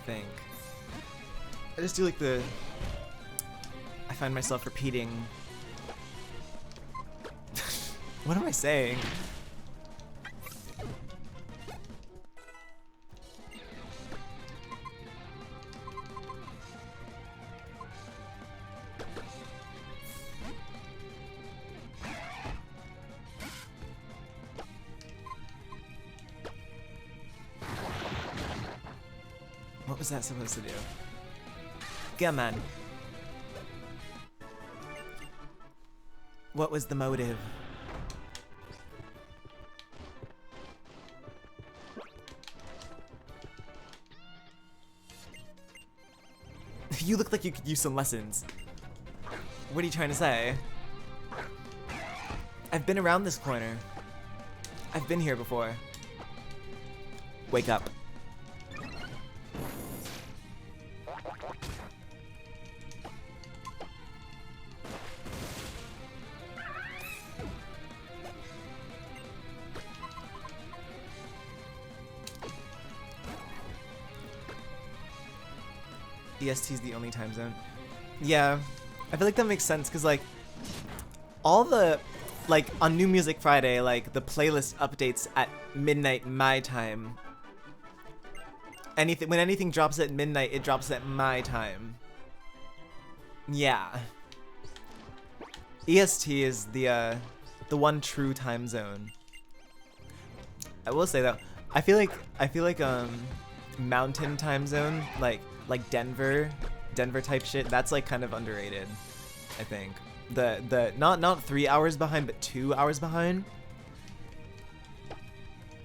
think. I just do like the... I find myself repeating... What am I saying? What was that supposed to do? Come on. What was the motive? You look like you could use some lessons. What are you trying to say? I've been around this corner. I've been here before. Wake up. EST is the only time zone. Yeah, I feel like that makes sense because like all the like on New Music Friday, like the playlist updates at midnight my time. When anything drops at midnight, it drops at my time. Yeah. EST is the one true time zone. I will say though, I feel like mountain time zone, like Denver type shit, that's like kind of underrated, I think. The not 3 hours behind, but 2 hours behind.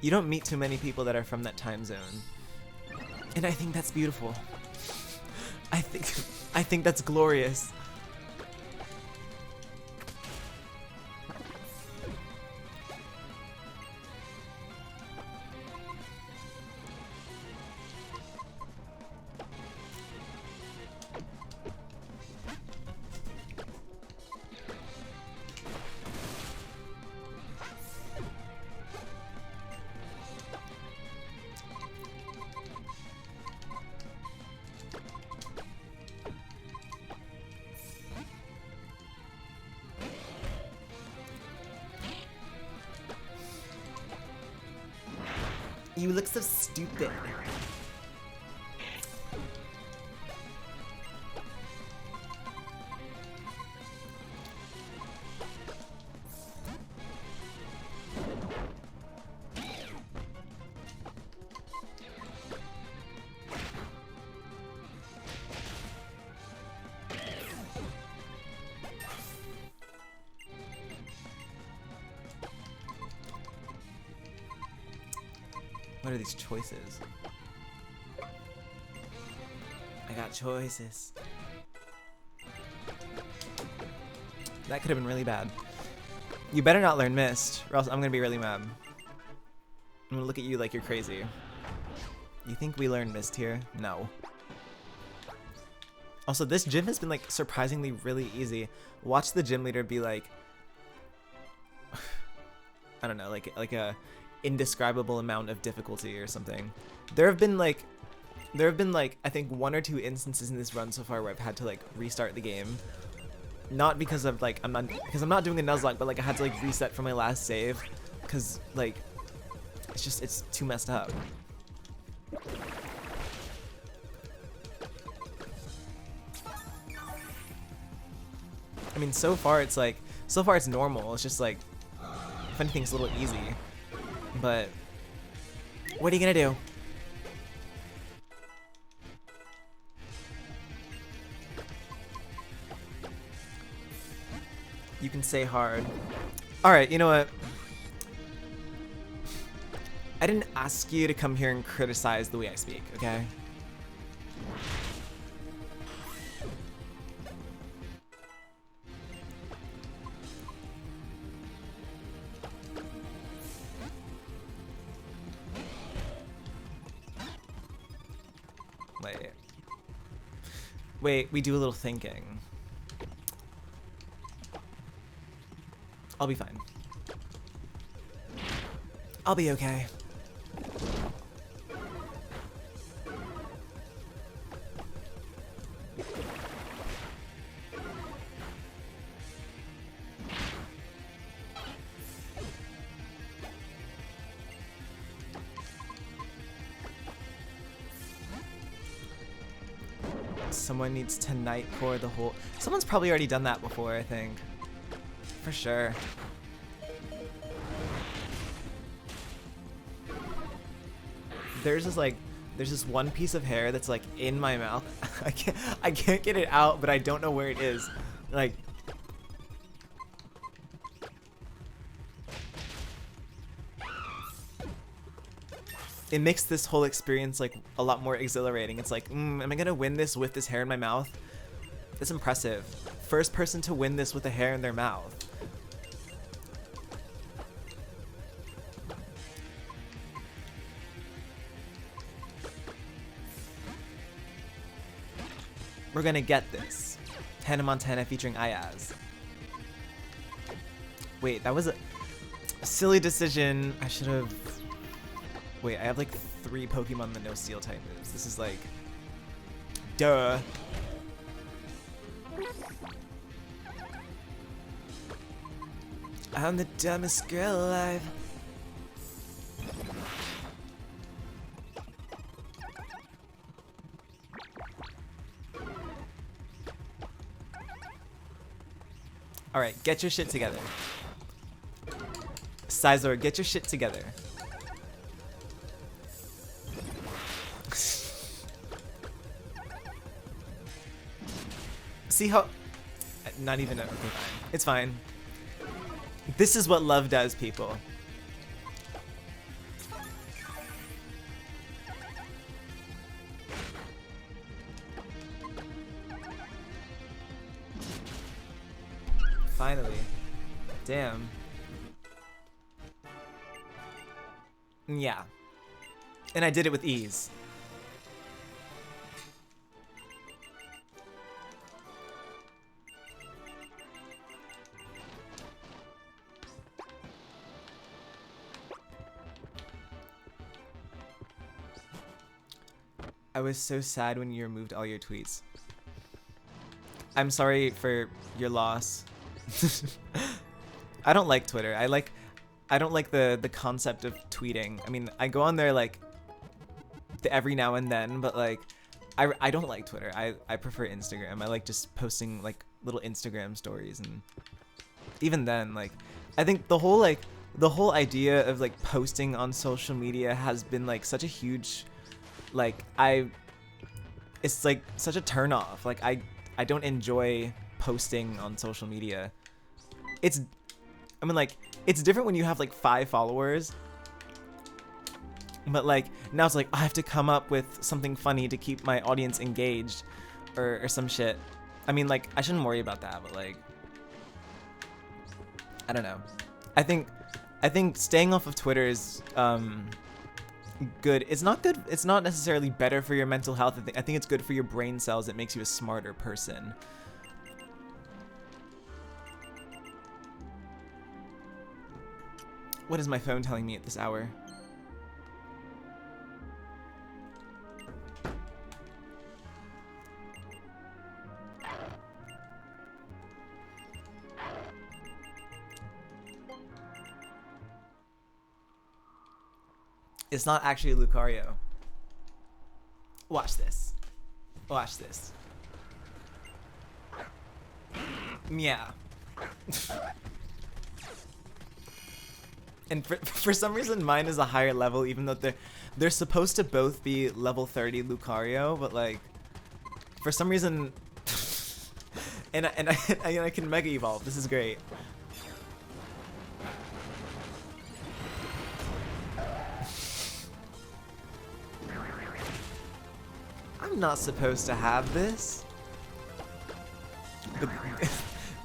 You don't meet too many people that are from that time zone. And I think that's beautiful. I think that's glorious. You look so stupid. What are these choices? I got choices. That could have been really bad. You better not learn Mist, or else I'm gonna be really mad. I'm gonna look at you like you're crazy. You think we learn Mist here? No. Also, this gym has been like surprisingly really easy. Watch the gym leader be like, I don't know, like a indescribable amount of difficulty or something. There have been like I think 1 or 2 instances in this run so far where I've had to like restart the game, not because of like I'm not doing a Nuzlocke, but like I had to like reset from my last save because like it's too messed up. I mean, so far it's normal. It's just like if anything, it's a little easy. But what are you gonna do? You can say hard. Alright, you know what? I didn't ask you to come here and criticize the way I speak, okay? Wait, we do a little thinking. I'll be fine. I'll be okay. Someone needs to night core the whole... Someone's probably already done that before, I think. For sure. There's this one piece of hair that's like in my mouth. I can't get it out, but I don't know where it is. Like, it makes this whole experience like a lot more exhilarating. It's like, am I gonna win this with this hair in my mouth? That's impressive. First person to win this with a hair in their mouth. We're gonna get this. Hannah Montana featuring Ayaz. Wait, that was a silly decision. I should have... Wait, I have like 3 Pokemon that know Steel type moves. This is like... Duh. I'm the dumbest girl alive. Alright, get your shit together. Sizor, get your shit together. See how... Not even... Okay, fine. It's fine. This is what love does, people. Finally. Damn. Yeah. And I did it with ease. I was so sad when you removed all your tweets. I'm sorry for your loss. I don't like Twitter. I don't like the concept of tweeting. I mean, I go on there like every now and then, but like I don't like Twitter. I prefer Instagram. I like just posting like little Instagram stories, and even then, like I think the whole idea of like posting on social media has been like such a huge it's like such a turn off. Like I don't enjoy posting on social media. It's different when you have like 5 followers, but like now it's like I have to come up with something funny to keep my audience engaged or some shit. I mean, like, I shouldn't worry about that, but like I don't know. I think staying off of Twitter is good. It's not good. It's not necessarily better for your mental health. I think it's good for your brain cells. It makes you a smarter person. What is my phone telling me at this hour? It's not actually Lucario. Watch this. Watch this. Yeah. And for some reason mine is a higher level, even though they're supposed to both be level 30 Lucario, but like for some reason and I can Mega Evolve. This is great. I'm not supposed to have this. But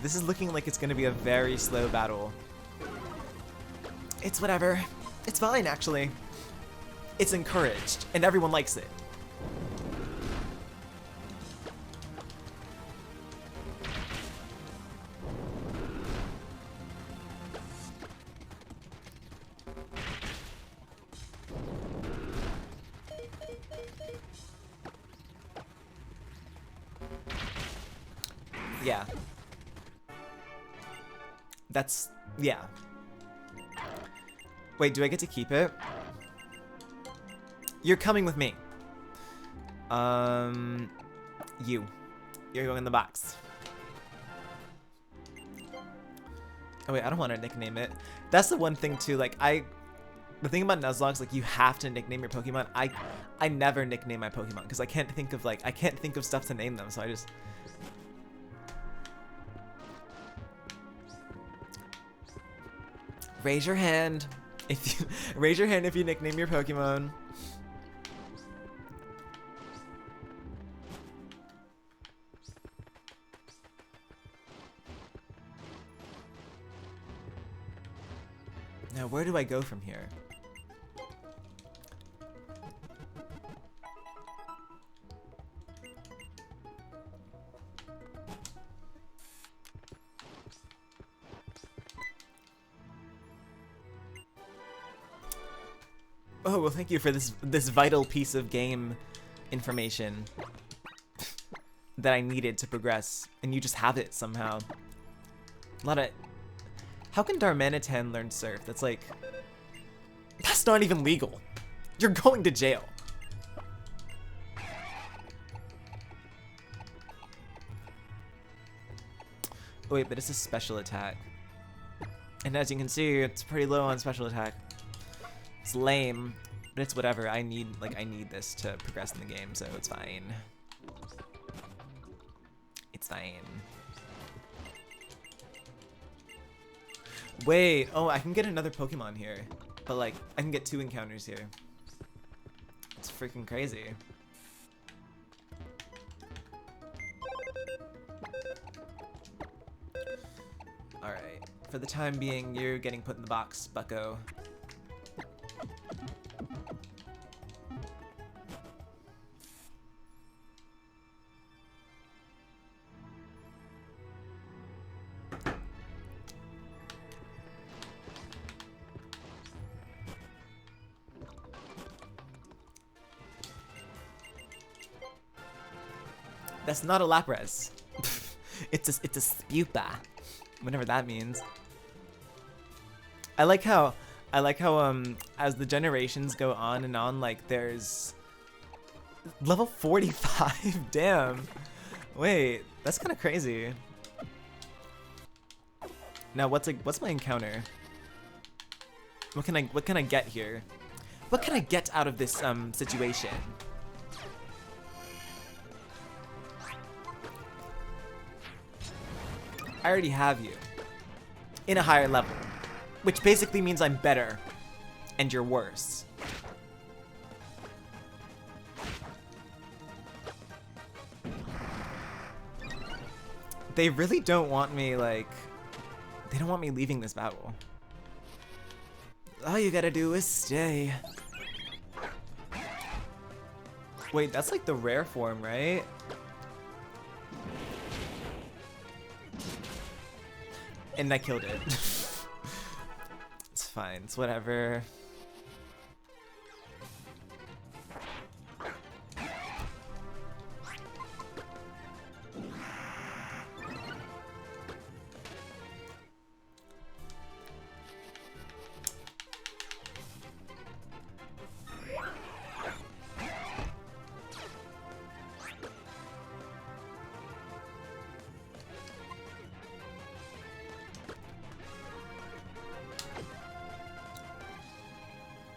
this is looking like it's gonna be a very slow battle. It's whatever. It's fine, actually. It's encouraged, and everyone likes it. Yeah. That's... yeah. Wait, do I get to keep it? You're coming with me. You're going in the box. Oh wait, I don't want to nickname it. That's the one thing too. Like the thing about Nuzlocke, like you have to nickname your Pokemon. I never nickname my Pokemon because I can't think of stuff to name them. So I just. Raise your hand if you nickname your Pokemon. Now, where do I go from here? Oh, well, thank you for this vital piece of game information that I needed to progress, and you just have it somehow. A lot of... How can Darmanitan learn Surf? That's like... That's not even legal. You're going to jail. Oh, wait, but it's a special attack. And as you can see, it's pretty low on special attack. It's lame, but it's whatever. I need this to progress in the game, so it's fine. It's fine. Wait, oh, I can get another Pokemon here. But like, I can get 2 encounters here. It's freaking crazy. Alright, for the time being, you're getting put in the box, bucko. That's not a Lapras. it's a Spupa, whatever that means. I like how as the generations go on and on, like there's level 45. Damn. Wait, that's kind of crazy. Now what's my encounter? What can I get here? What can I get out of this situation? I already have you in a higher level, which basically means I'm better and you're worse. They really don't want me, like, they don't want me leaving this battle. All you gotta do is stay. Wait, that's like the rare form, right? And I killed it. It's fine, it's whatever.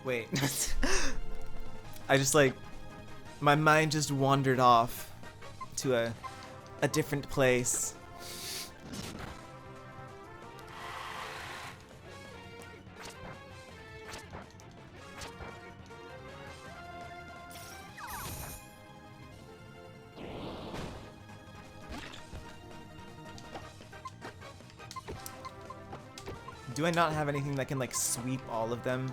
Wait. I just like, my mind just wandered off to a different place. Do I not have anything that can like sweep all of them?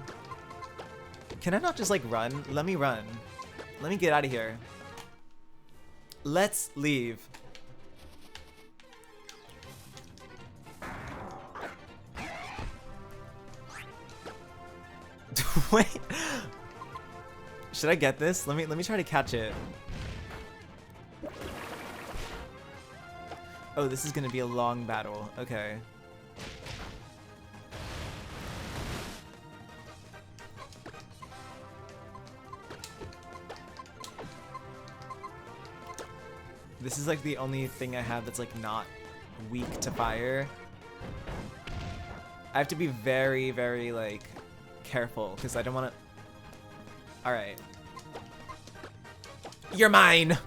Can I not just like run? Let me run. Let me get out of here. Let's leave. Wait. Should I get this? Let me try to catch it. Oh, this is gonna be a long battle. Okay. This is like the only thing I have that's like not weak to fire. I have to be very, very like careful because I don't want to. All right. You're mine.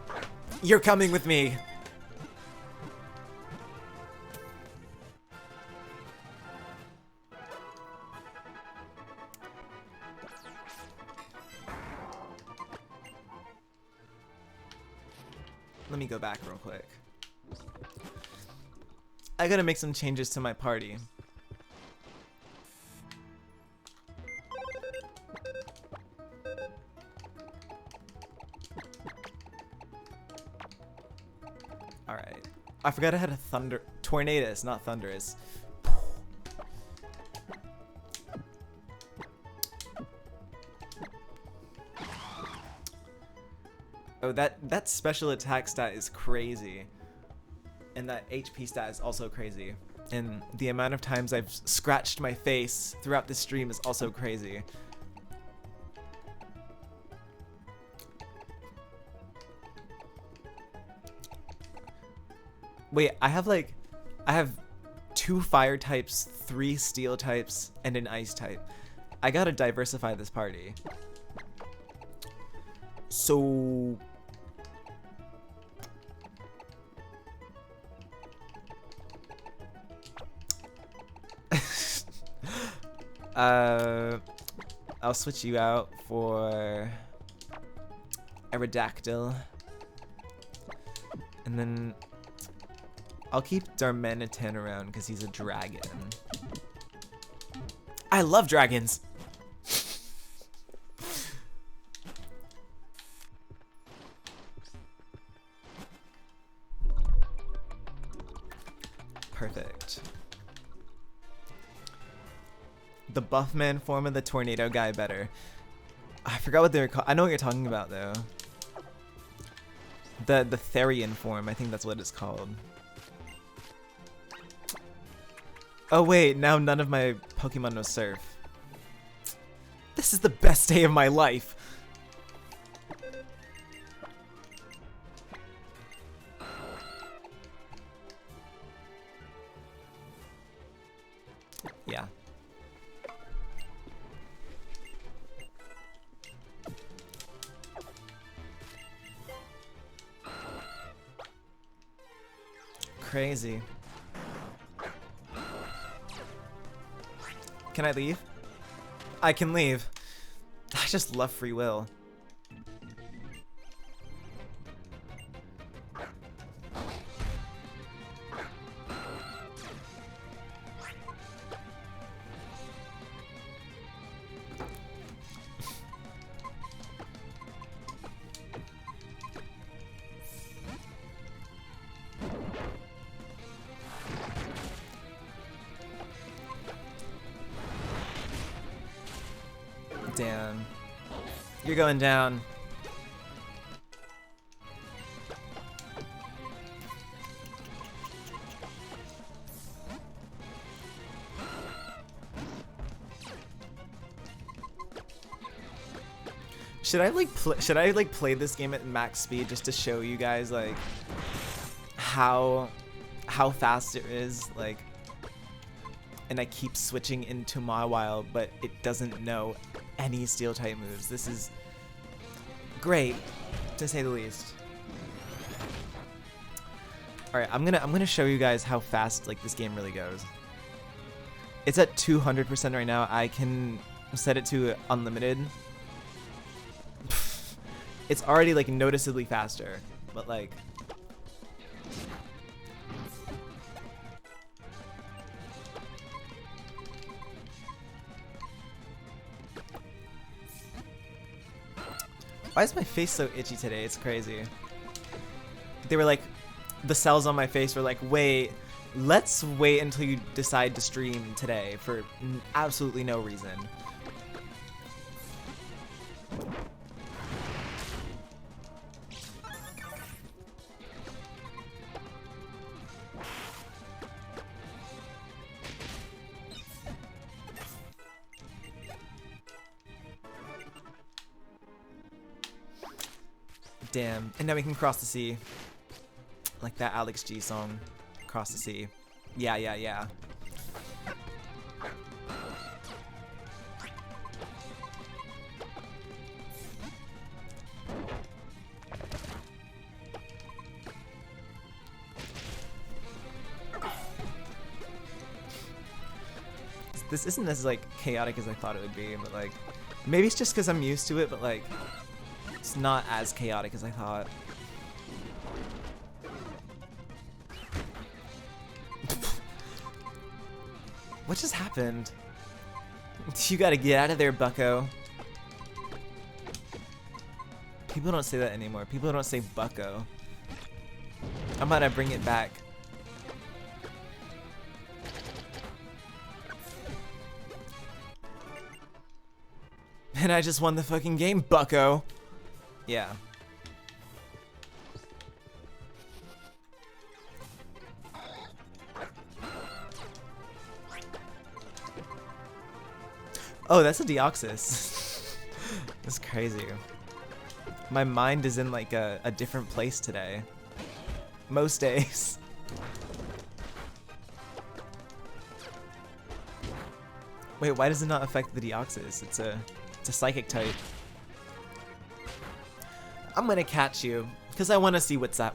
You're coming with me. Let me go back real quick. I gotta make some changes to my party. Alright. I forgot I had a Tornadus, not Thunderous. Oh, that special attack stat is crazy. And that HP stat is also crazy. And the amount of times I've scratched my face throughout this stream is also crazy. Wait, I have 2 fire types, 3 steel types, and an ice type. I gotta diversify this party. So... I'll switch you out for a Redactyl. And then I'll keep Darmanitan around because he's a dragon. I love dragons! Perfect. The Buffman form of the tornado guy better. I forgot what they were called. I know what you're talking about though. The Therian form, I think that's what it's called. Oh wait, now none of my Pokemon know Surf. This is the best day of my life. Yeah. Crazy. Can I leave? I can leave. I just love free will. Damn. You're going down. Should I play this game at max speed just to show you guys like how fast it is, like, and I keep switching into Mawile, but it doesn't know any steel type moves. This is great, to say the least. All right, I'm gonna show you guys how fast like this game really goes. It's at 200% right now. I can set it to unlimited. It's already like noticeably faster, but like. Why is my face so itchy today? It's crazy. They were like, the cells on my face were like, wait, let's wait until you decide to stream today for absolutely no reason. Damn, and now we can cross the sea. Like that Alex G song, Across the Sea. Yeah, yeah, yeah. This isn't as like chaotic as I thought it would be, but like maybe it's just because I'm used to it, but like it's not as chaotic as I thought. What just happened? You gotta get out of there, bucko. People don't say that anymore. People don't say bucko. I'm about to bring it back. And I just won the fucking game, bucko. Yeah. Oh, that's a Deoxys. That's crazy. My mind is in like a different place today. Most days. Wait, why does it not affect the Deoxys? It's a psychic type. I'm gonna catch you because I want to see what's up.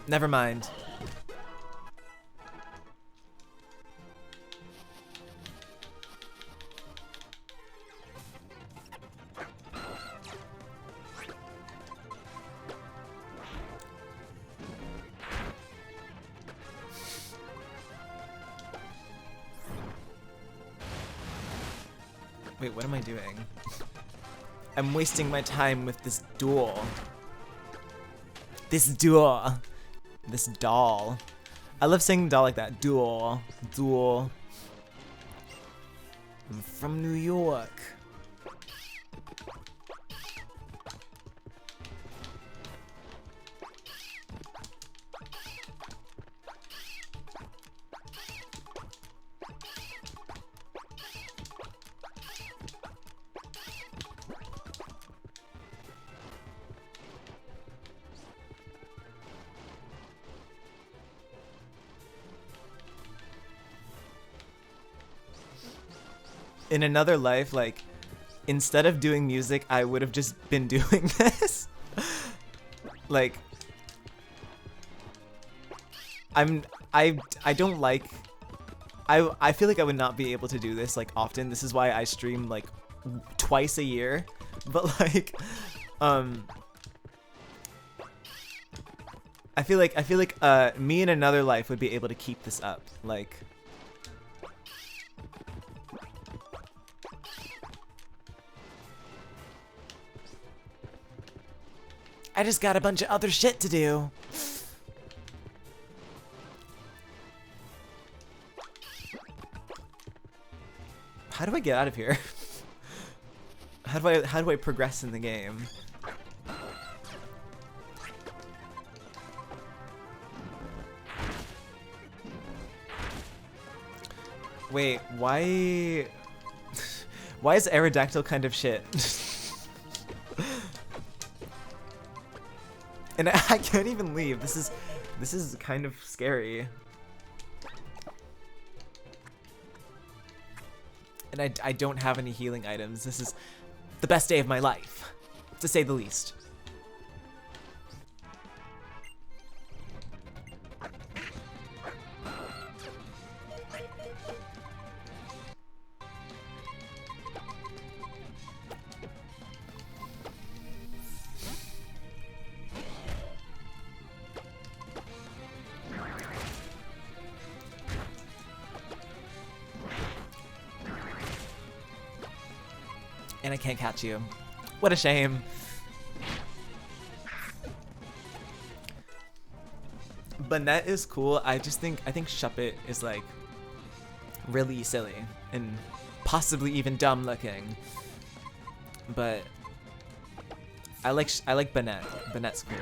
Never mind. Wait, what am I doing? I'm wasting my time with this duel. This duel. This doll. I love saying doll like that. Duel. Duel. I'm from New York. In another life, like, instead of doing music, I would have just been doing this. Like, I don't like, I feel like I would not be able to do this, like, often. This is why I stream, like, twice a year. But, like, I feel like me in another life would be able to keep this up. Like, I just got a bunch of other shit to do. How do I get out of here? How do I progress in the game? Wait, why why is Aerodactyl kind of shit? And I can't even leave. This is kind of scary. And I don't have any healing items. This is the best day of my life, to say the least. And I can't catch you. What a shame. Banette is cool. I think Shuppet is like really silly and possibly even dumb looking. But I like Banette. Banette's cool.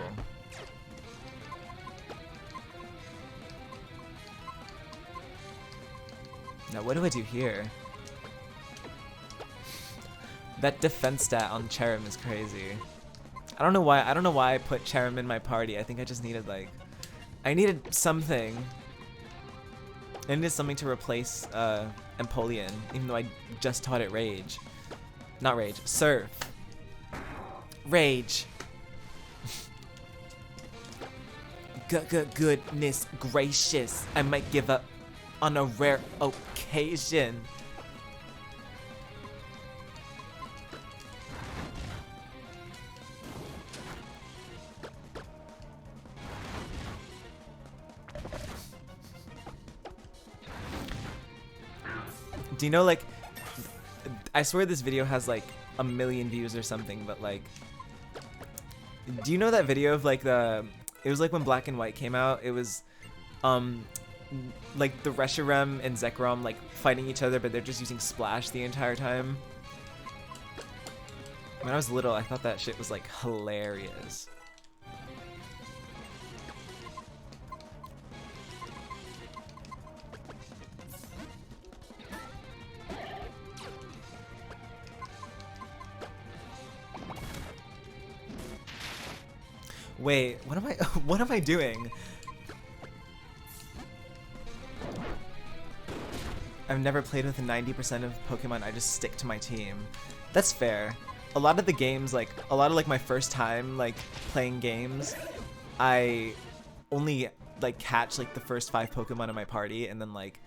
Now what do I do here? That defense stat on Cherrim is crazy. I don't know why. I don't know why I put Cherim in my party. I think I just needed like, I needed something. I needed something to replace Empoleon, even though I just taught it Rage. Not Rage, Surf. Rage. Goodness gracious, I might give up on a rare occasion. Do you know, like, I swear this video has like 1 million views or something, but like, do you know that video of like it was like when Black and White came out, it was like the Reshiram and Zekrom like fighting each other, but they're just using Splash the entire time. When I was little, I thought that shit was like hilarious. Wait, what am I doing? I've never played with 90% of Pokemon. I just stick to my team. That's fair. A lot of the games, like a lot of like my first time like playing games, I only like catch like the first 5 Pokemon in my party and then like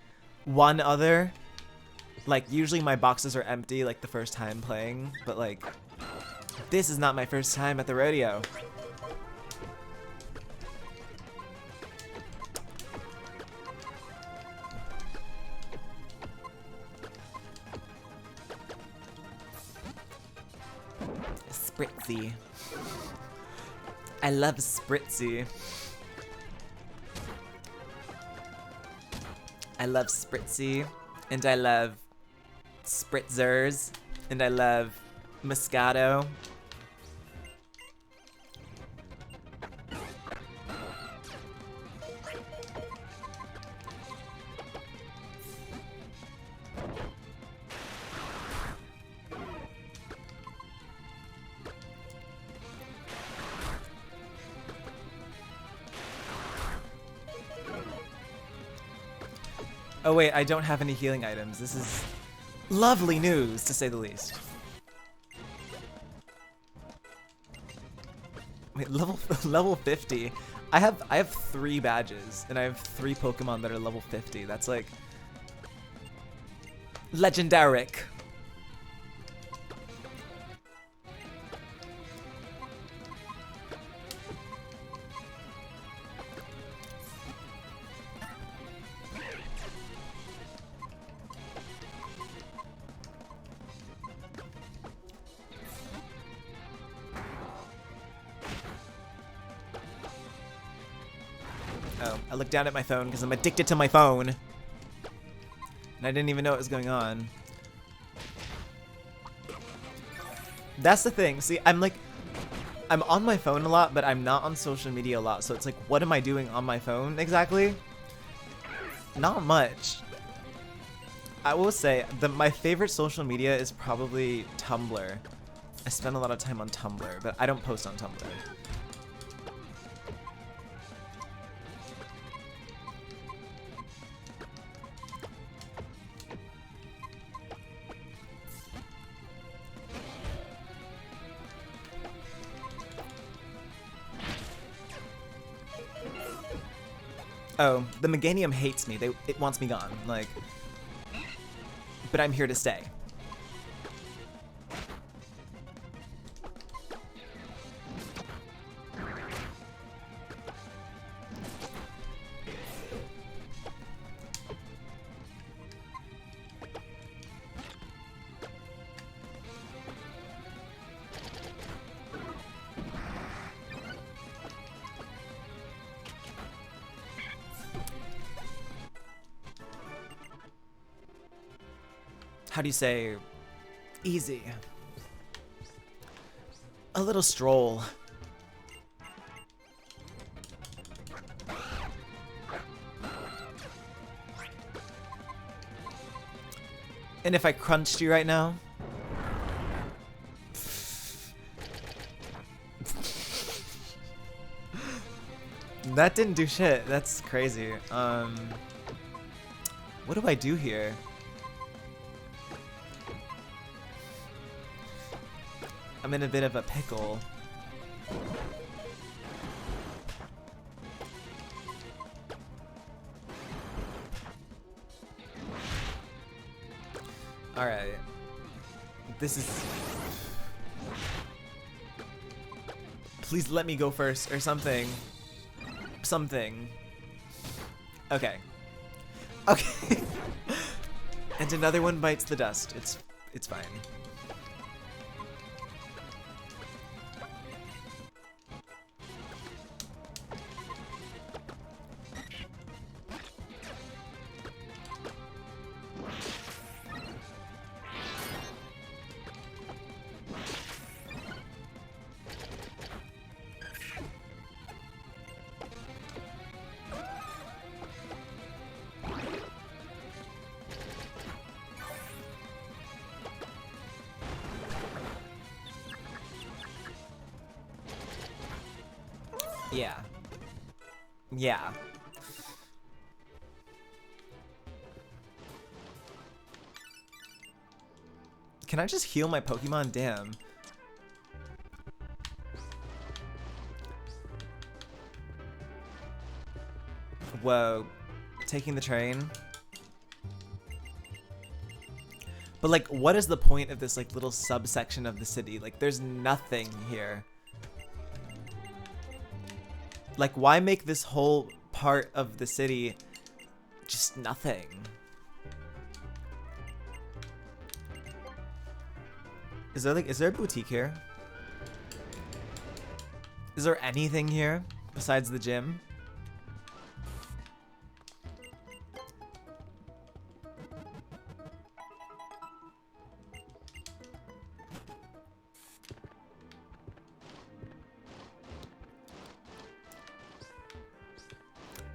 one other. Like usually my boxes are empty like the first time playing, but like this is not my first time at the rodeo. Spritzy. I love Spritzy. I love Spritzy, and I love Spritzers, and I love Moscato. Oh wait, I don't have any healing items. This is lovely news, to say the least. Wait, level 50. I have 3 badges, and I have 3 Pokemon that are level 50. That's like legendaric. Oh, I looked down at my phone because I'm addicted to my phone. And I didn't even know what was going on. That's the thing. See, I'm on my phone a lot, but I'm not on social media a lot. So it's like, what am I doing on my phone exactly? Not much. I will say my favorite social media is probably Tumblr. I spend a lot of time on Tumblr, but I don't post on Tumblr. Oh, the Meganium hates me. It wants me gone. Like, but I'm here to stay. How do you say, easy? A little stroll. And if I crunched you right now? That didn't do shit. That's crazy. What do I do here? I'm in a bit of a pickle. Alright. This is... Please let me go first or something. Something. Okay. Okay. And another one bites the dust. It's fine. Yeah. Yeah. Can I just heal my Pokemon? Damn. Whoa. Taking the train. But like, what is the point of this like little subsection of the city? Like, there's nothing here. Like, why make this whole part of the city just nothing? Is there a boutique here? Is there anything here besides the gym?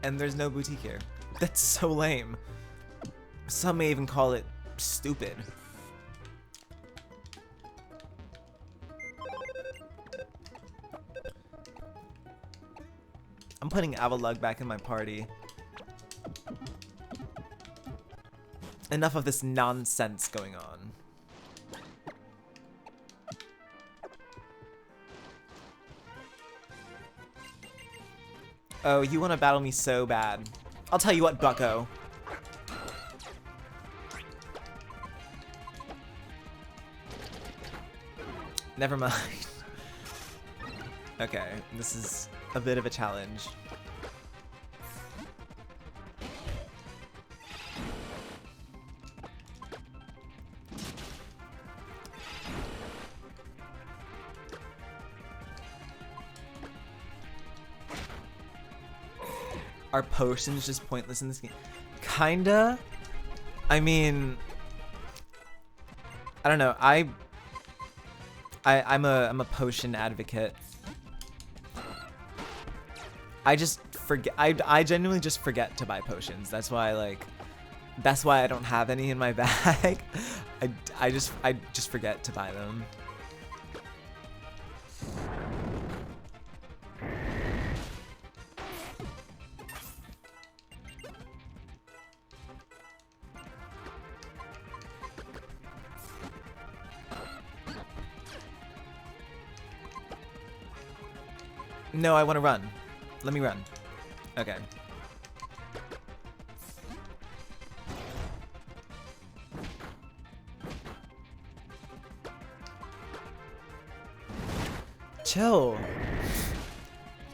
And there's no boutique here. That's so lame. Some may even call it stupid. I'm putting Avalugg back in my party. Enough of this nonsense going on. Oh, you want to battle me so bad. I'll tell you what, bucko. Never mind. Okay, this is a bit of a challenge. Are potions just pointless in this game? Kinda. I mean, I don't know. I'm a potion advocate. I just forget. I genuinely just forget to buy potions. That's why I don't have any in my bag. I just forget to buy them. No, I want to run. Let me run. Okay. Chill.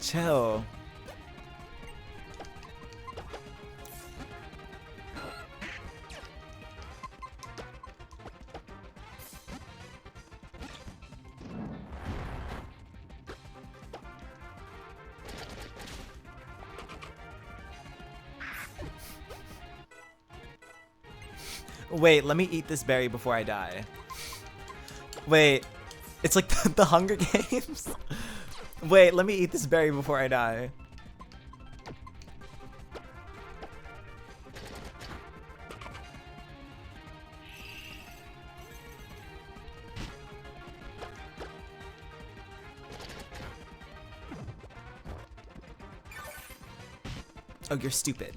Chill. Wait, let me eat this berry before I die. Wait, it's like the Hunger Games? Wait, let me eat this berry before I die. Oh, you're stupid.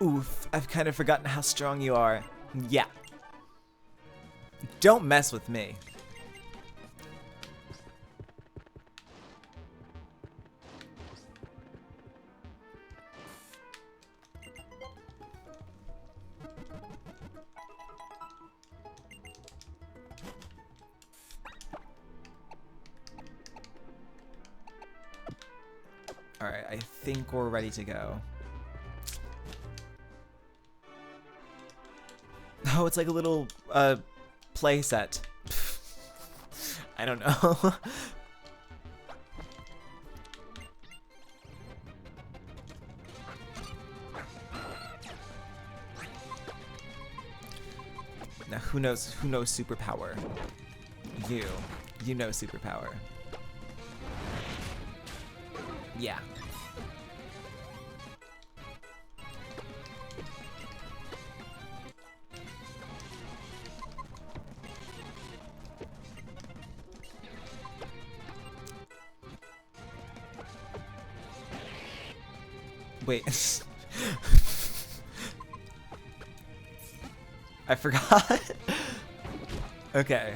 Oof, I've kind of forgotten how strong you are. Yeah. Don't mess with me. Alright, I think we're ready to go. Oh, it's like a little play set. I don't know. Now who knows superpower? You know superpower. Yeah. Wait. I forgot. Okay.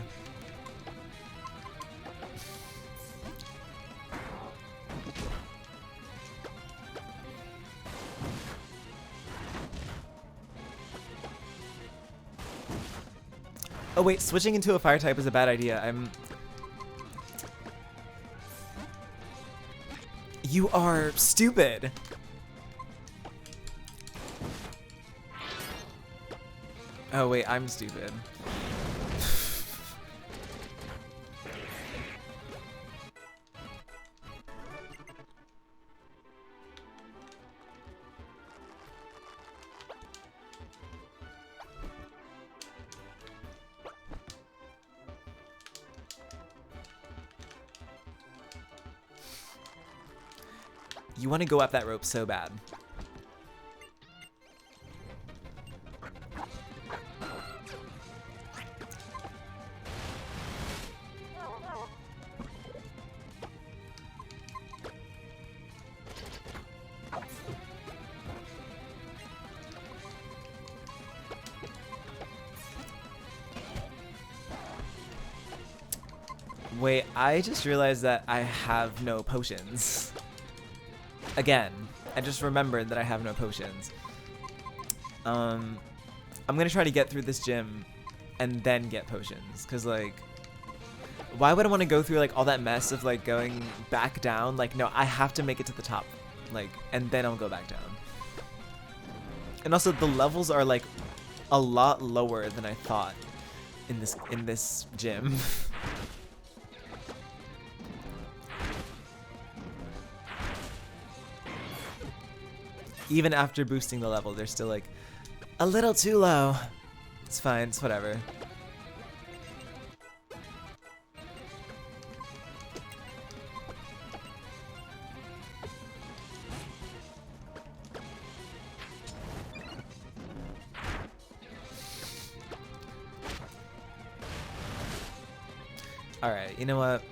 Oh wait, switching into a fire type is a bad idea. You are stupid. Oh wait, I'm stupid. You want to go up that rope so bad. Wait, I just realized that I have no potions. Again, I just remembered that I have no potions. I'm gonna try to get through this gym and then get potions, cause like, why would I want to go through like all that mess of like going back down? Like, no, I have to make it to the top, like, and then I'll go back down. And also, the levels are like a lot lower than I thought in this gym. Even after boosting the level, they're still like a little too low. It's fine, it's whatever. Alright, you know what?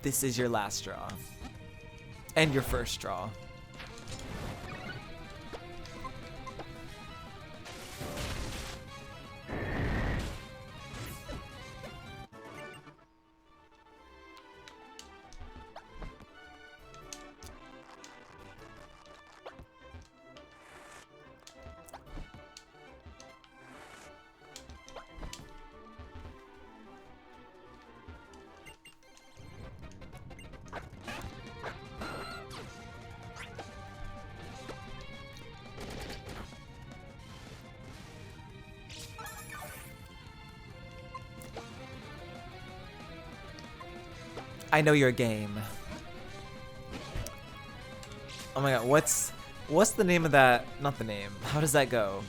This is your last straw. And your first straw. I know your game. Oh my god, what's the name of that? Not the name. How does that go?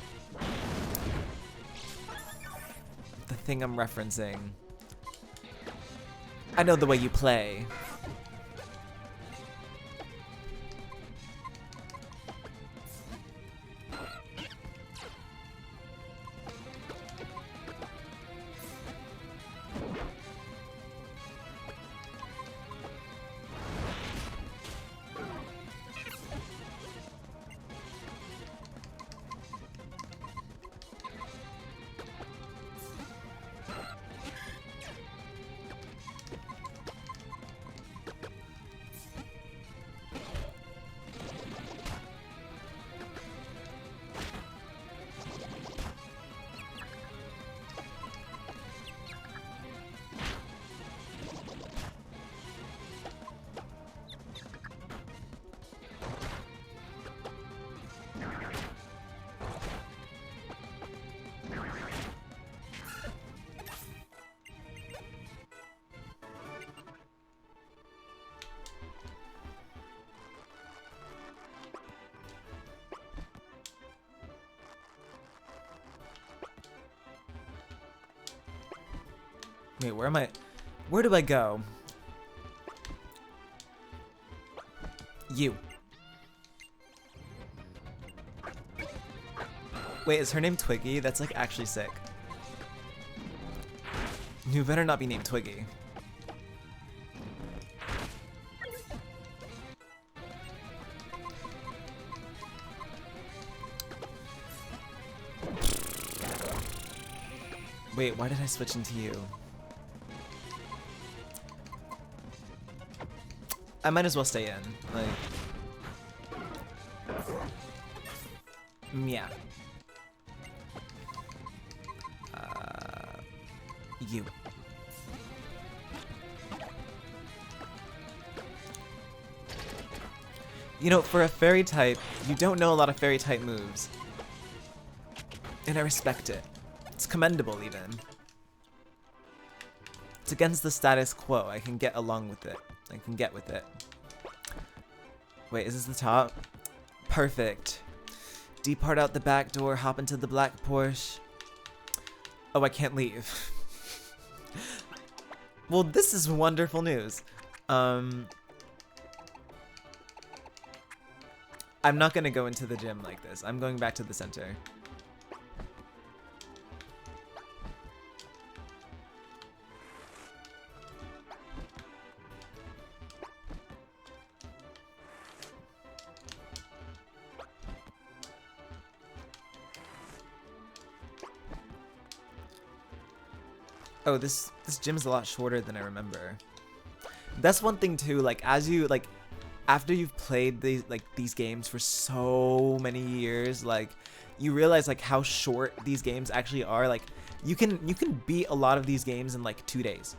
The thing I'm referencing. I know the way you play. Wait, where am I? Where do I go? You. Wait, is her name Twiggy? That's like actually sick. You better not be named Twiggy. Wait, why did I switch into you? I might as well stay in. Like, yeah. You. You know, for a fairy type, you don't know a lot of fairy type moves. And I respect it. It's commendable, even. It's against the status quo. I can get along with it. I can get with it. Wait, is this the top? Perfect. Depart out the back door, hop into the black Porsche. Oh, I can't leave. Well, this is wonderful news. I'm not gonna go into the gym like this. I'm going back to the center. Oh, this gym's a lot shorter than I remember. That's one thing too, like as you like after you've played these games for so many years, like you realize like how short these games actually are. Like you can beat a lot of these games in like 2 days.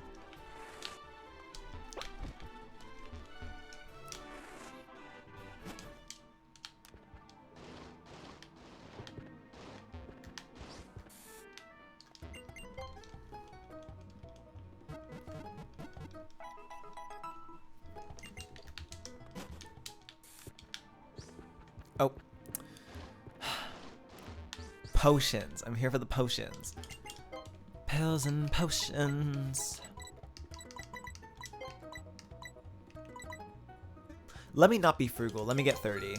Oh. Potions. I'm here for the potions. Pills and potions. Let me not be frugal. Let me get 30.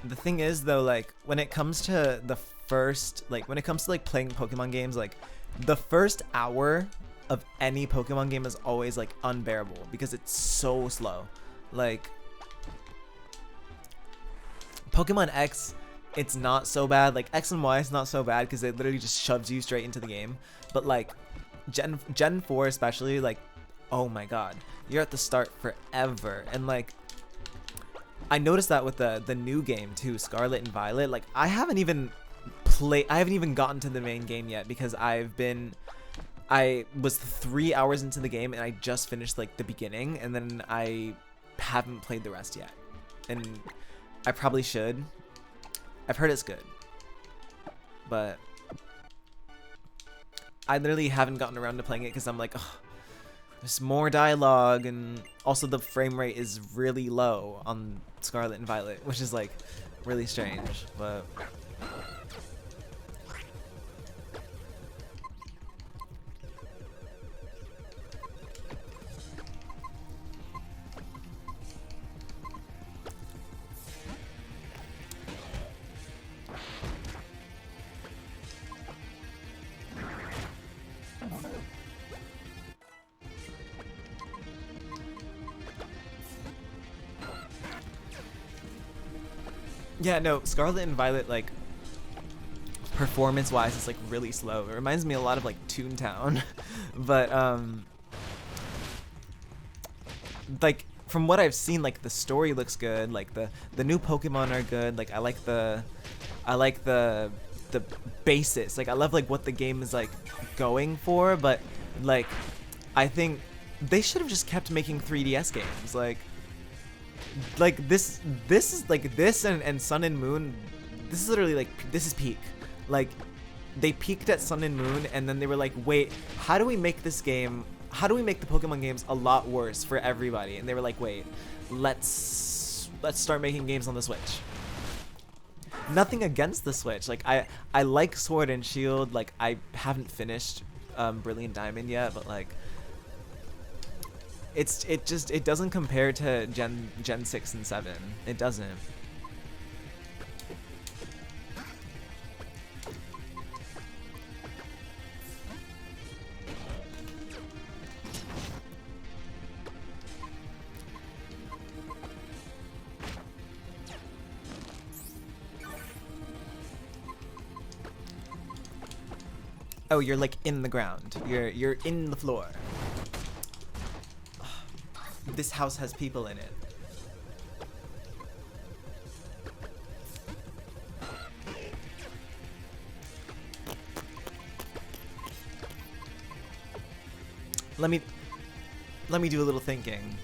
The thing is though, like when it comes to the first, like when it comes to like playing Pokemon games, like the first hour of any Pokemon game is always like unbearable because it's so slow. Like Pokemon X, it's not so bad. Like X and Y is not so bad because it literally just shoves you straight into the game. But like Gen 4 especially, like oh my god, you're at the start forever. And like I noticed that with the new game too, Scarlet and Violet. Like I haven't even gotten to the main game yet because I was 3 hours into the game and I just finished like the beginning, and then I haven't played the rest yet. And I probably should. I've heard it's good, but I literally haven't gotten around to playing it because I'm like, oh, there's more dialogue, and also the frame rate is really low on Scarlet and Violet, which is like really strange, but yeah, no, Scarlet and Violet, like, performance-wise, it's, like, really slow. It reminds me a lot of, like, Toontown. But, like, from what I've seen, like, the story looks good. Like, the new Pokemon are good. Like, I like the basis. Like, I love, like, what the game is, like, going for. But, like, I think they should have just kept making 3DS games. Like this is like this and Sun and Moon, this is literally like, this is peak. Like they peaked at Sun and Moon, and then they were like, wait, how do we make this game, how do we make the Pokemon games a lot worse for everybody? And they were like, wait, let's start making games on the Switch. Nothing against the Switch, like I like Sword and Shield. Like I haven't finished Brilliant Diamond yet, but like it doesn't compare to Gen 6 and 7. It doesn't. Oh, you're like in the ground. You're in the floor. This house has people in it. Let me do a little thinking.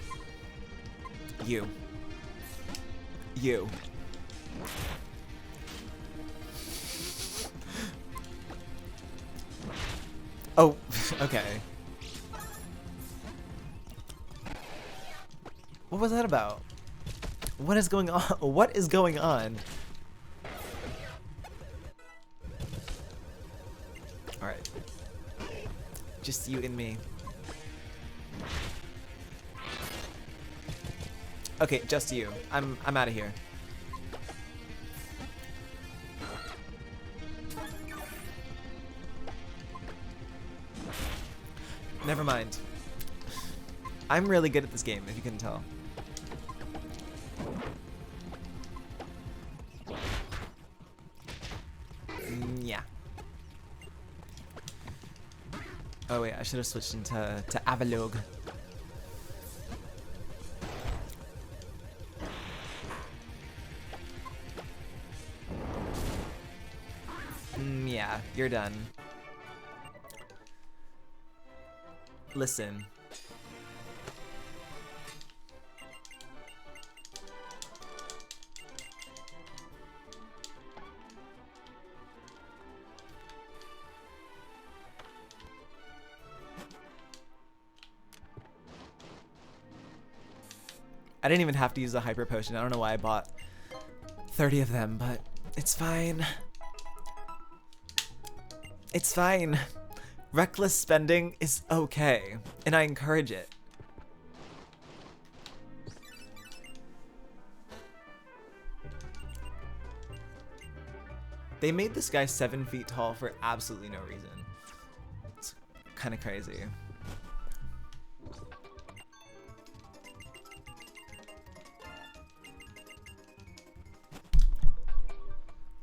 You. Oh, okay. What was that about? What is going on? What is going on? Alright. Just you and me. Okay, just you. I'm out of here. Never mind. I'm really good at this game, if you couldn't tell. Yeah. Oh wait, I should have switched into Avalog. Yeah, you're done. Listen. I didn't even have to use a hyper potion. I don't know why I bought 30 of them, but it's fine. It's fine. Reckless spending is okay, and I encourage it. They made this guy 7 feet tall for absolutely no reason. It's kind of crazy.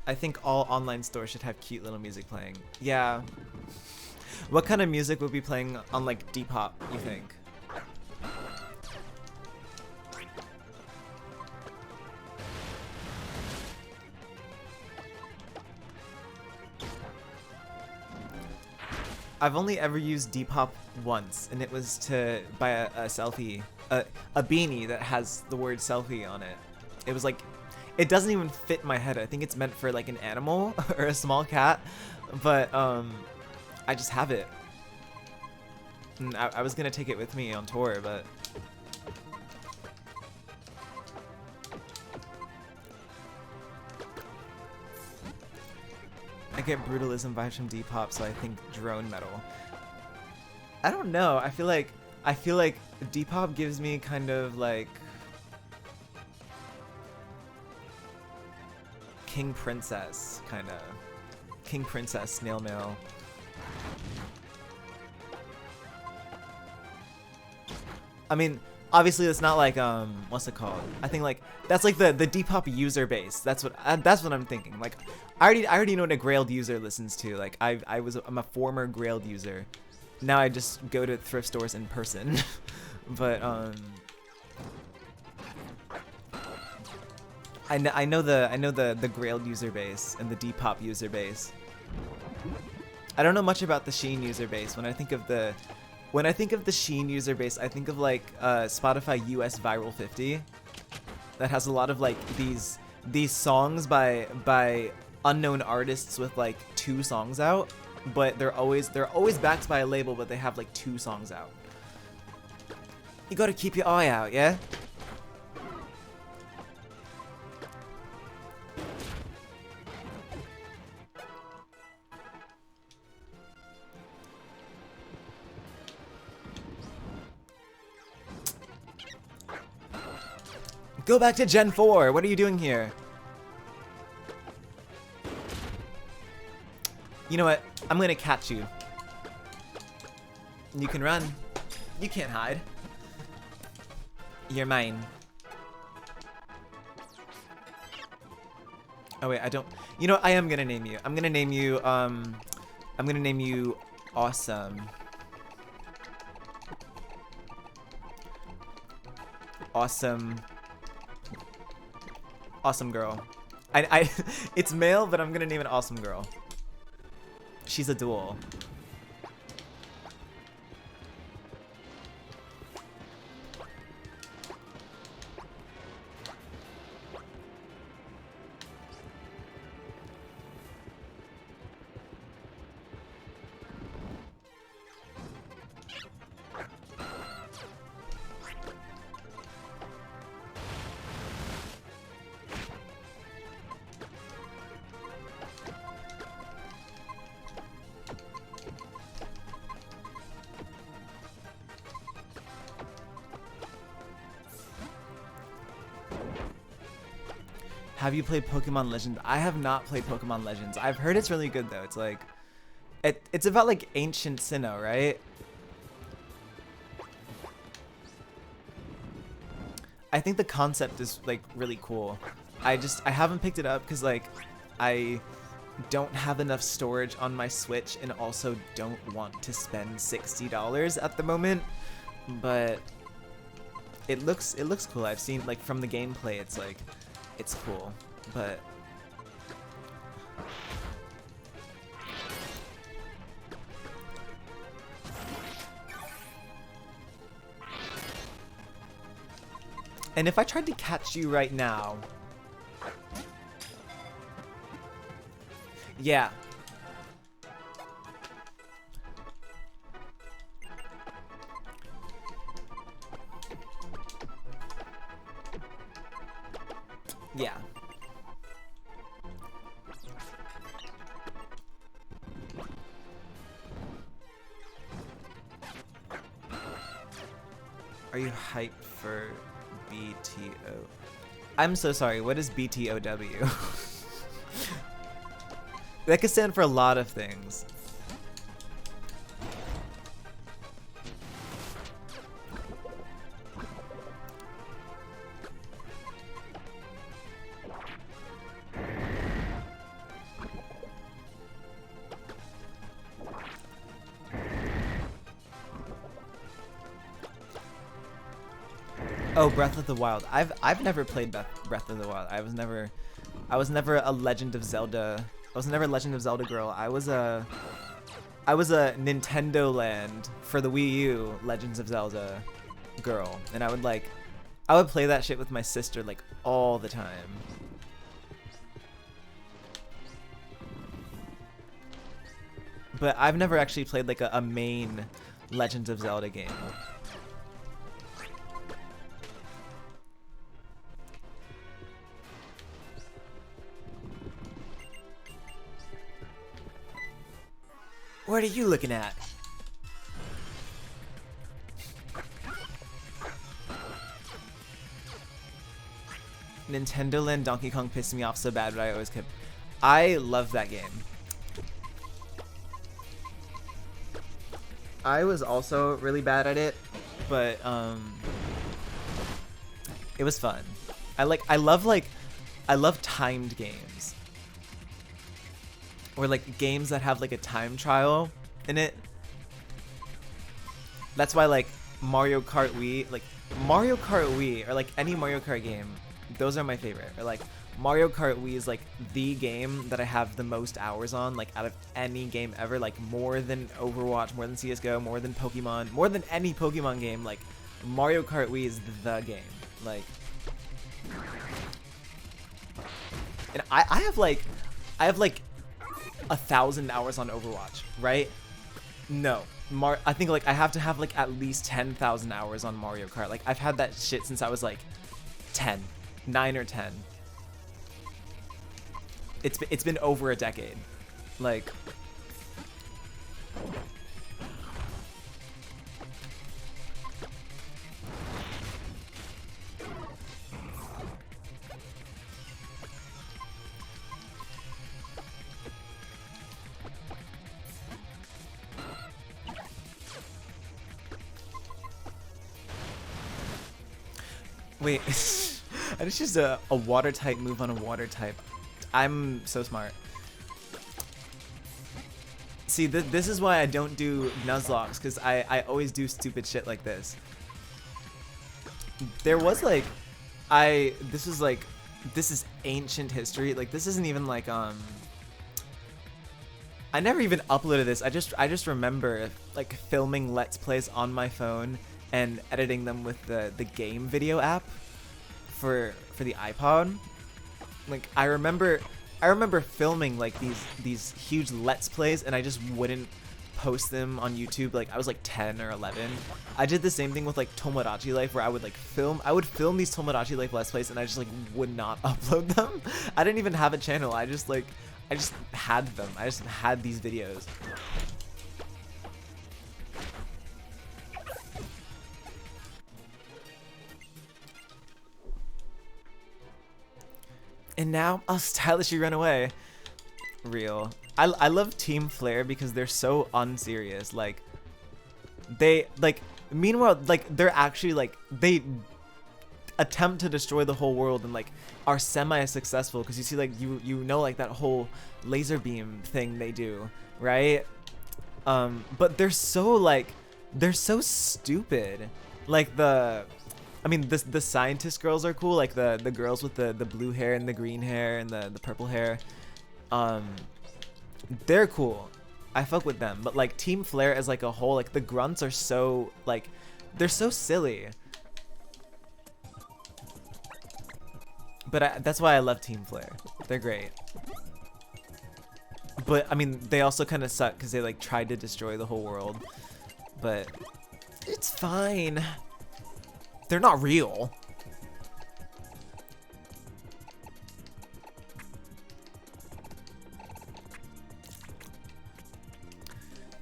I think all online stores should have cute little music playing. Yeah. What kind of music would be playing on like Depop, you think? I've only ever used Depop once, and it was to buy a selfie, a beanie that has the word selfie on it. It was like, it doesn't even fit my head. I think it's meant for like an animal or a small cat, but I just have it. And I was gonna take it with me on tour, but I get brutalism vibes from Depop, so I think drone metal. I don't know. I feel like Depop gives me kind of like King Princess, kind of King Princess snail mail. I mean, obviously it's not like what's it called? I think like that's like the Depop user base. That's what I'm thinking. Like I already know what a Grailed user listens to. Like I'm a former Grailed user. Now I just go to thrift stores in person. But I know the Grailed user base and the Depop user base. I don't know much about the Sheen user base. When I think of the Sheen user base, I think of like Spotify US Viral 50 that has a lot of like these songs by unknown artists with like 2 songs out, but they're always backed by a label, but they have like 2 songs out. You gotta keep your eye out, yeah? Go back to Gen 4. What are you doing here? You know what? I'm gonna catch you. You can run. You can't hide. You're mine. Oh wait, I don't. You know what? I am gonna name you. I'm gonna name you. I'm gonna name you Awesome. Awesome. Awesome girl. It's male, but I'm gonna name it Awesome Girl. She's a duel. Have you played Pokemon Legends? I have not played Pokemon Legends. I've heard it's really good though. It's like, it's about like ancient Sinnoh, right? I think the concept is like really cool. I haven't picked it up because like I don't have enough storage on my Switch and also don't want to spend $60 at the moment. But it looks cool. I've seen like from the gameplay, it's like. It's cool, but and if I tried to catch you right now, yeah. Yeah. Are you hyped for BTO? I'm so sorry, what is BTOW? That could stand for a lot of things. Oh, Breath of the Wild. I've never played Breath of the Wild. I was never a Legend of Zelda. I was never a Legend of Zelda girl. I was a I was a Nintendo Land for the Wii U Legends of Zelda girl, and I would play that shit with my sister like all the time. But I've never actually played like a main Legends of Zelda game. What are you looking at? Nintendo Land Donkey Kong pissed me off so bad, but I always kept... I love that game. I was also really bad at it, but it was fun. I love timed games. Or like games that have like a time trial in it. That's why like Mario Kart Wii, or like any Mario Kart game, those are my favorite. Or like Mario Kart Wii is like the game that I have the most hours on, like out of any game ever, like more than Overwatch, more than CSGO, more than Pokemon, more than any Pokemon game. Like Mario Kart Wii is the game. Like, and I have like 1,000 hours on Overwatch, right? No, I think like I have to have like at least 10,000 hours on Mario Kart. Like I've had that shit since I was like 9 or 10. It's been over a decade. Like, wait, I just used a water type move on a water type. I'm so smart. See, this is why I don't do Nuzlocke, because I always do stupid shit like this. There was like, this is ancient history. Like this isn't even like, I never even uploaded this. I just remember like filming Let's Plays on my phone and editing them with the game video app for the iPod. Like I remember filming like these huge Let's Plays, and I just wouldn't post them on YouTube. Like I was like 10 or 11. I did the same thing with like Tomodachi Life, where I would film these Tomodachi Life Let's Plays, and I just like would not upload them. I didn't even have a channel. I just had them. I just had these videos. And now I'll stylishly run away. Real. I love Team Flare because they're so unserious. Like, they, like, meanwhile, like, they're actually, like, they attempt to destroy the whole world and, like, are semi-successful. Because you see, like, you know, like, that whole laser beam thing they do, right? But they're so, like, they're so stupid. Like, I mean, the scientist girls are cool, like the girls with the blue hair and the green hair and the purple hair. They're cool. I fuck with them. But like Team Flare as like a whole, like the grunts are so like, they're so silly. But that's why I love Team Flare. They're great. But I mean, they also kind of suck because they like tried to destroy the whole world. But it's fine. They're not real.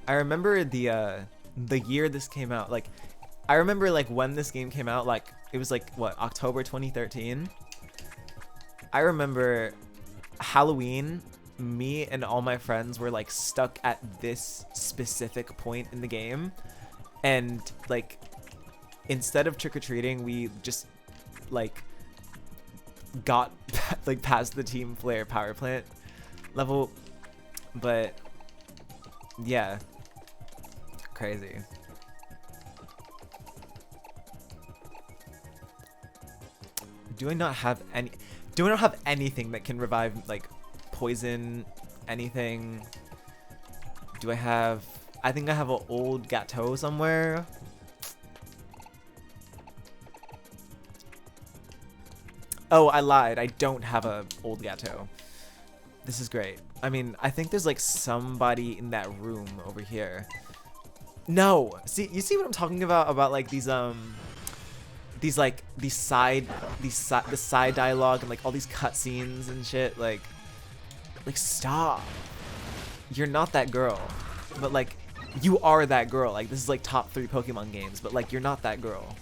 I remember the year this came out. Like, I remember like when this game came out. Like, it was like what, October 2013. I remember Halloween. Me and all my friends were like stuck at this specific point in the game, and like, instead of trick-or-treating, we just like got like past the Team Flare power plant level. But yeah, crazy. Do I not have anything that can revive like poison, anything? Do I have... I think I have an old Gateau somewhere. Oh, I lied. I don't have a old Gateau. This is great. I mean, I think there's like somebody in that room over here. No. See, you see what I'm talking about? About like these side dialogue and like all these cutscenes and shit. Like stop. You're not that girl. But like, you are that girl. Like, this is like top 3 Pokemon games, but like, you're not that girl.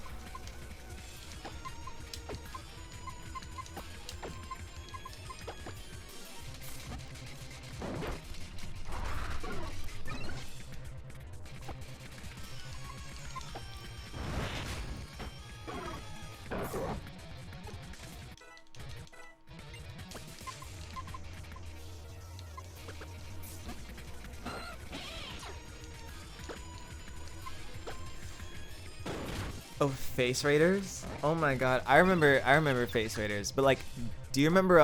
Oh, Face Raiders? Oh my god. I remember Face Raiders. But like, do you remember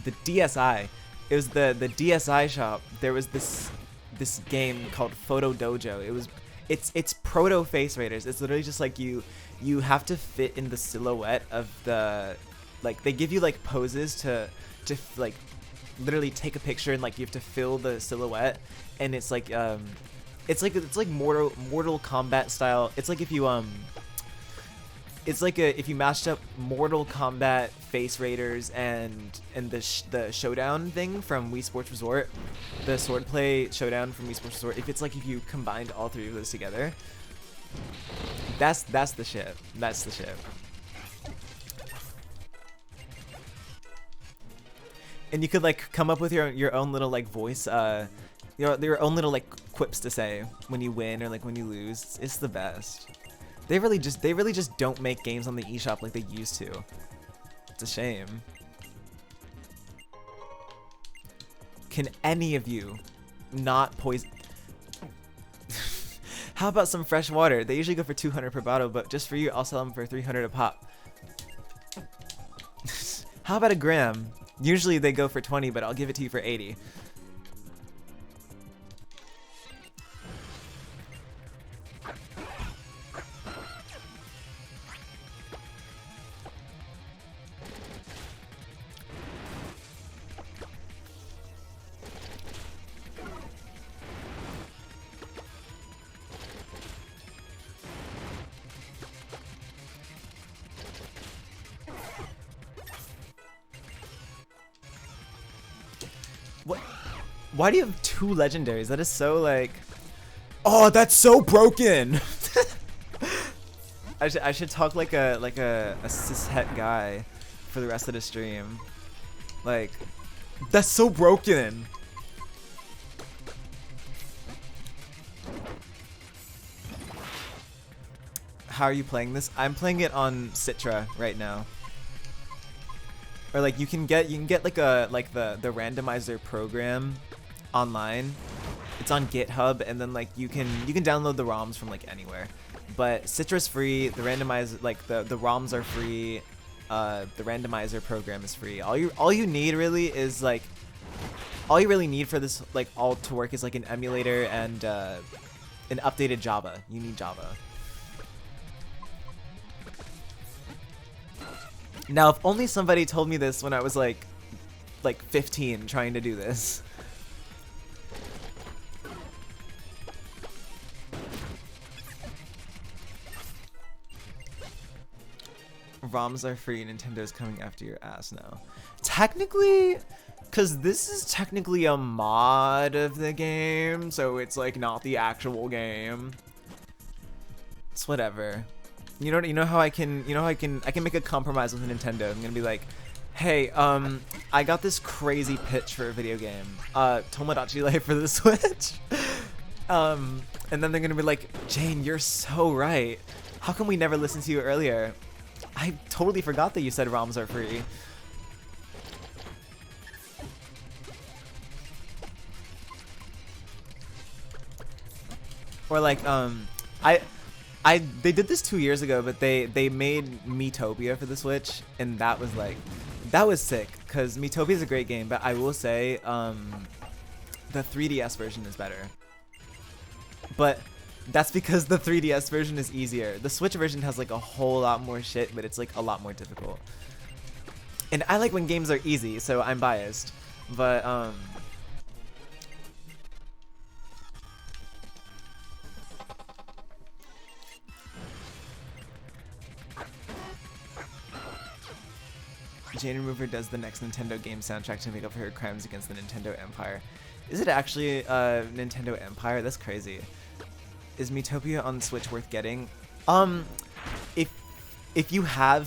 the DSi? It was the DSi shop. There was this game called Photo Dojo. It's proto Face Raiders. It's literally just like you have to fit in the silhouette of the, like, they give you like poses to like literally take a picture, and like you have to fill the silhouette, and it's like it's like Mortal Kombat style. It's like if you if you mashed up Mortal Kombat, Face Raiders, and the Showdown thing from Wii Sports Resort, the Swordplay Showdown from Wii Sports Resort. If you combined all 3 of those together, that's the shit. That's the shit. And you could like come up with your own little like voice, your own little like quips to say when you win or like when you lose. It's the best. They really just don't make games on the eShop like they used to. It's a shame. Can any of you not poison? How about some fresh water? They usually go for 200 per bottle, but just for you, I'll sell them for 300 a pop. How about a gram? Usually they go for 20, but I'll give it to you for 80. What? Why do you have 2 legendaries? That is so like... Oh, that's so broken! I should talk like a cishet guy for the rest of the stream. Like, that's so broken! How are you playing this? I'm playing it on Citra right now. Or like you can get like the randomizer program online. It's on GitHub, and then like you can download the ROMs from like anywhere. But Citra's free. The randomizer, like the ROMs are free. The randomizer program is free. All you need really is like, all you really need for this like all to work is like an emulator and an updated Java. You need Java. Now, if only somebody told me this when I was like 15 trying to do this. ROMs are free, Nintendo's coming after your ass now. Technically, because this is technically a mod of the game, so it's like not the actual game. It's whatever. You know how I can make a compromise with Nintendo. I'm gonna be like, hey, I got this crazy pitch for a video game, Tomodachi Life for the Switch. And then they're gonna be like, Jane, you're so right. How come we never listened to you earlier? I totally forgot that you said ROMs are free. Or like, they did this 2 years ago, but they made Miitopia for the Switch, and that was sick, because Miitopia is a great game, but I will say, The 3DS version is better. But that's because the 3DS version is easier. The Switch version has like a whole lot more shit, but it's like a lot more difficult. And I like when games are easy, so I'm biased. But Jane Remover does the next Nintendo game soundtrack to make up for her crimes against the Nintendo Empire. Is it actually Nintendo Empire? That's crazy. Is Miitopia on Switch worth getting? If you have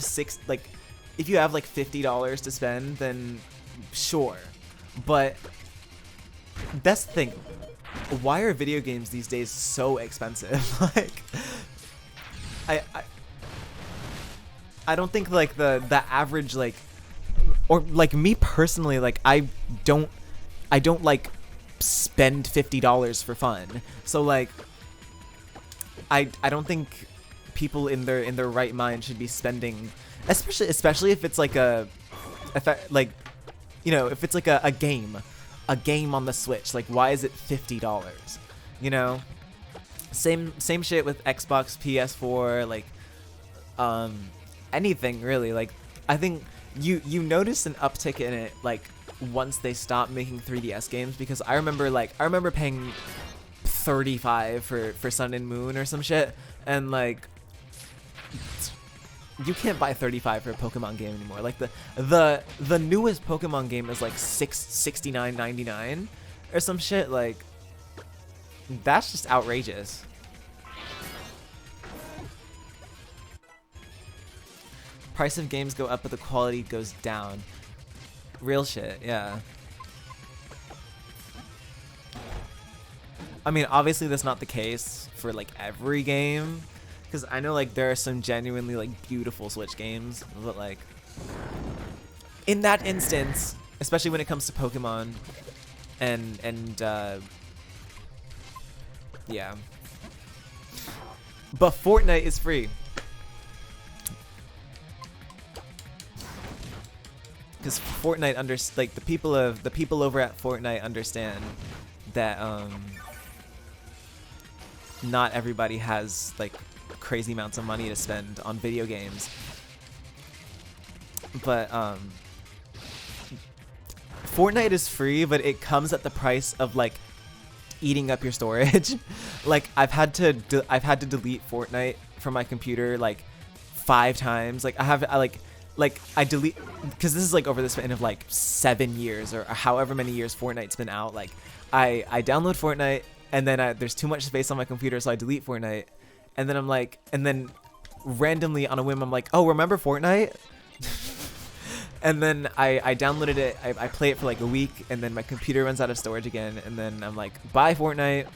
if you have like $50 to spend, then sure. But that's the thing. Why are video games these days so expensive? Like, I don't think like the average like, or like me personally, like I don't like spend $50 for fun. So like I don't think people in their right mind should be spending, especially if it's like if it's like a game on the Switch. Like, why is it $50? You know, same shit with Xbox, PS4, like anything really. Like, I think you notice an uptick in it like once they stop making 3DS games, because I remember paying $35 for Sun and Moon or some shit, and like you can't buy $35 for a Pokemon game anymore. Like the newest Pokemon game is like $69.99 or some shit. Like, that's just outrageous. Price of games go up, but the quality goes down. Real shit, yeah. I mean, obviously that's not the case for like every game, because I know like there are some genuinely like beautiful Switch games, but like in that instance, especially when it comes to Pokemon and yeah. But Fortnite is free. Because Fortnite like the people over at Fortnite understand that not everybody has like crazy amounts of money to spend on video games. But Fortnite is free, but it comes at the price of like eating up your storage. Like, I've had to delete Fortnite from my computer like 5 times. Like I delete, because this is like over the span of like 7 years or however many years Fortnite's been out. Like I download Fortnite, and then there's too much space on my computer, so I delete Fortnite, and then I'm like, and then randomly on a whim I'm like, oh, remember Fortnite? And then I downloaded it, I play it for like a week, and then my computer runs out of storage again, and then I'm like, bye Fortnite.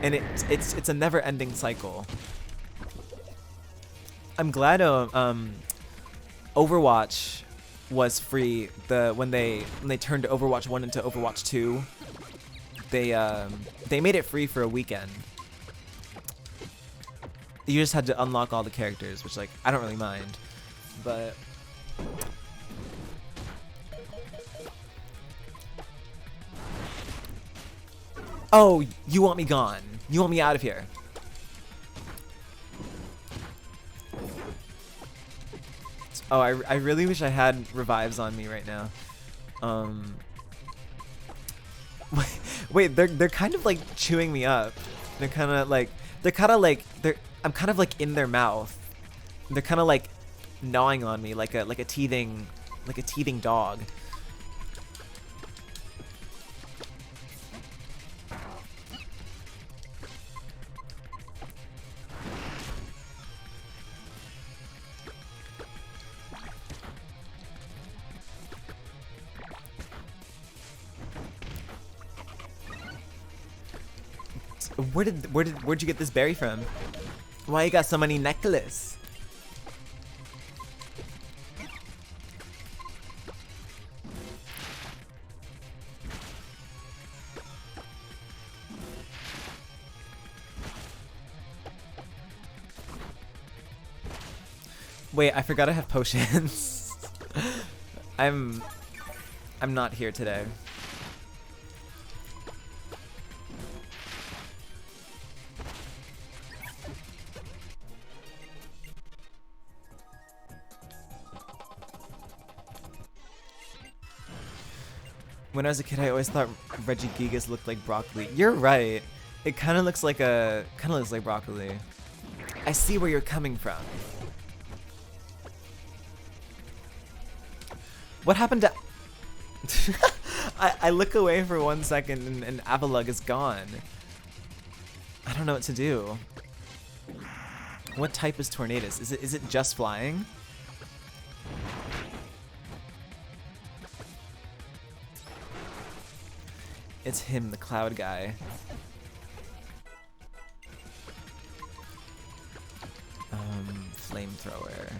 And it's a never-ending cycle. I'm glad Overwatch was free. When they turned Overwatch 1 into Overwatch 2, they made it free for a weekend. You just had to unlock all the characters, which like I don't really mind, but oh, you want me gone? You want me out of here? Oh, I really wish I had revives on me right now. Wait, they're kind of like chewing me up. I'm kind of like in their mouth. They're kind of like gnawing on me like a teething dog. Where'd you get this berry from? Why you got so many necklace? Wait, I forgot I have potions. I'm not here today. When I was a kid, I always thought Regigigas looked like broccoli. You're right. It kind of looks like broccoli. I see where you're coming from. What happened to... I look away for 1 second and Avalug is gone. I don't know what to do. What type is Tornadus? Is it just flying? It's him, the cloud guy. Flamethrower.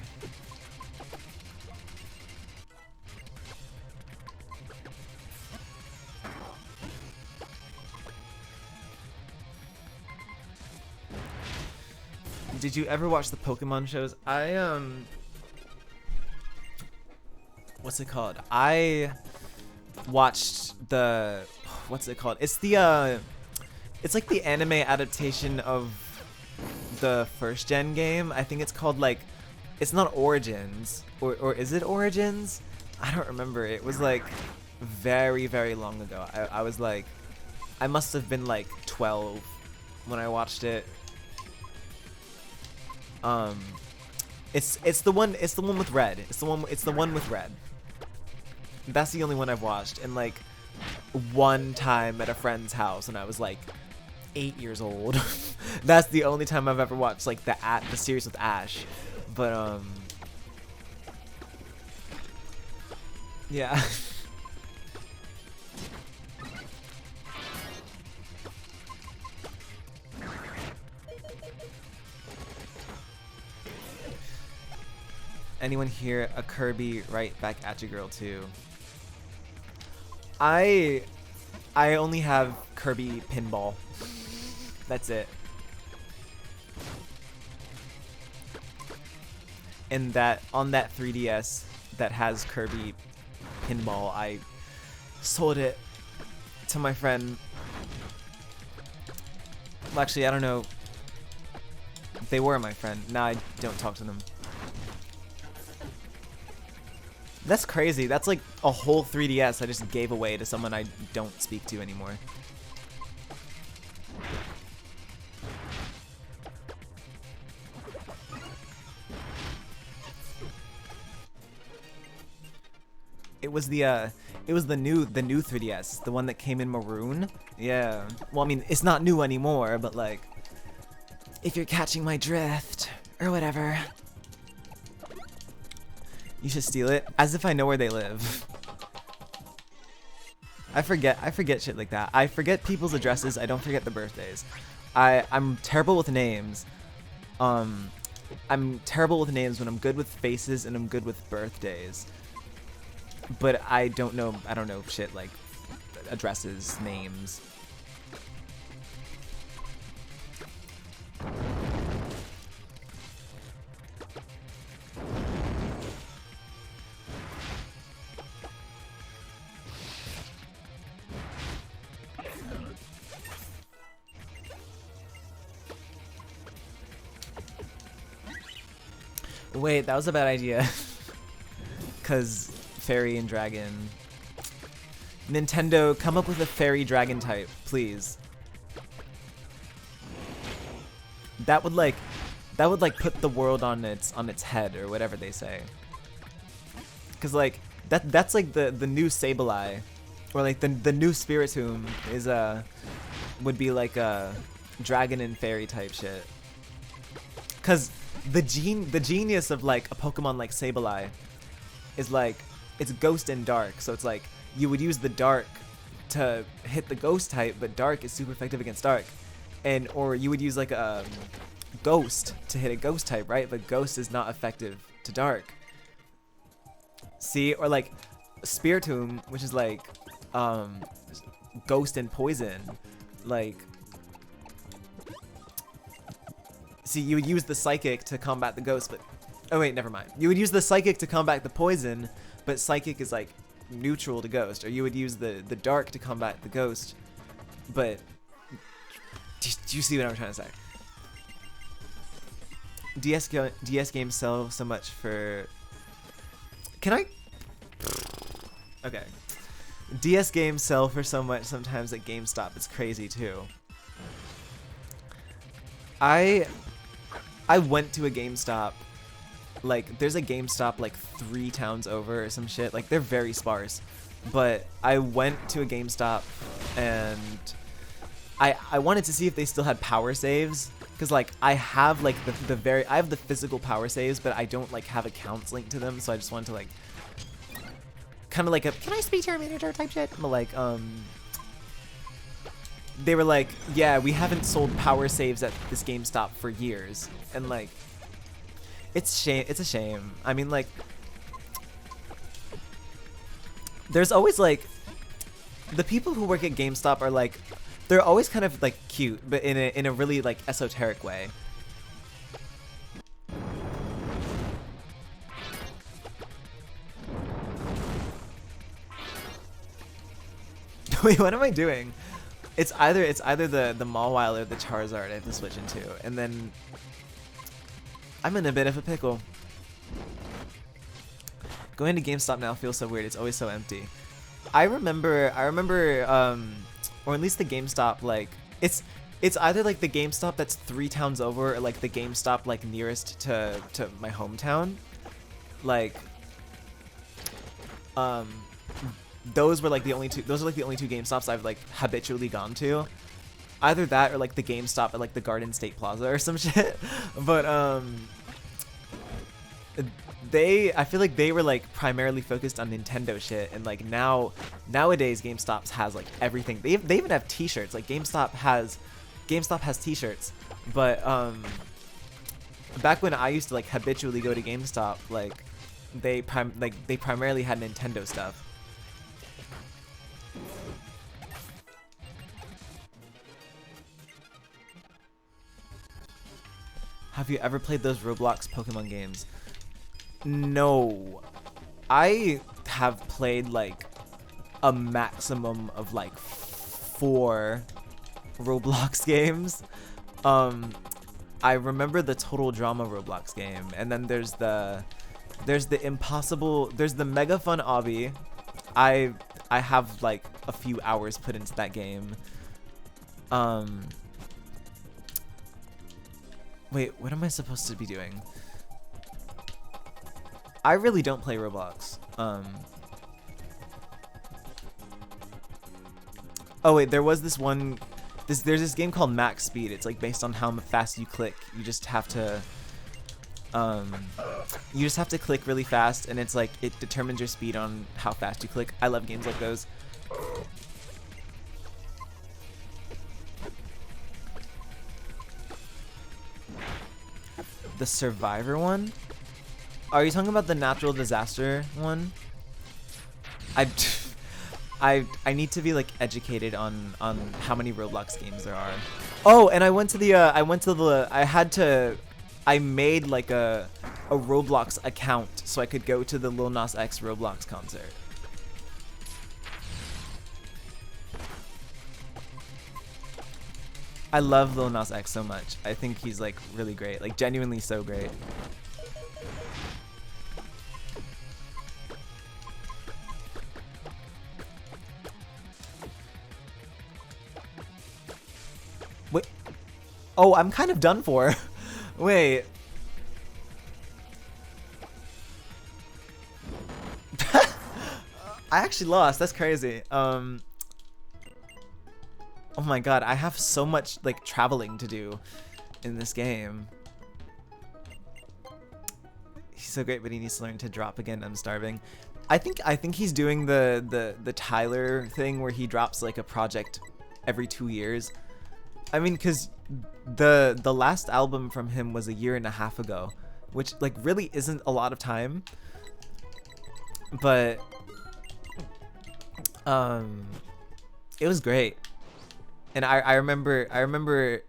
Did you ever watch the Pokemon shows? What's it called? I watched the, what's it called? It's the, it's like the anime adaptation of the first gen game. I think it's called like, it's not Origins, or is it Origins? I don't remember. It was like very, very long ago. I was like, I must have been like 12 when I watched it. It's the one with red. It's the one with red. That's the only one I've watched. And like one time at a friend's house when I was like 8 years old. That's the only time I've ever watched like the series with Ash. But yeah. Anyone here a Kirby right back at you girl too? I only have Kirby Pinball. That's it. And that on that 3DS that has Kirby Pinball, I sold it to my friend. Well, actually, I don't know. They were my friend. Now I don't talk to them. That's crazy. That's like a whole 3DS I just gave away to someone I don't speak to anymore. It was the new 3DS, the one that came in maroon. Yeah. Well, I mean, it's not new anymore, but like, if you're catching my drift or whatever. You should steal it, as if I know where they live. I forget shit like that. I forget people's addresses. I don't forget the birthdays. I'm terrible with names. I'm terrible with names when I'm good with faces and I'm good with birthdays. But I don't know shit like addresses, names. Wait, that was a bad idea. Cause fairy and dragon. Nintendo, come up with a fairy dragon type, please. That would like put the world on its head or whatever they say. Cause like that's like the new Sableye, or like the new Spiritomb is would be like a dragon and fairy type shit. Cause the genius of like a Pokemon like Sableye is like it's ghost and dark, so it's like you would use the dark to hit the ghost type, but dark is super effective against dark, or you would use like a ghost to hit a ghost type, right? But ghost is not effective to dark. See, or like Spiritomb, which is like ghost and poison, like. See, you would use the Psychic to combat the Ghost, but... Oh wait, never mind. You would use the Psychic to combat the Poison, but Psychic is like neutral to Ghost. Or you would use the Dark to combat the Ghost, but... Do you see what I'm trying to say? DS games sell so much for... Can I... Okay. DS games sell for so much sometimes at GameStop. It's crazy too. I went to a GameStop. Like, there's a GameStop like 3 towns over or some shit. Like, they're very sparse. But I went to a GameStop and I wanted to see if they still had power saves. Because, like, I have, like, I have the physical power saves, but I don't, like, have accounts linked to them. So I just wanted to, like, kind of like a, can I speak to your manager type shit? But, like, they were like, yeah, we haven't sold power saves at this GameStop for years. And, like, it's a shame. I mean, like, there's always, like, the people who work at GameStop are, like, they're always kind of, like, cute, but in a really, like, esoteric way. Wait, what am I doing? It's either the Mawile or the Charizard I have to switch into, and then I'm in a bit of a pickle. Going to GameStop now feels so weird. It's always so empty. I remember, or at least the GameStop, like, it's either like the GameStop that's 3 towns over, or like the GameStop like nearest to my hometown. Like, those were like the only two. Those are like the only 2 GameStops I've like habitually gone to. Either that or like the GameStop at like the Garden State Plaza or some shit. But I feel like they were like primarily focused on Nintendo shit, and like nowadays GameStop has like everything. They even have T-shirts. Like GameStop has T-shirts. But back when I used to like habitually go to GameStop, like they primarily had Nintendo stuff. Have you ever played those Roblox Pokemon games? No. I have played like a maximum of like 4 Roblox games. I remember the Total Drama Roblox game, and then there's the Mega Fun Obby. I have like a few hours put into that game. Wait, what am I supposed to be doing? I really don't play Roblox. Oh wait, there was this one. There's this game called Max Speed. It's like based on how fast you click. You just have to click really fast, and it's like it determines your speed on how fast you click. I love games like those. The Survivor one? Are you talking about the natural disaster one? I need to be like educated on how many Roblox games there are. Oh, and I made like a Roblox account so I could go to the Lil Nas X Roblox concert. I love Lil Nas X so much. I think he's like really great, like genuinely so great. Wait. Oh, I'm kind of done for. Wait. I actually lost. That's crazy. Oh my god, I have so much like traveling to do in this game. He's so great, but he needs to learn to drop again. I'm starving. I think he's doing the Tyler thing where he drops like a project every 2 years. I mean, cause the last album from him was 1.5 years ago, which like really isn't a lot of time. But it was great. And I remember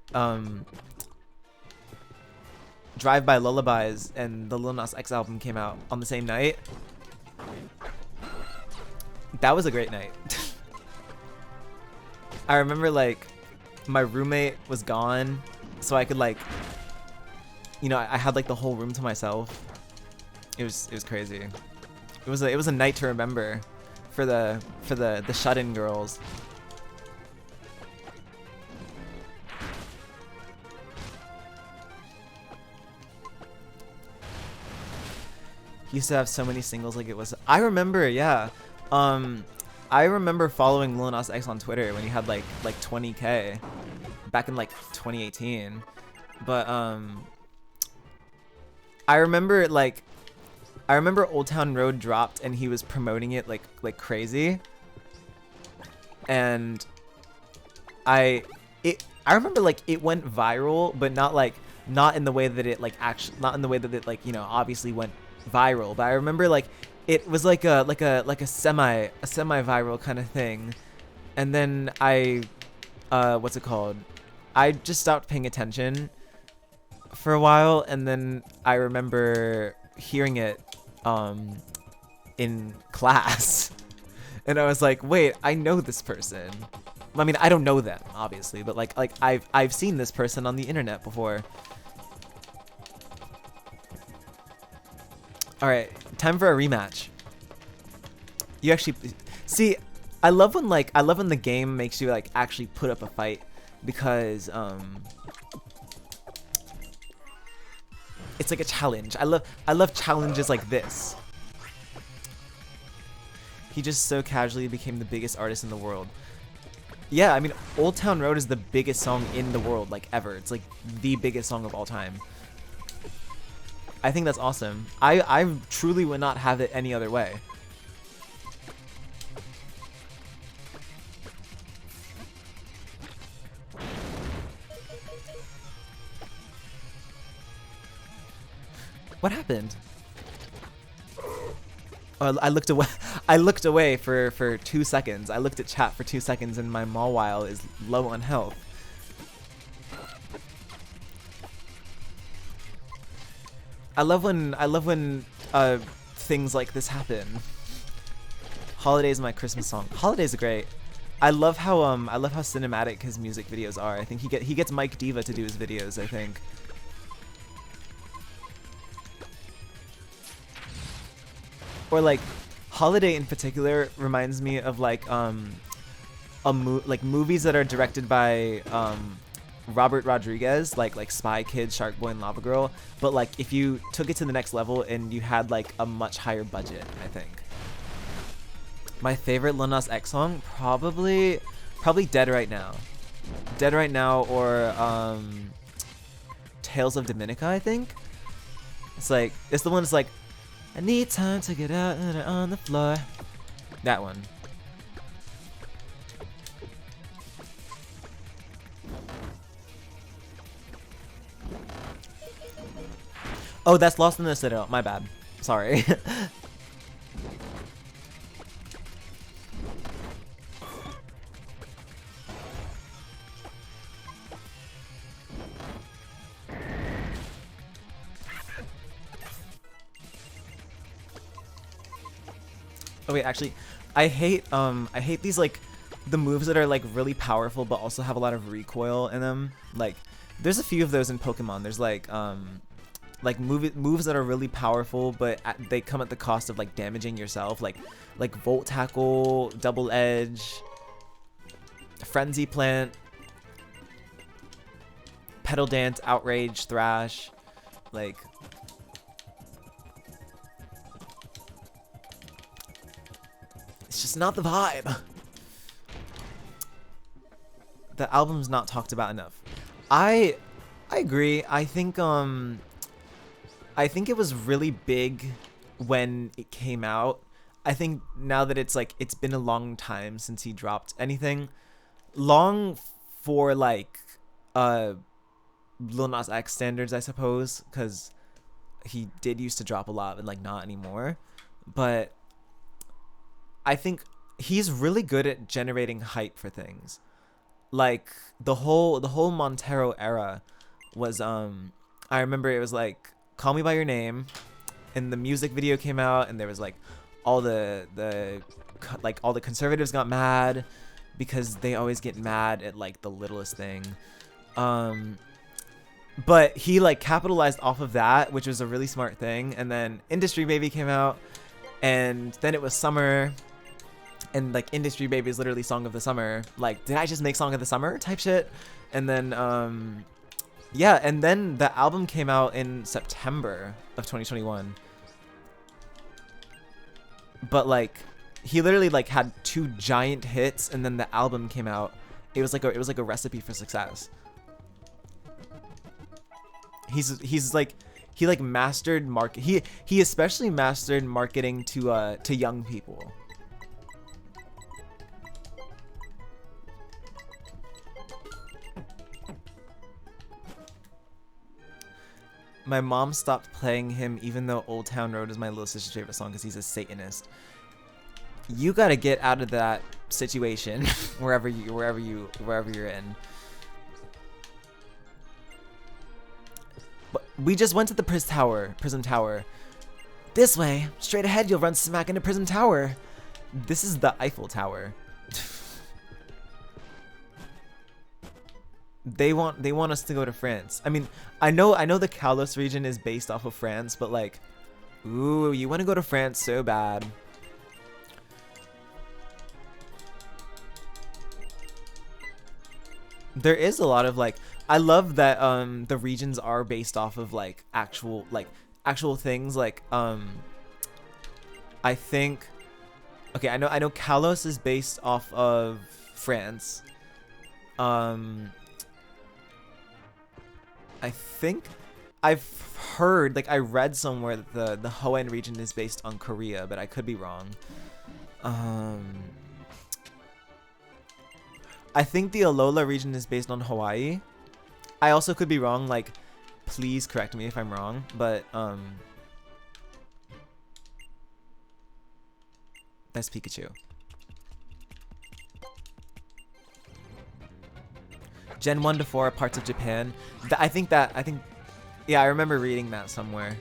Drive By Lullabies and the Lil Nas X album came out on the same night. That was a great night. I remember like my roommate was gone, so I could like, you know, I had like the whole room to myself. It was crazy. It was a night to remember for the shut-in girls. He used to have so many singles like it was. I remember, yeah. I remember following Lil Nas X on Twitter when he had like 20K back in like 2018. But I remember Old Town Road dropped and he was promoting it like crazy. And I remember like it went viral, but not in the way that it like actually, not in the way that it like, you know, obviously went viral. But I remember like it was like a semi viral kind of thing. And then I what's it called? I just stopped paying attention for a while, and then I remember hearing it in class. And I was like, wait, I know this person. I mean, I don't know them, obviously, but like I've seen this person on the internet before. All right, time for a rematch. You actually see, I love when the game makes you like actually put up a fight, because it's like a challenge. I love challenges like this. He just so casually became the biggest artist in the world. Yeah, I mean, Old Town Road is the biggest song in the world, like ever. It's like the biggest song of all time. I think that's awesome. I truly would not have it any other way. What happened? Oh, I looked away. I looked away for 2 seconds. I looked at chat for 2 seconds, and my Mawile is low on health. I love when things like this happen. Holidays, my Christmas song. Holidays are great. I love how cinematic his music videos are. I think he gets Mike Diva to do his videos, I think. Or like Holiday in particular reminds me of like movies that are directed by Robert Rodriguez, like Spy Kids, Shark Boy, and Lava Girl, but like if you took it to the next level and you had like a much higher budget, I think. My favorite Lil Nas X song, probably Dead Right Now. Dead Right Now, or Tales of Dominica, I think. It's the one that's like, I need time to get out on the floor. That one. Oh, that's Lost in the Citadel. My bad. Sorry. Oh wait, actually, I hate these like the moves that are like really powerful but also have a lot of recoil in them. Like, there's a few of those in Pokemon. There's like moves that are really powerful but they come at the cost of like damaging yourself. Like Volt Tackle, Double Edge, Frenzy Plant, Petal Dance, Outrage, Thrash, like. It's just not the vibe. The album's not talked about enough. I agree. I think it was really big when it came out. I think now that it's been a long time since he dropped anything. Long for like Lil Nas X standards, I suppose, because he did used to drop a lot and like not anymore. But I think he's really good at generating hype for things. Like the whole Montero era was I remember it was like Call Me by Your Name, and the music video came out, and there was like all the conservatives got mad because they always get mad at like the littlest thing. But he like capitalized off of that, which was a really smart thing. And then Industry Baby came out, and then it was Summer. and like Industry Baby is literally Song of the Summer. Like, did I just make Song of the Summer type shit? And then yeah, and then the album came out in September of 2021. But like, he literally like had 2 giant hits, and then the album came out. It was like a recipe for success. He's like, he like mastered he especially mastered marketing to young people. My mom stopped playing him even though Old Town Road is my little sister's favorite song because he's a Satanist. You gotta get out of that situation wherever you're in. But we just went to the Prism Tower. This way, straight ahead, you'll run smack into Prism Tower. This is the Eiffel Tower. They want us to go to France. I mean, I know the Kalos region is based off of France, but like, ooh, you want to go to France so bad. There is a lot of like, I love that the regions are based off of like actual things like I think, okay, I know Kalos is based off of France. I think I've heard, like I read somewhere that the Hoenn region is based on Korea, but I could be wrong. I think the Alola region is based on Hawaii. I also could be wrong, like please correct me if I'm wrong, but that's Pikachu. Gen 1 to 4 are parts of Japan. I think, yeah, I remember reading that somewhere.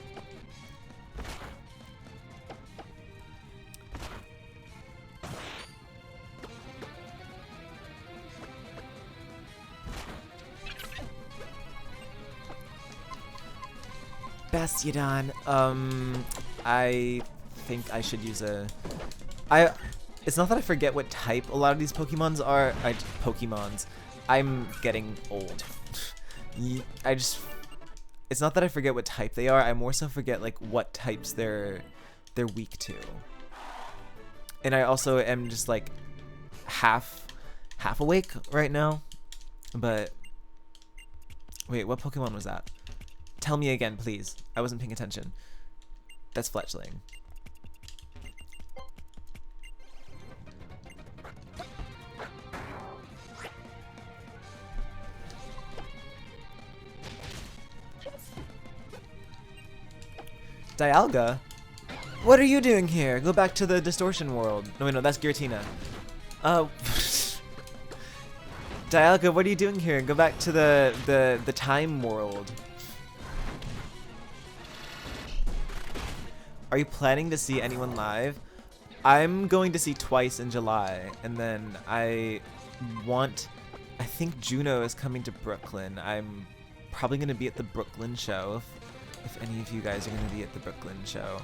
Bastiodon. I think I should use a... It's not that I forget what type a lot of these Pokemons are. I'm getting old. It's not that I forget what type they are. I more so forget like what types they're weak to. And I also am just like half awake right now. But wait, what Pokemon was that? Tell me again, please. I wasn't paying attention. That's Fletchling. Dialga? What are you doing here? Go back to the distortion world. No, wait, no, that's Giratina. Dialga, what are you doing here? Go back to the time world. Are you planning to see anyone live? I'm going to see twice in July, and then I think Juno is coming to Brooklyn. I'm probably going to be at the Brooklyn show. If any of you guys are going to be at the Brooklyn show.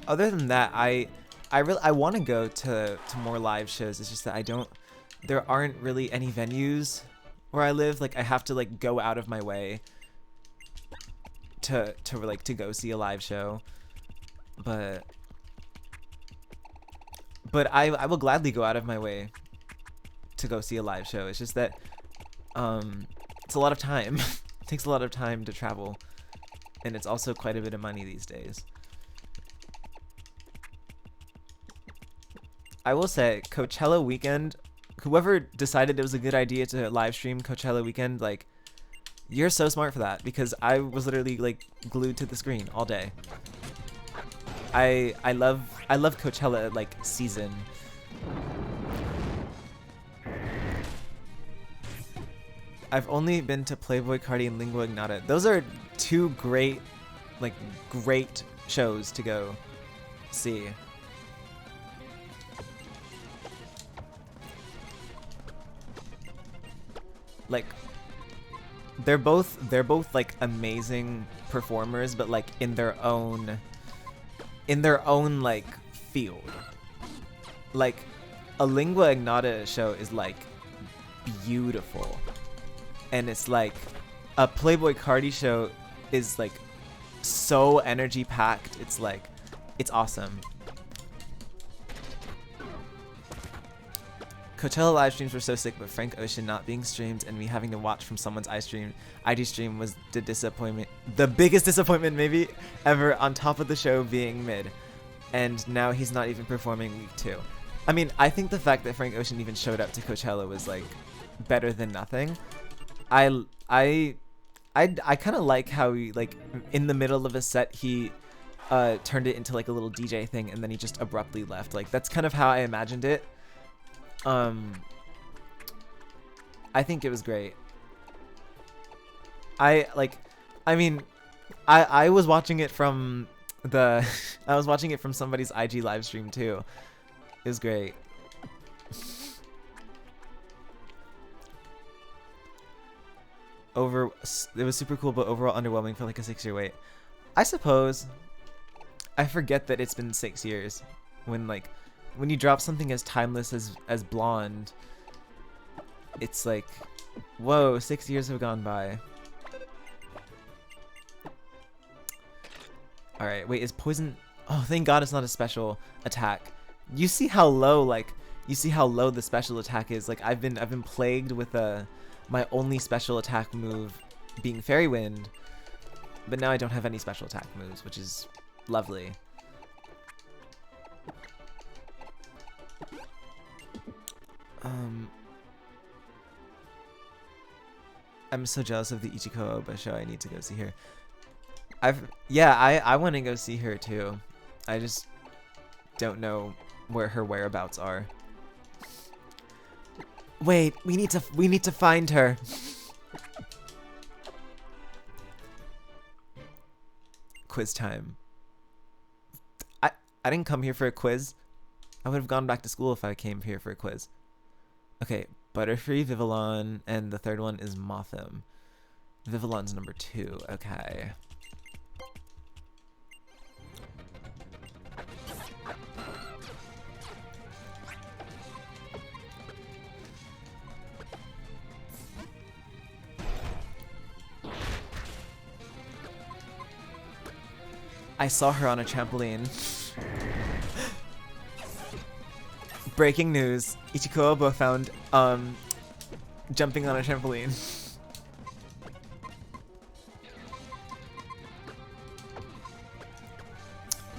Other than that, I want to go to more live shows. It's just that there aren't really any venues where I live. Like I have to like go out of my way to go see a live show. But I will gladly go out of my way to go see a live show. It's just that it's a lot of time. It takes a lot of time to travel, and it's also quite a bit of money these days. I will say Coachella weekend, whoever decided it was a good idea to live stream Coachella weekend, like you're so smart for that, because I was literally like glued to the screen all day. I love Coachella like season. I've only been to Playboy Cardi and Lingua Ignota. Those are 2 great shows to go see. Like, they're both like amazing performers, but like in their own like field. Like a lingua ignota show is like beautiful, and it's like a Playboy Cardi show is like so energy packed. It's like it's awesome. Coachella live streams were so sick, but Frank Ocean not being streamed and me having to watch from someone's ID stream was the biggest disappointment maybe ever, on top of the show being mid. And now he's not even performing week 2. I mean, I think the fact that Frank Ocean even showed up to Coachella was like better than nothing. I kind of like how he, like, in the middle of a set he turned it into like a little DJ thing, and then he just abruptly left. Like, that's kind of how I imagined it. I think it was great. I was watching it from I was watching it from somebody's IG live stream too. It was great. It was super cool, but overall underwhelming for like a 6-year wait. I suppose. I forget that it's been 6 years when you drop something as timeless as Blonde. It's like, whoa, 6 years have gone by. All right, wait, is poison? Oh, thank God it's not a special attack. You see how low the special attack is. Like, I've been plagued with my only special attack move being Fairy Wind, but now I don't have any special attack moves, which is lovely. I'm so jealous of the Ichiko Oba show. I need to go see her. I want to go see her too. I just don't know where her whereabouts are. Wait, we need to find her. Quiz time. I didn't come here for a quiz. I would have gone back to school if I came here for a quiz. Okay, Butterfree, Vivillon, and the third one is Mothim. Vivillon's number 2. Okay. I saw her on a trampoline. Breaking news. Ichiko Oba found jumping on a trampoline.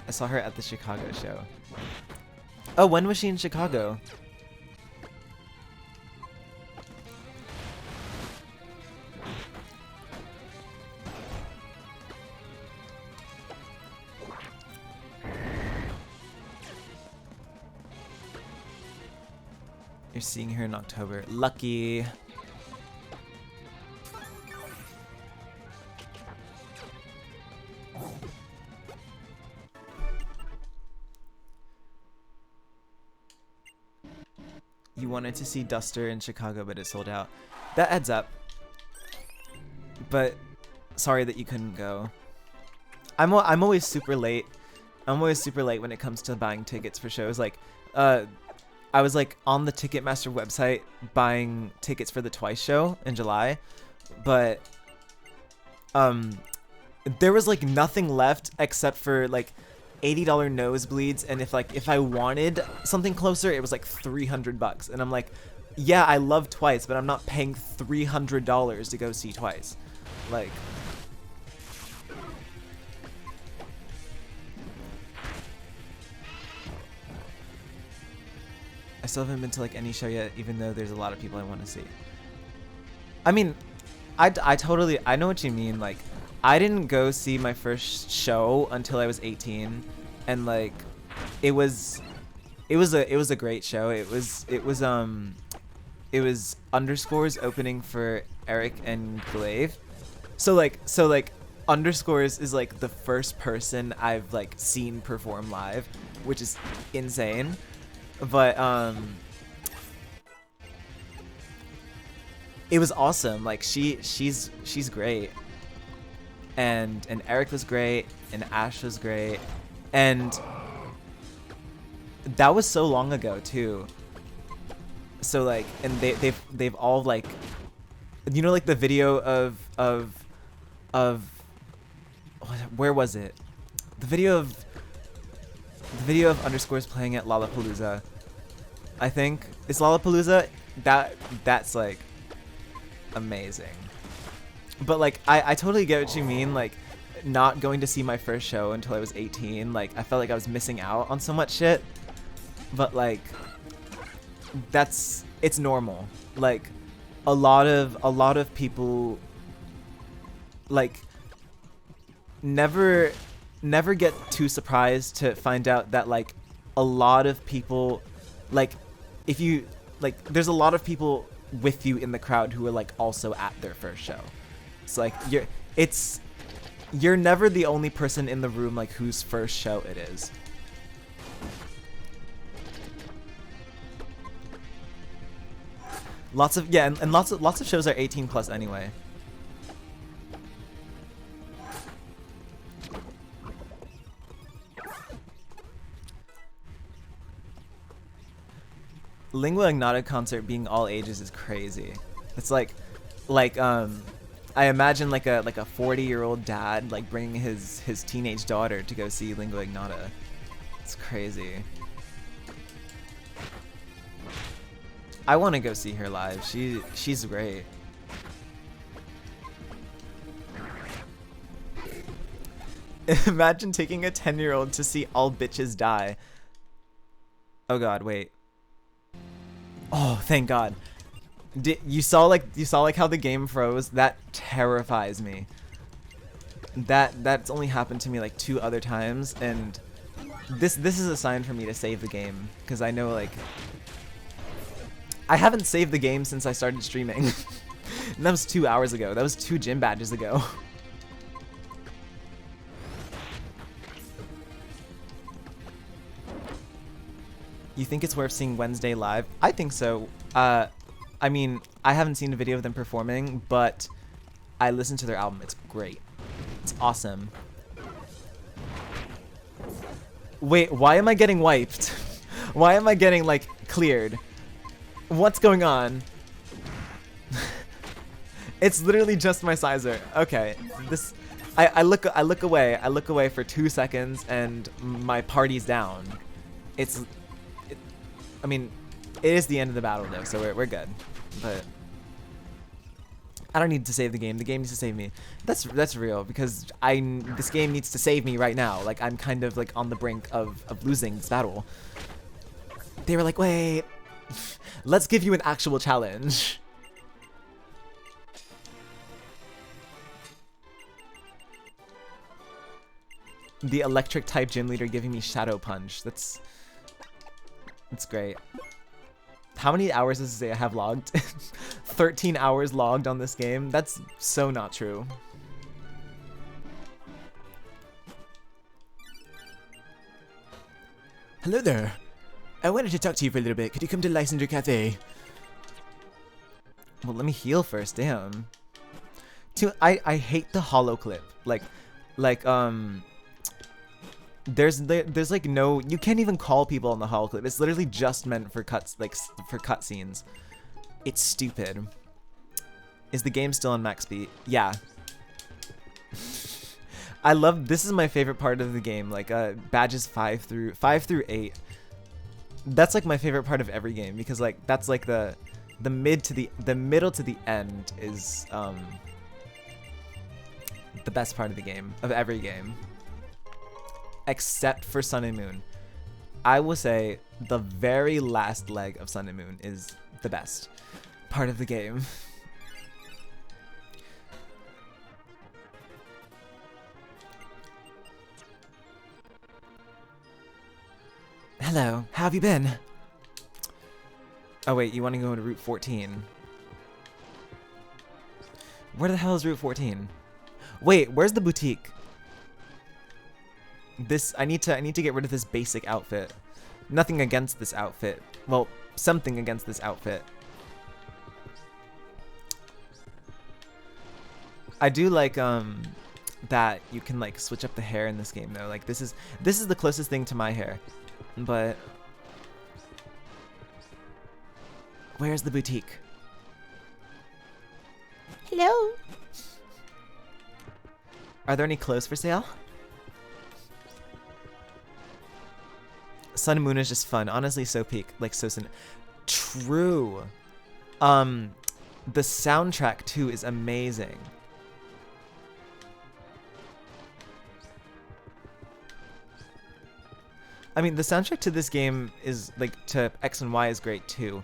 I saw her at the Chicago show. Oh, when was she in Chicago? You're seeing her in October. Lucky. You wanted to see Duster in Chicago, but it sold out. That adds up. But sorry that you couldn't go. I'm always super late. I'm always super late when it comes to buying tickets for shows. Like, I was like on the Ticketmaster website buying tickets for the Twice show in July, but there was like nothing left except for like $80 nosebleeds, and if I wanted something closer, it was like $300, and I'm like, yeah, I love Twice, but I'm not paying $300 to go see Twice. Like, I still haven't been to like any show yet, even though there's a lot of people I want to see. I mean, I totally, I know what you mean. Like, I didn't go see my first show until I was 18, and like, it was a great show. It was Underscores opening for Eric and Glaive. So like Underscores is like the first person I've like seen perform live, which is insane. But it was awesome. Like she's great, and Eric was great, and Ash was great, and that was so long ago too. So like, and they've all like, you know, like the video of where was it? The video of underscores playing at Lollapalooza. I think it's Lollapalooza. That's like amazing. But like I totally get what you mean. Like not going to see my first show until I was 18. Like I felt like I was missing out on so much shit. But like it's normal. Like a lot of people like never get too surprised to find out that like a lot of people, like if you like, there's a lot of people with you in the crowd who are like also at their first show. It's like you're never the only person in the room like whose first show it is. Lots of and lots of shows are 18 plus anyway. Lingua Ignota concert being all ages is crazy. It's like I imagine like a 40-year-old dad like bringing his teenage daughter to go see Lingua Ignota. It's crazy. I want to go see her live. She's great. Imagine taking a 10-year-old to see All Bitches Die. Oh god, wait. Oh, thank god. You saw like how the game froze? That terrifies me. That's only happened to me like 2 other times, and this is a sign for me to save the game, because I know like I haven't saved the game since I started streaming. And that was 2 hours ago. That was 2 gym badges ago. You think it's worth seeing Wednesday live? I think so. I mean, I haven't seen a video of them performing, but I listened to their album. It's great. It's awesome. Wait, why am I getting wiped? Why am I getting, like, cleared? What's going on? It's literally just my sizer. Okay, this... I look away for 2 seconds, and my party's down. I mean, it is the end of the battle though, so we're good. But I don't need to save the game. The game needs to save me. That's real, because this game needs to save me right now. Like I'm kind of like on the brink of losing this battle. They were like, wait, let's give you an actual challenge. The electric type gym leader giving me Shadow Punch. That's great. How many hours does it say I have logged? 13 hours logged on this game? That's so not true. Hello there. I wanted to talk to you for a little bit. Could you come to Lysander Cafe? Well, let me heal first. Damn. I hate the holo clip. There's like no, you can't even call people on the holo clip. It's literally just meant for cutscenes. It's stupid. Is the game still on max speed? Yeah. I love, this is my favorite part of the game, like badges 5 through 8. That's like my favorite part of every game, because like that's like the middle to the end is the best part of the game, of every game. Except for Sun and Moon. I will say the very last leg of Sun and Moon is the best part of the game. Hello, how have you been? Oh wait, you want to go to Route 14? Where the hell is Route 14? Wait, where's the boutique? I need to get rid of this basic outfit. Nothing against this outfit. Well, something against this outfit. I do like that you can like switch up the hair in this game though. Like this is the closest thing to my hair. But where's the boutique? Hello. Are there any clothes for sale? Sun and Moon is just fun. Honestly, so peak. Like so true. The soundtrack too is amazing. I mean, the soundtrack to this game is like to X and Y is great too.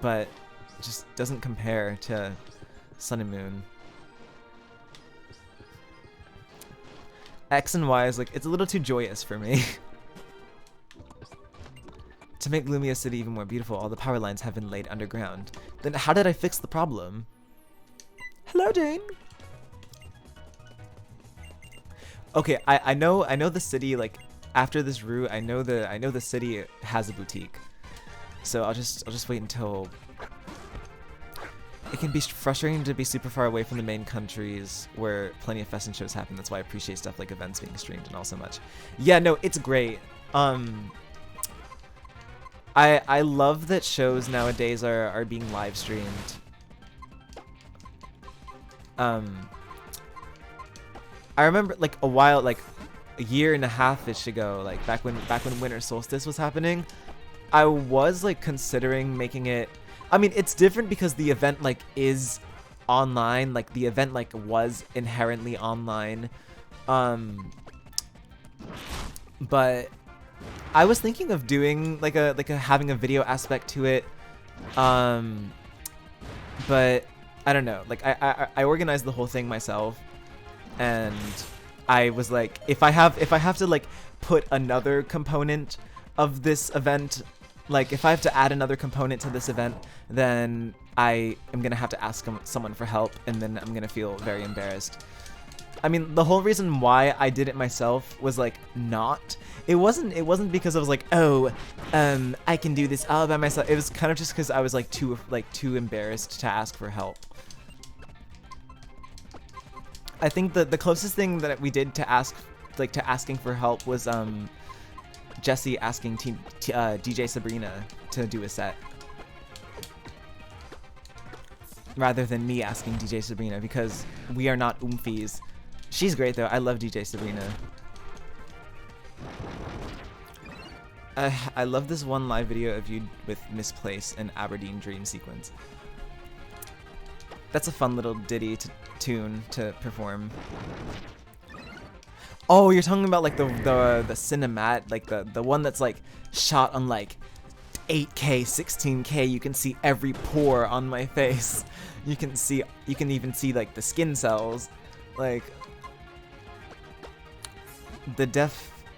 But just doesn't compare to Sun and Moon. X and Y is like, it's a little too joyous for me. To make Lumia City even more beautiful, all the power lines have been laid underground. Then how did I fix the problem? Hello, Dane. Okay, I know the city, like after this route, I know the city has a boutique. So I'll just wait until. It can be frustrating to be super far away from the main countries where plenty of fests and shows happen. That's why I appreciate stuff like events being streamed and all so much. Yeah, no, it's great. I love that shows nowadays are being live streamed. I remember like a while, like a year and a half-ish ago, like back when Winter Solstice was happening, I was like considering making it. I mean, it's different because the event like is online, like the event like was inherently online. But I was thinking of doing like a having a video aspect to it. But I don't know. Like I organized the whole thing myself, and I was like, if I have to like put another component of this event, like if I have to add another component to this event, then I am gonna have to ask someone for help, and then I'm gonna feel very embarrassed. I mean, the whole reason why I did it myself was like not. It wasn't because I was like, oh, I can do this all by myself. It was kind of just because I was like too embarrassed to ask for help. I think the closest thing that we did to asking for help was Jesse asking DJ Sabrina to do a set, rather than me asking DJ Sabrina, because we are not oomfies. She's great though. I love DJ Sabrina. I love this one live video of you with Misplace and Aberdeen Dream sequence. That's a fun little ditty to tune to perform. Oh, you're talking about like the cinemat, like the one that's like shot on like 8K, 16K. You can see every pore on my face. You can even see like the skin cells. Like the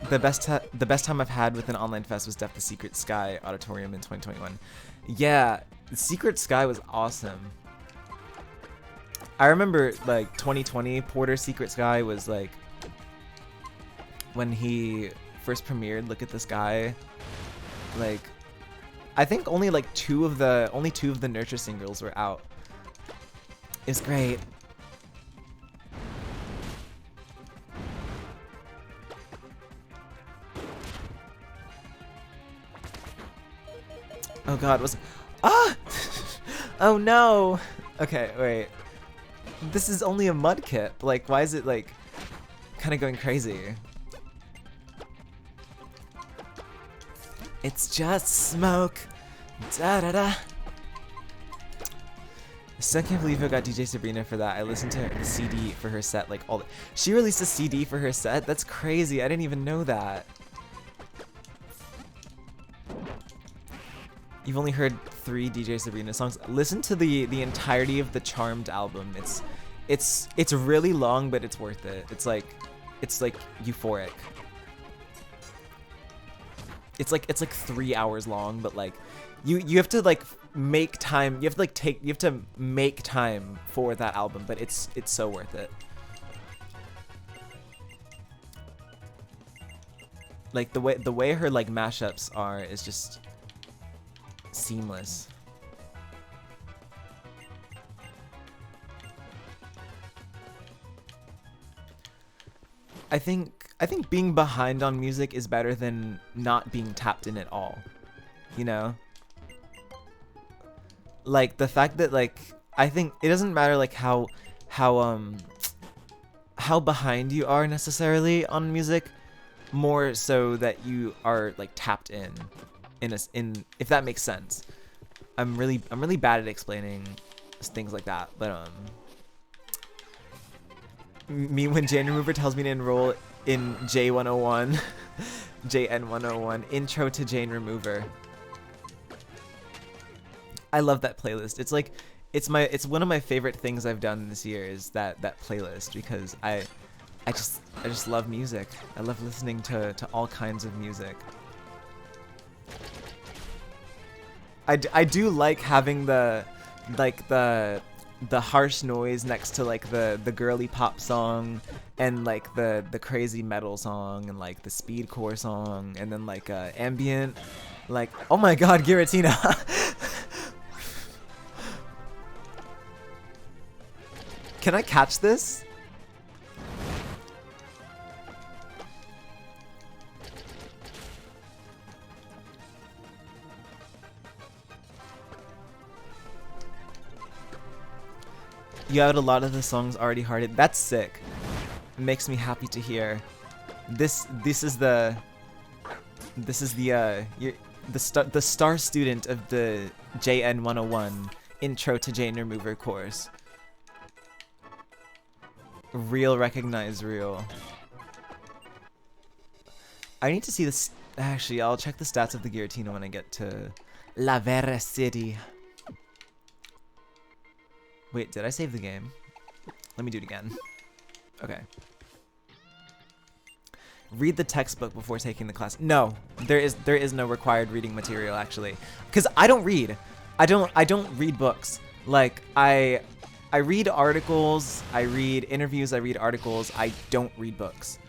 best time I've had with an online fest was the Secret Sky Auditorium in 2021. Yeah, the Secret Sky was awesome. I remember like 2020 Porter Secret Sky was like when he first premiered Look at the Sky. Like I think only two of the Nurture singles were out. It's great. Oh god, oh no. Okay, wait. This is only a mud kit. Like, why is it like kind of going crazy? It's just smoke. Da da da. I still can't believe I got DJ Sabrina for that. I listened to the CD for her set like all. She released a CD for her set. That's crazy. I didn't even know that. You've only heard 3 DJ Sabrina songs. Listen to the entirety of the Charmed album. It's really long, but it's worth it. It's like euphoric. It's like 3 hours long, but like you have to like make time. You have to make time for that album, but it's so worth it. Like the way her like mashups are is just seamless. I think being behind on music is better than not being tapped in at all. You know? Like the fact that like I think it doesn't matter like how how behind you are necessarily on music, more so that you are like tapped in if that makes sense. I'm really bad at explaining things like that, but me when Jane Remover tells me to enroll in J101 JN101 intro to Jane Remover. I love that playlist. It's like it's one of my favorite things I've done this year is that playlist, because I just love music. I love listening to all kinds of music. I do like having the harsh noise next to like the girly pop song and like the crazy metal song and like the speedcore song and then like ambient, like, oh my god, Giratina. Can I catch this? You had a lot of the songs already hearted. That's sick. It makes me happy to hear. This is the star student of the JN 101 Intro to Jane Remover course. Real recognize real. I need to see this. Actually, I'll check the stats of the Giratina when I get to La Vera City. Wait, did I save the game? Let me do it again. Okay. Read the textbook before taking the class. No, there is no required reading material actually, because I don't read. I don't read books. Like I read articles, I read interviews, I read articles. I don't read books.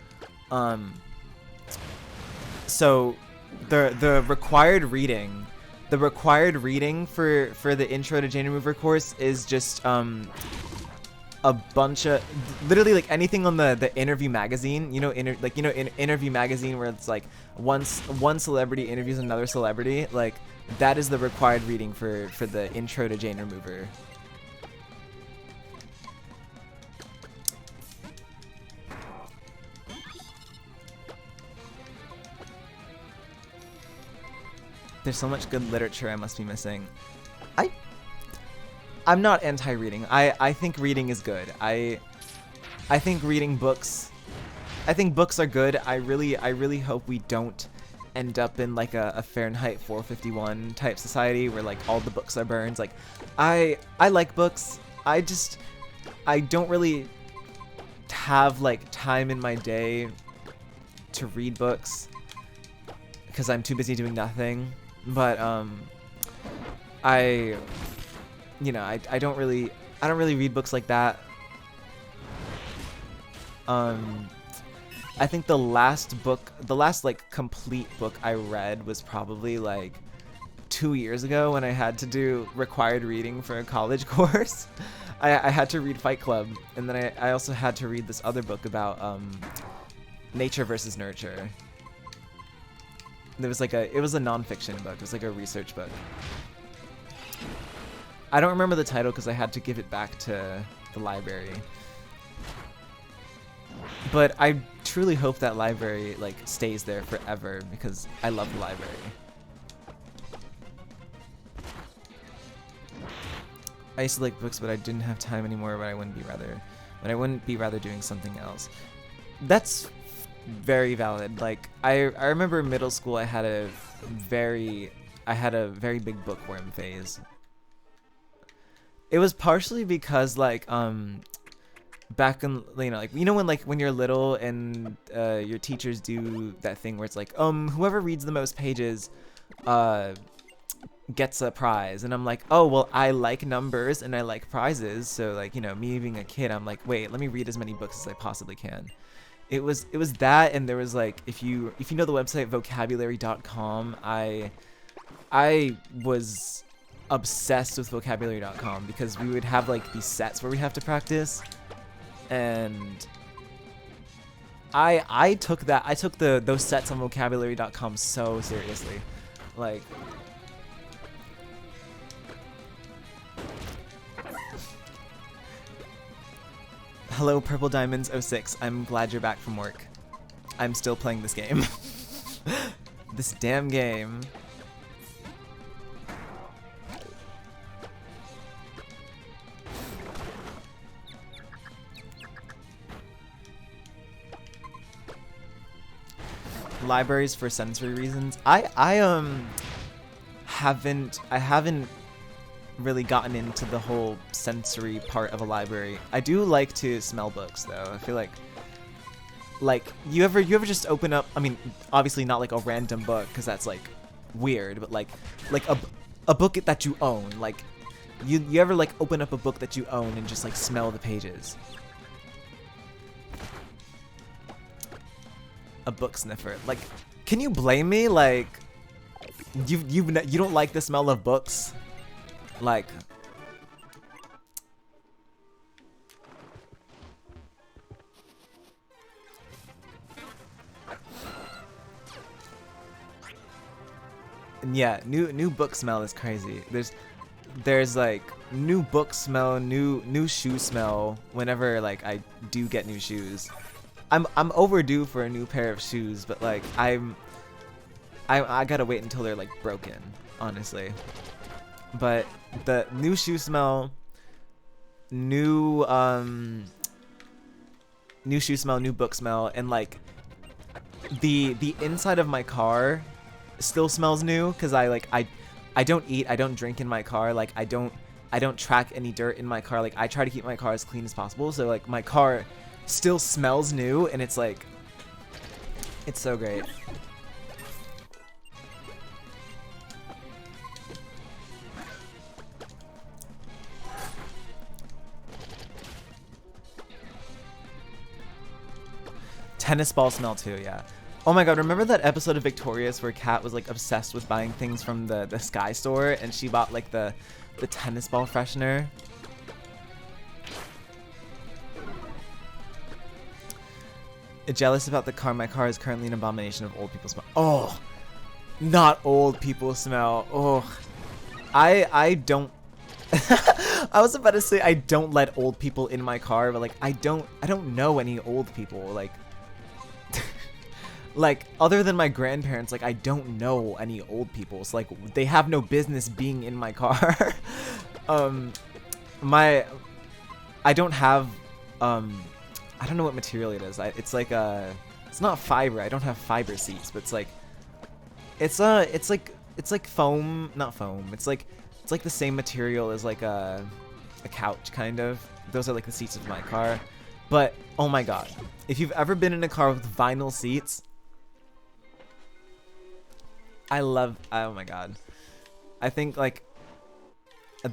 So the required reading. The required reading for the Intro to Jane Remover course is just a bunch of literally like anything on the interview magazine, interview magazine where it's like one celebrity interviews another celebrity, like that is the required reading for the Intro to Jane Remover. There's so much good literature I must be missing. I'm not anti-reading. I think reading is good. I think reading books. I think books are good. I really hope we don't end up in like a Fahrenheit 451 type society where like all the books are burned. Like I like books. I don't really have like time in my day to read books because I'm too busy doing nothing. But I don't really read books like that. I think the last like complete book I read was probably like 2 years ago when I had to do required reading for a college course. I had to read Fight Club, and then I also had to read this other book about nature versus nurture. There was like it was a non-fiction book. It was like a research book. I don't remember the title because I had to give it back to the library. But I truly hope that library like stays there forever because I love the library. I used to like books, but I didn't have time anymore. But I wouldn't be rather doing something else. That's very valid. Like I remember in middle school I had a very big bookworm phase. It was partially because like back in when you're little and your teachers do that thing where it's like whoever reads the most pages gets a prize, and I'm like, oh well, I like numbers and I like prizes, so like me being a kid, I'm like, wait, let me read as many books as I possibly can. It was that, and there was like, if you know the website vocabulary.com, I was obsessed with vocabulary.com because we would have like these sets where we have to practice, and I took those sets on vocabulary.com so seriously. Like, hello Purple Diamonds 06. I'm glad you're back from work. I'm still playing this game. This damn game. Libraries for sensory reasons. I haven't really gotten into the whole sensory part of a library. I do like to smell books though. I feel like you ever just open up, I mean obviously not like a random book because that's like weird, but like a book that you own. Like you ever like open up a book that you own and just like smell the pages? A book sniffer. Like, can you blame me? Like, you don't like the smell of books? Like, yeah, new book smell is crazy. There's like new book smell, new shoe smell whenever like I do get new shoes. I'm overdue for a new pair of shoes, but like I gotta wait until they're like broken, honestly. But the new shoe smell, new shoe smell, new book smell, and like the inside of my car still smells new because I don't eat, I don't drink in my car. Like I don't track any dirt in my car. Like I try to keep my car as clean as possible. So like my car still smells new, and it's like, it's so great. Tennis ball smell too, yeah. Oh my god, remember that episode of Victorious where Kat was like obsessed with buying things from the Sky store, and she bought like the tennis ball freshener? Jealous about the car. My car is currently an abomination of old people smell. Oh, not old people smell. Oh, I don't. I was about to say I don't let old people in my car, but like I don't know any old people. Like, like other than my grandparents, like I don't know any old people. So like they have no business being in my car. I don't have I don't know what material it is. It's like it's not fiber. I don't have fiber seats, but it's like it's like foam, not foam. It's like the same material as like a couch kind of. Those are like the seats of my car. But oh my god, if you've ever been in a car with vinyl seats, oh my god. I think like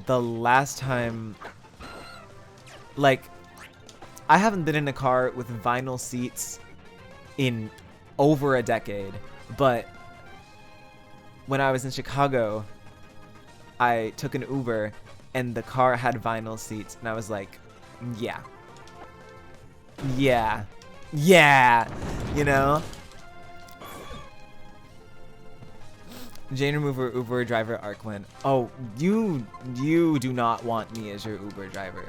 the last time, like, I haven't been in a car with vinyl seats in over a decade, but when I was in Chicago, I took an Uber and the car had vinyl seats, and I was like, yeah, you know? Jane remover, Uber driver, Arkwin. Oh, you do not want me as your Uber driver.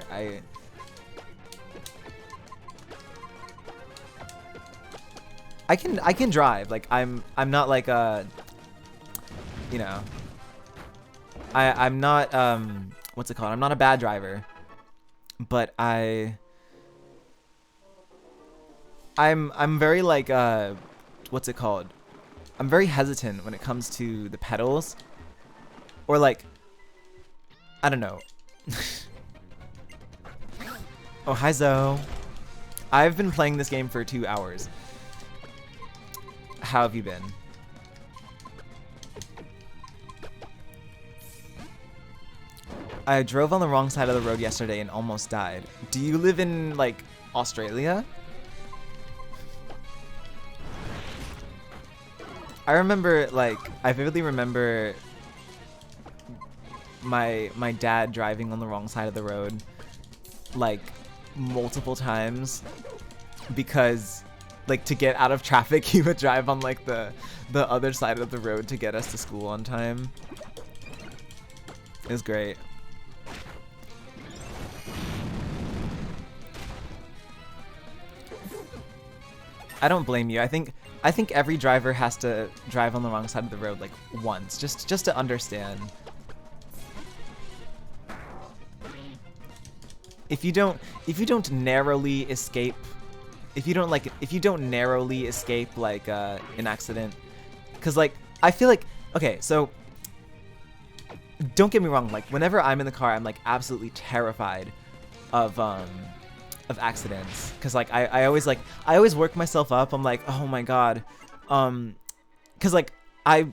I can drive. Like I'm not like a, you know, I'm not what's it called? I'm not a bad driver, but I'm very like what's it called? I'm very hesitant when it comes to the pedals, or like, I don't know. Oh, hi Zoe. I've been playing this game for 2 hours. How have you been? I drove on the wrong side of the road yesterday and almost died. Do you live in, like, Australia? I remember, like, I vividly remember my dad driving on the wrong side of the road, like, multiple times, because like to get out of traffic, he would drive on like the other side of the road to get us to school on time. It was great. I don't blame you. I think every driver has to drive on the wrong side of the road like once, just to understand. If you don't narrowly escape, if you don't narrowly escape like an accident, because like I feel like, okay, so don't get me wrong, like whenever I'm in the car, I'm like absolutely terrified of accidents, because like I always work myself up. I'm like, oh my god, because like I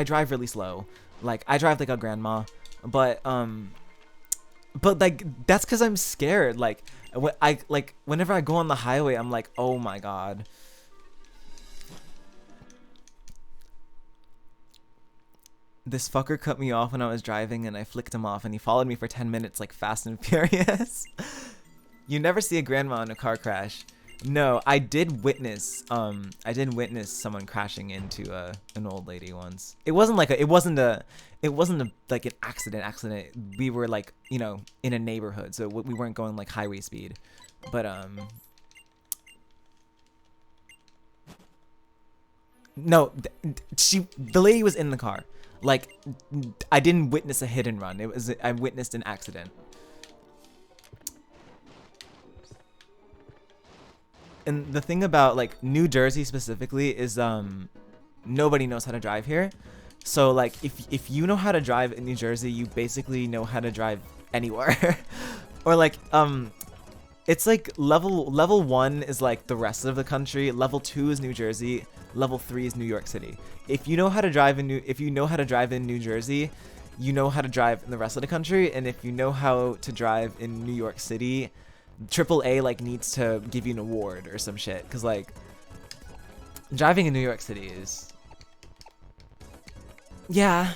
drive really slow, like I drive like a grandma, but like that's because I'm scared. Like whenever I go on the highway, I'm like, oh my god. This fucker cut me off when I was driving and I flicked him off and he followed me for 10 minutes like Fast and Furious. You never see a grandma in a car crash. No, I did witness someone crashing into an old lady once. It wasn't like like an accident. We were like, you know, in a neighborhood, so we weren't going like highway speed. But no, the lady was in the car. Like, I didn't witness a hit and run. I witnessed an accident. And the thing about like New Jersey specifically is nobody knows how to drive here. So like if you know how to drive in New Jersey, you basically know how to drive anywhere. Or like it's like level 1 is like the rest of the country, level 2 is New Jersey, level 3 is New York City. If you know how to drive in New Jersey, you know how to drive in the rest of the country, and if you know how to drive in New York City, AAA like needs to give you an award or some shit, because like driving in New York City is, yeah.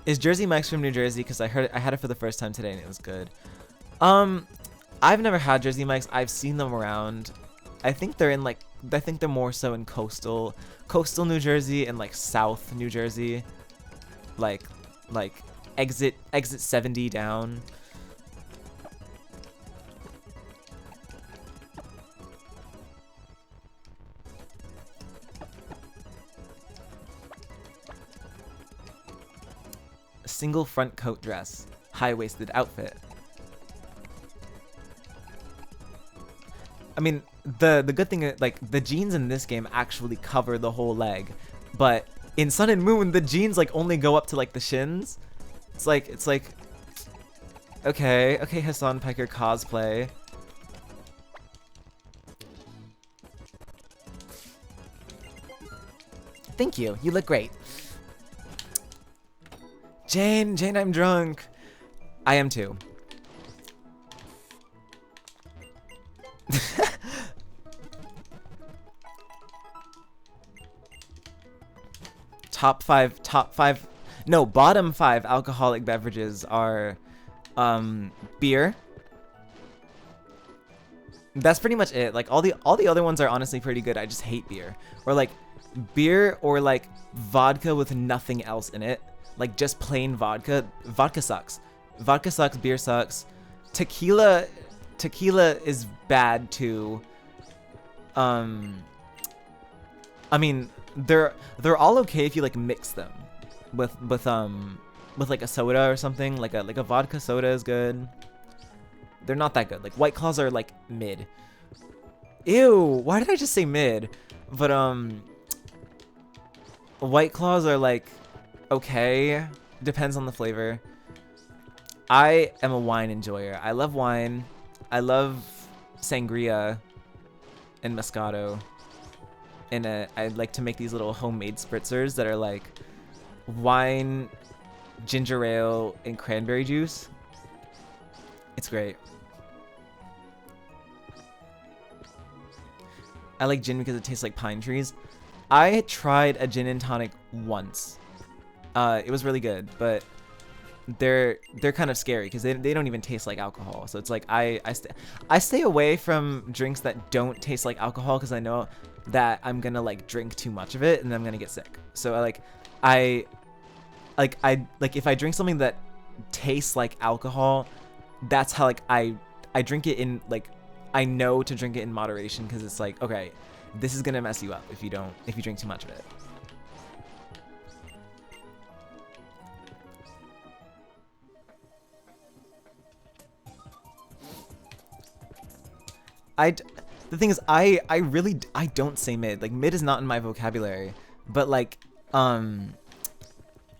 Is Jersey Mike's from New Jersey? Because I had it for the first time today and it was good. I've never had Jersey Mike's. I've seen them around. I think they're more so in coastal New Jersey and like South New Jersey, like exit 70 down. Single front coat dress, high-waisted outfit. I mean, the good thing is, like, the jeans in this game actually cover the whole leg, but in Sun and Moon, the jeans like only go up to like the shins. It's like okay, Hassan Piker cosplay. Thank you. You look great. Jane, I'm drunk. I am too. Bottom 5 alcoholic beverages are beer. That's pretty much it. Like all the other ones are honestly pretty good. I just hate beer. Or like beer or like vodka with nothing else in it. Like just plain vodka. Vodka sucks. Vodka sucks, beer sucks. Tequila is bad too. I mean, they're all okay if you like mix them with like a soda or something. Like a vodka soda is good. They're not that good. Like White Claws are like mid. Ew, why did I just say mid? But White Claws are like okay, depends on the flavor. I am a wine enjoyer. I love wine. I love sangria and Moscato. And I like to make these little homemade spritzers that are like wine, ginger ale, and cranberry juice. It's great. I like gin because it tastes like pine trees. I tried a gin and tonic once. It was really good, but they're kind of scary because they don't even taste like alcohol. So it's like I stay away from drinks that don't taste like alcohol because I know that I'm gonna like drink too much of it and I'm gonna get sick. So I if I drink something that tastes like alcohol, that's how like I drink it in like I know to drink it in moderation because it's like, okay, this is gonna mess you up if you drink too much of it. The thing is, I don't say mid. Like mid is not in my vocabulary, but like, I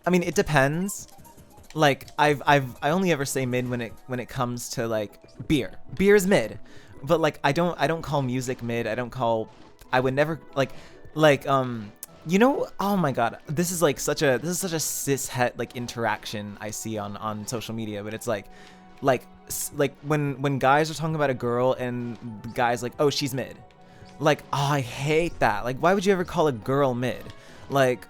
mean, it depends. Like I only ever say mid when it comes to like beer. Beer is mid, but like I don't call music mid. I would never you know, oh my god, this is such a cishet like interaction I see on social media, but it's like when guys are talking about a girl and the guy's like, oh, she's mid. Like, oh, I hate that. Like, why would you ever call a girl mid? Like,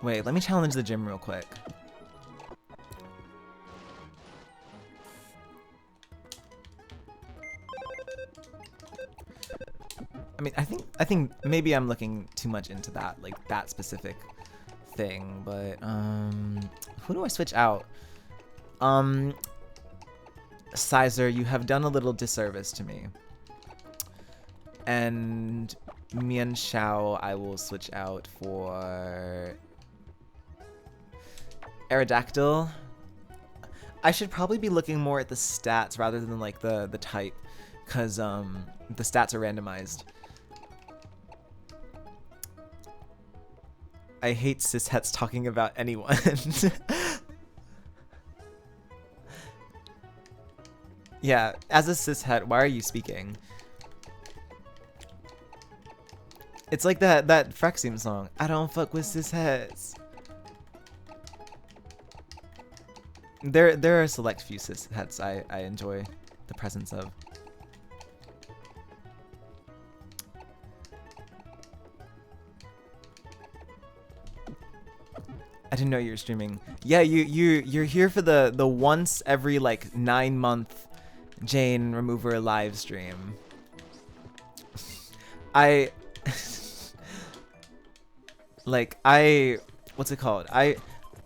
wait, let me challenge the gym real quick. I mean, I think maybe I'm looking too much into that, like that specific thing, but who do I switch out? Sizer, you have done a little disservice to me. And Mian Xiao I will switch out for Aerodactyl. I should probably be looking more at the stats rather than like the type, because the stats are randomized. I hate cishets talking about anyone. Yeah, as a cishet, why are you speaking? It's like that Frexium song. I don't fuck with cishets. There are a select few cishets I enjoy the presence of. I didn't know you were streaming. Yeah, you're here for the once every like 9-month Jane Remover live stream. What's it called?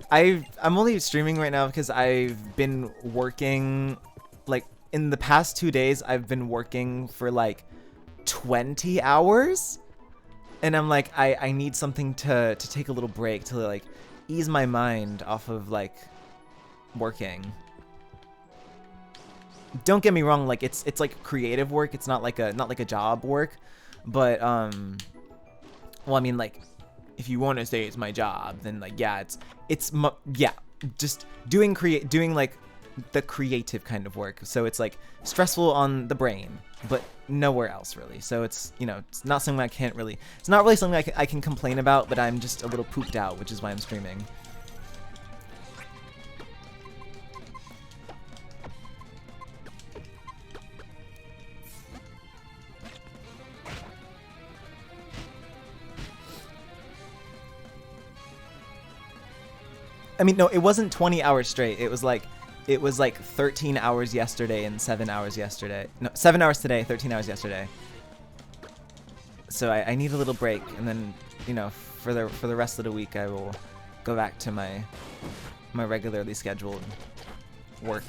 I'm only streaming right now because I've been working, like in the past 2 days I've been working for like 20 hours, and I'm like I need something to take a little break to like ease my mind off of like working. Don't get me wrong, like it's like creative work. It's not like a job work, but well, I mean, like if you want to say it's my job, then like yeah, yeah, just doing like the creative kind of work. So it's like stressful on the brain, but nowhere else really. So it's, you know, it's not something it's not really something I can complain about, but I'm just a little pooped out, which is why I'm streaming. I mean, no, it wasn't 20 hours straight. It was like 13 hours yesterday and 7 hours yesterday. No, 7 hours today, 13 hours yesterday. So I need a little break, and then, you know, for the rest of the week I will go back to my regularly scheduled work.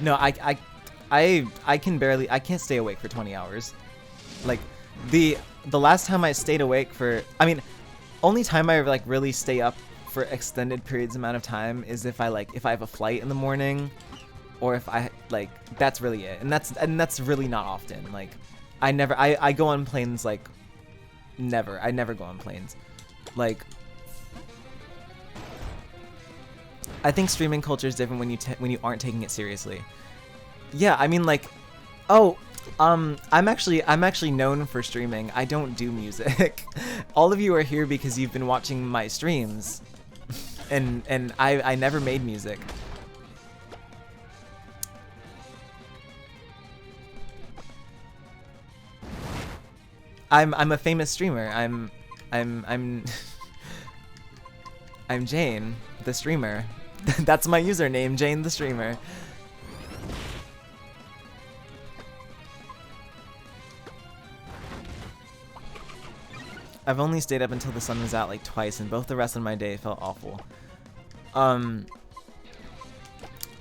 No, I can't stay awake for 20 hours. Like the last time I stayed awake for, I mean, only time I like really stay up for extended periods amount of time is if I have a flight in the morning, or if I like, that's really it. And that's really not often. Like I go on planes like I never go on planes. Like I think streaming culture is different when you aren't taking it seriously. Yeah, I mean, like, oh, I'm actually known for streaming. I don't do music. All of you are here because you've been watching my streams, and I never made music. I'm a famous streamer. I'm I'm Jane, the streamer. That's my username, Jane the streamer. I've only stayed up until the sun was out like twice, and both the rest of my day felt awful.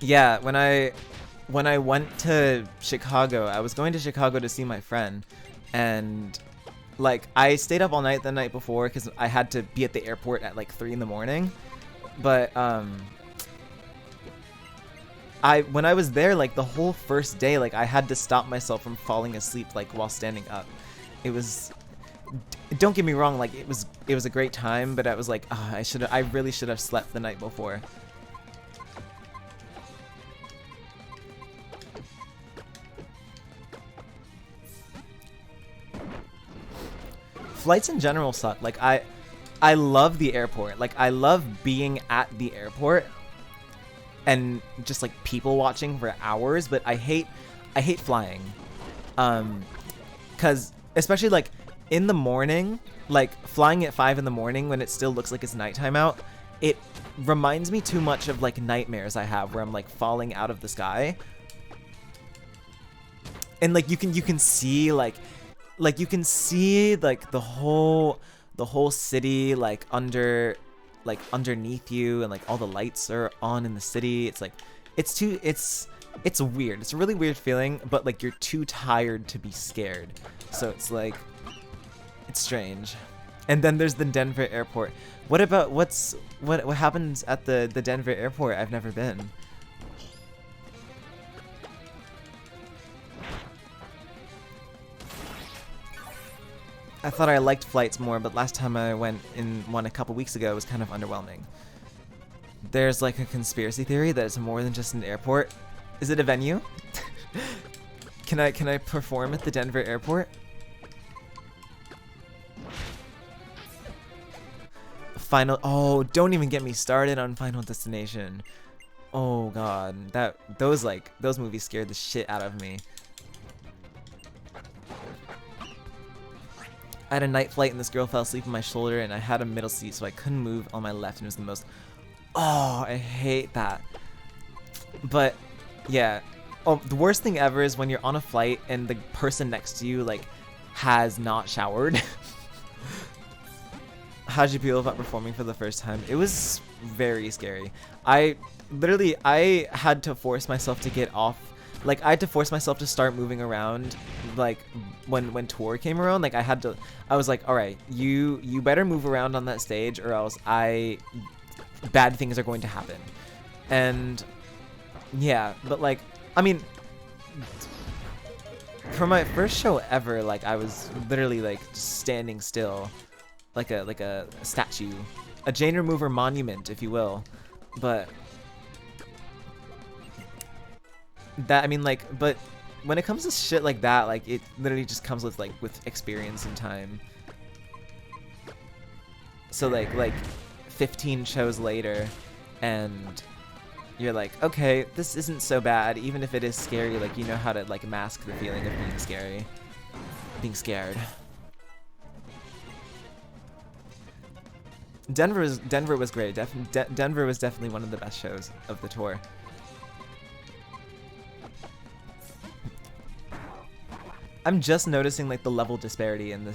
Yeah, when I went to Chicago, I was going to Chicago to see my friend, and like I stayed up all night the night before because I had to be at the airport at like 3 in the morning. But when I was there, like the whole first day, like I had to stop myself from falling asleep like while standing up. It was, don't get me wrong, like it was a great time, but I was like, oh, I really should have slept the night before. Flights in general suck. Like I love the airport. Like I love being at the airport and just like people watching for hours, but I hate flying. Cuz especially like in the morning, like flying at 5 in the morning when it still looks like it's nighttime out, it reminds me too much of like nightmares I have where I'm like falling out of the sky. And like you can see like you can see like the whole city like underneath you, and like all the lights are on in the city. It's like it's weird. It's a really weird feeling, but like you're too tired to be scared. So it's like it's strange. And then there's the Denver airport. What about what happens at the Denver airport? I've never been. I thought I liked flights more, but last time I went in one a couple weeks ago was kind of underwhelming. There's like a conspiracy theory that it's more than just an airport. Is it a venue? Can I perform at the Denver airport? Oh, don't even get me started on Final Destination. Oh god, those movies scared the shit out of me. I had a night flight and this girl fell asleep on my shoulder, and I had a middle seat so I couldn't move on my left, and it was the most... Oh, I hate that. But, yeah. Oh, the worst thing ever is when you're on a flight and the person next to you, like, has not showered. How'd you feel about performing for the first time? It was very scary. I had to force myself to get off. Like, I had to force myself to start moving around, like, when tour came around. Like, I was like, alright, you better move around on that stage, or else bad things are going to happen. And, yeah, but, like, I mean, for my first show ever, like, I was literally, like, just standing still, like a statue. A Jane Remover monument, if you will. But... that, I mean, like, but when it comes to shit like that, like, it literally just comes with experience and time. So like 15 shows later, and you're like, okay, this isn't so bad, even if it is scary. Like, you know how to like mask the feeling of being scared. Denver was great. Denver was definitely one of the best shows of the tour. I'm just noticing like the level disparity in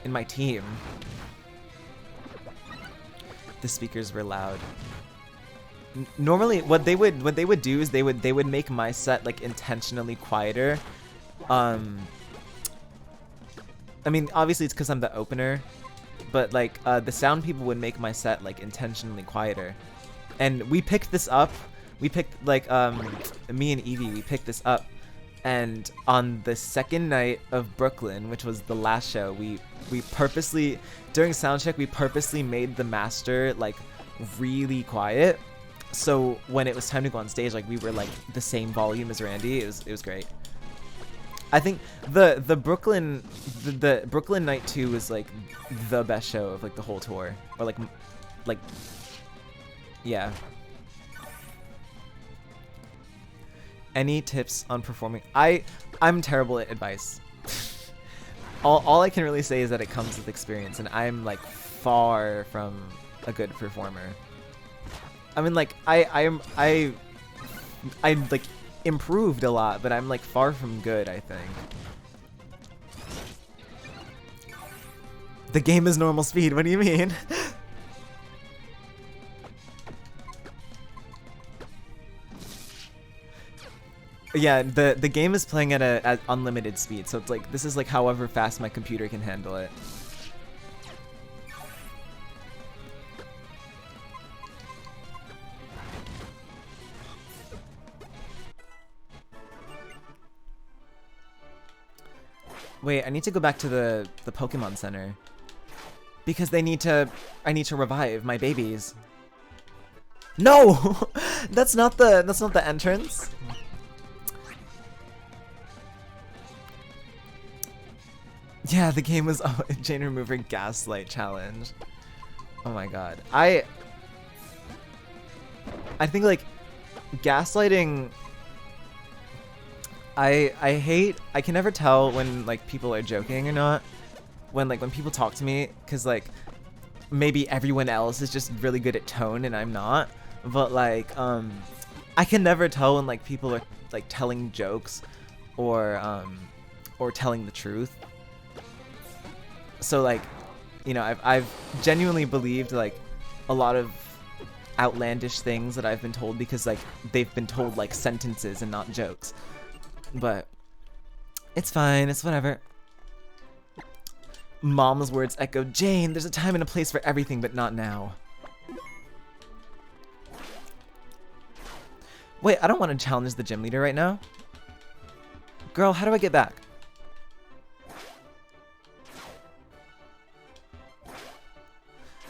my team. The speakers were loud. Normally, what they would do is they would make my set like intentionally quieter. I mean, obviously it's because I'm the opener, but like the sound people would make my set like intentionally quieter, and we picked this up. We picked like me and Evie. We picked this up. And on the second night of Brooklyn, which was the last show, we purposely, during soundcheck, we purposely made the master like really quiet. So when it was time to go on stage, like we were like the same volume as Randy. It was great. I think the Brooklyn night 2 was like the best show of like the whole tour, or like yeah. Any tips on performing? I'm terrible at advice. all I can really say is that it comes with experience, and I'm like far from a good performer. I mean, like I like improved a lot, but I'm like far from good, I think. The game is normal speed. What do you mean? Yeah, the game is playing at unlimited speed, so it's like this is like however fast my computer can handle it. Wait, I need to go back to the Pokemon Center because I need to revive my babies. No, that's not the entrance. Yeah, the game was Chain Remover Gaslight Challenge. Oh my god. I think like gaslighting, I hate, I can never tell when like people are joking or not. When people talk to me, cuz like maybe everyone else is just really good at tone and I'm not. But like I can never tell when like people are like telling jokes or telling the truth. So like, you know, I've genuinely believed like a lot of outlandish things that I've been told because like they've been told like sentences and not jokes. But it's fine, it's whatever. Mom's words echo, Jane, there's a time and a place for everything, but not now. Wait, I don't want to challenge the gym leader right now. Girl, how do I get back?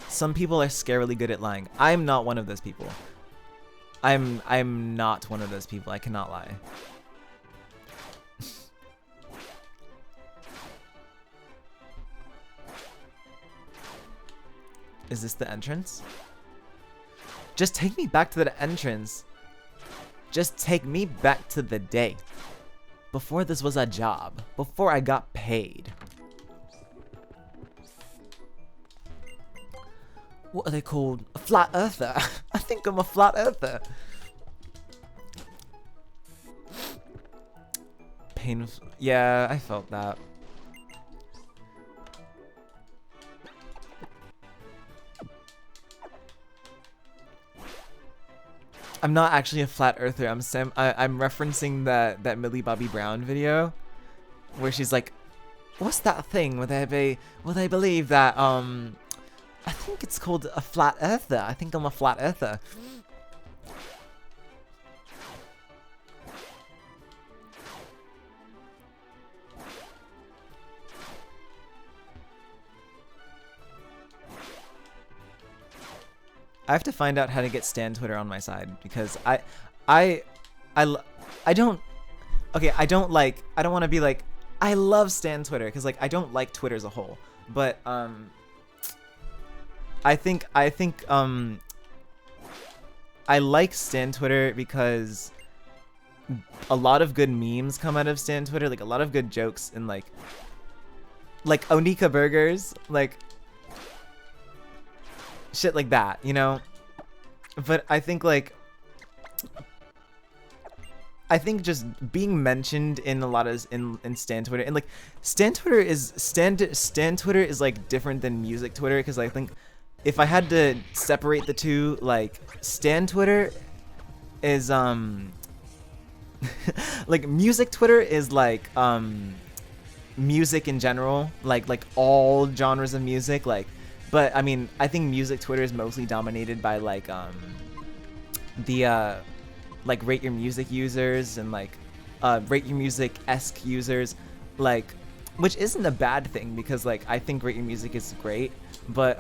Some people are scarily good at lying. I'm not one of those people. I'm not one of those people. I cannot lie. Is this the entrance? Just take me back to the entrance. Just take me back to the day. Before this was a job. Before I got paid. What are they called? A flat earther. I think I'm a flat earther. Painful. Yeah, I felt that. I'm not actually a flat earther. I'm referencing that Millie Bobby Brown video where she's like, what's that thing where they believe that I think it's called a flat earther. I think I'm a flat earther. I have to find out how to get Stan Twitter on my side because I don't, okay, I don't want to be like, I love Stan Twitter because like I don't like Twitter as a whole, but I think I like Stan Twitter because a lot of good memes come out of Stan Twitter, like a lot of good jokes and like Onika burgers, like shit like that, you know? But I think just being mentioned in a lot of in Stan Twitter, and like Stan Twitter is like different than music Twitter, because I think if I had to separate the two, like Stan Twitter is like music Twitter is like music in general, like all genres of music, like. But I mean, I think music Twitter is mostly dominated by like the like Rate Your Music users and like Rate Your Music-esque users, like, which isn't a bad thing because like I think Rate Your Music is great, but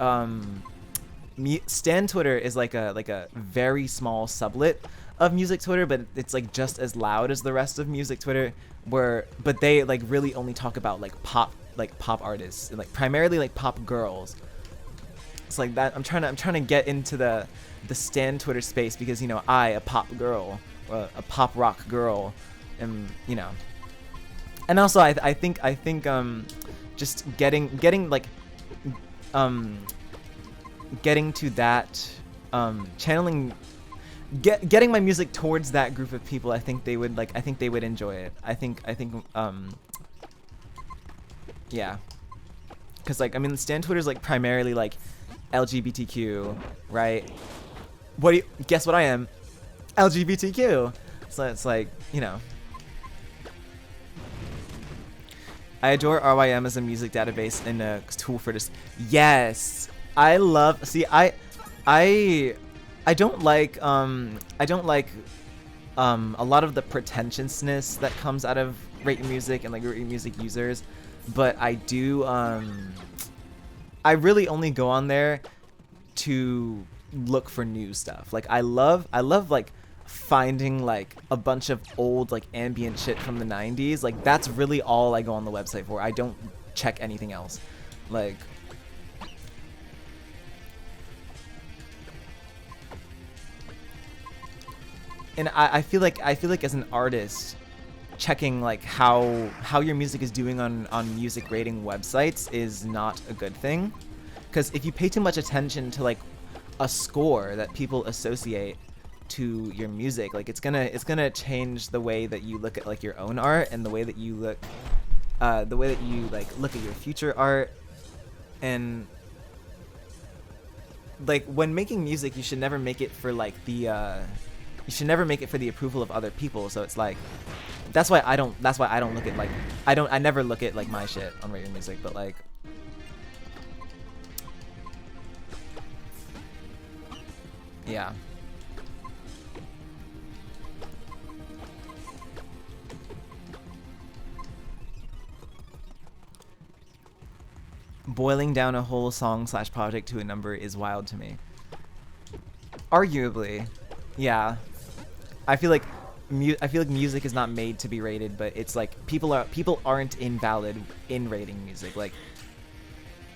Stan Twitter is like a very small sublet of music Twitter, but it's like just as loud as the rest of music Twitter, but they like really only talk about like pop artists and like primarily like pop girls. It's like that. I'm trying to get into the Stan Twitter space because, you know, a pop girl, a pop rock girl, and you know, and also I think just getting like getting to that channeling getting my music towards that group of people. I think they would enjoy it. I think yeah, because like I mean Stan Twitter's like primarily like LGBTQ, right? What do you guess what I am? LGBTQ. So it's like, you know, I adore RYM as a music database and a tool for this. Yes, I love. See, I don't like a lot of the pretentiousness that comes out of Rate Your Music and like Rate Your Music users, but I do. I really only go on there to look for new stuff. Like I love like finding like a bunch of old like ambient shit from the 90s. Like that's really all I go on the website for. I don't check anything else. Like and I feel like as an artist, checking like how your music is doing on music rating websites is not a good thing, because if you pay too much attention to like a score that people associate to your music, like it's gonna change the way that you look at like your own art and the way that you look at your future art. And like when making music, you should never make it for like the approval of other people. So it's like that's why I don't look at like I never look at like my shit on Rate Your Music. But like yeah, boiling down a whole song / project to a number is wild to me. Arguably, yeah. I feel like music is not made to be rated, but it's like people aren't invalid in rating music. Like,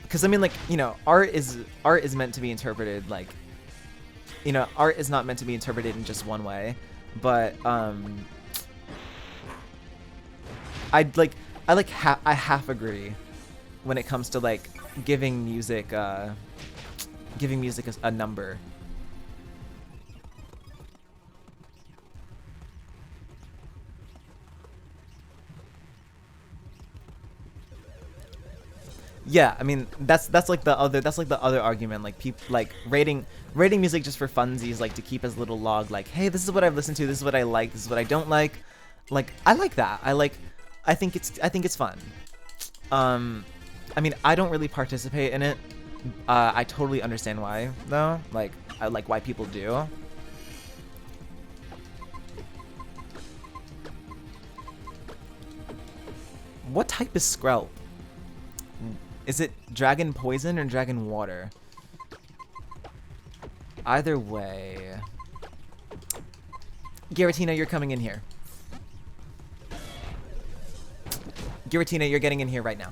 because I mean, like, you know, art is meant to be interpreted like, you know, art is not meant to be interpreted in just one way. But I half agree when it comes to like giving music a number. Yeah, I mean that's like the other argument. Like people like rating music just for funsies, like to keep as little log. Like, hey, this is what I've listened to. This is what I like. This is what I don't like. Like I like that. I think it's fun. I mean I don't really participate in it. I totally understand why though. Like I like why people do. What type is Skrelp? Is it dragon poison or dragon water? Either way. Giratina, you're coming in here. Giratina, you're getting in here right now.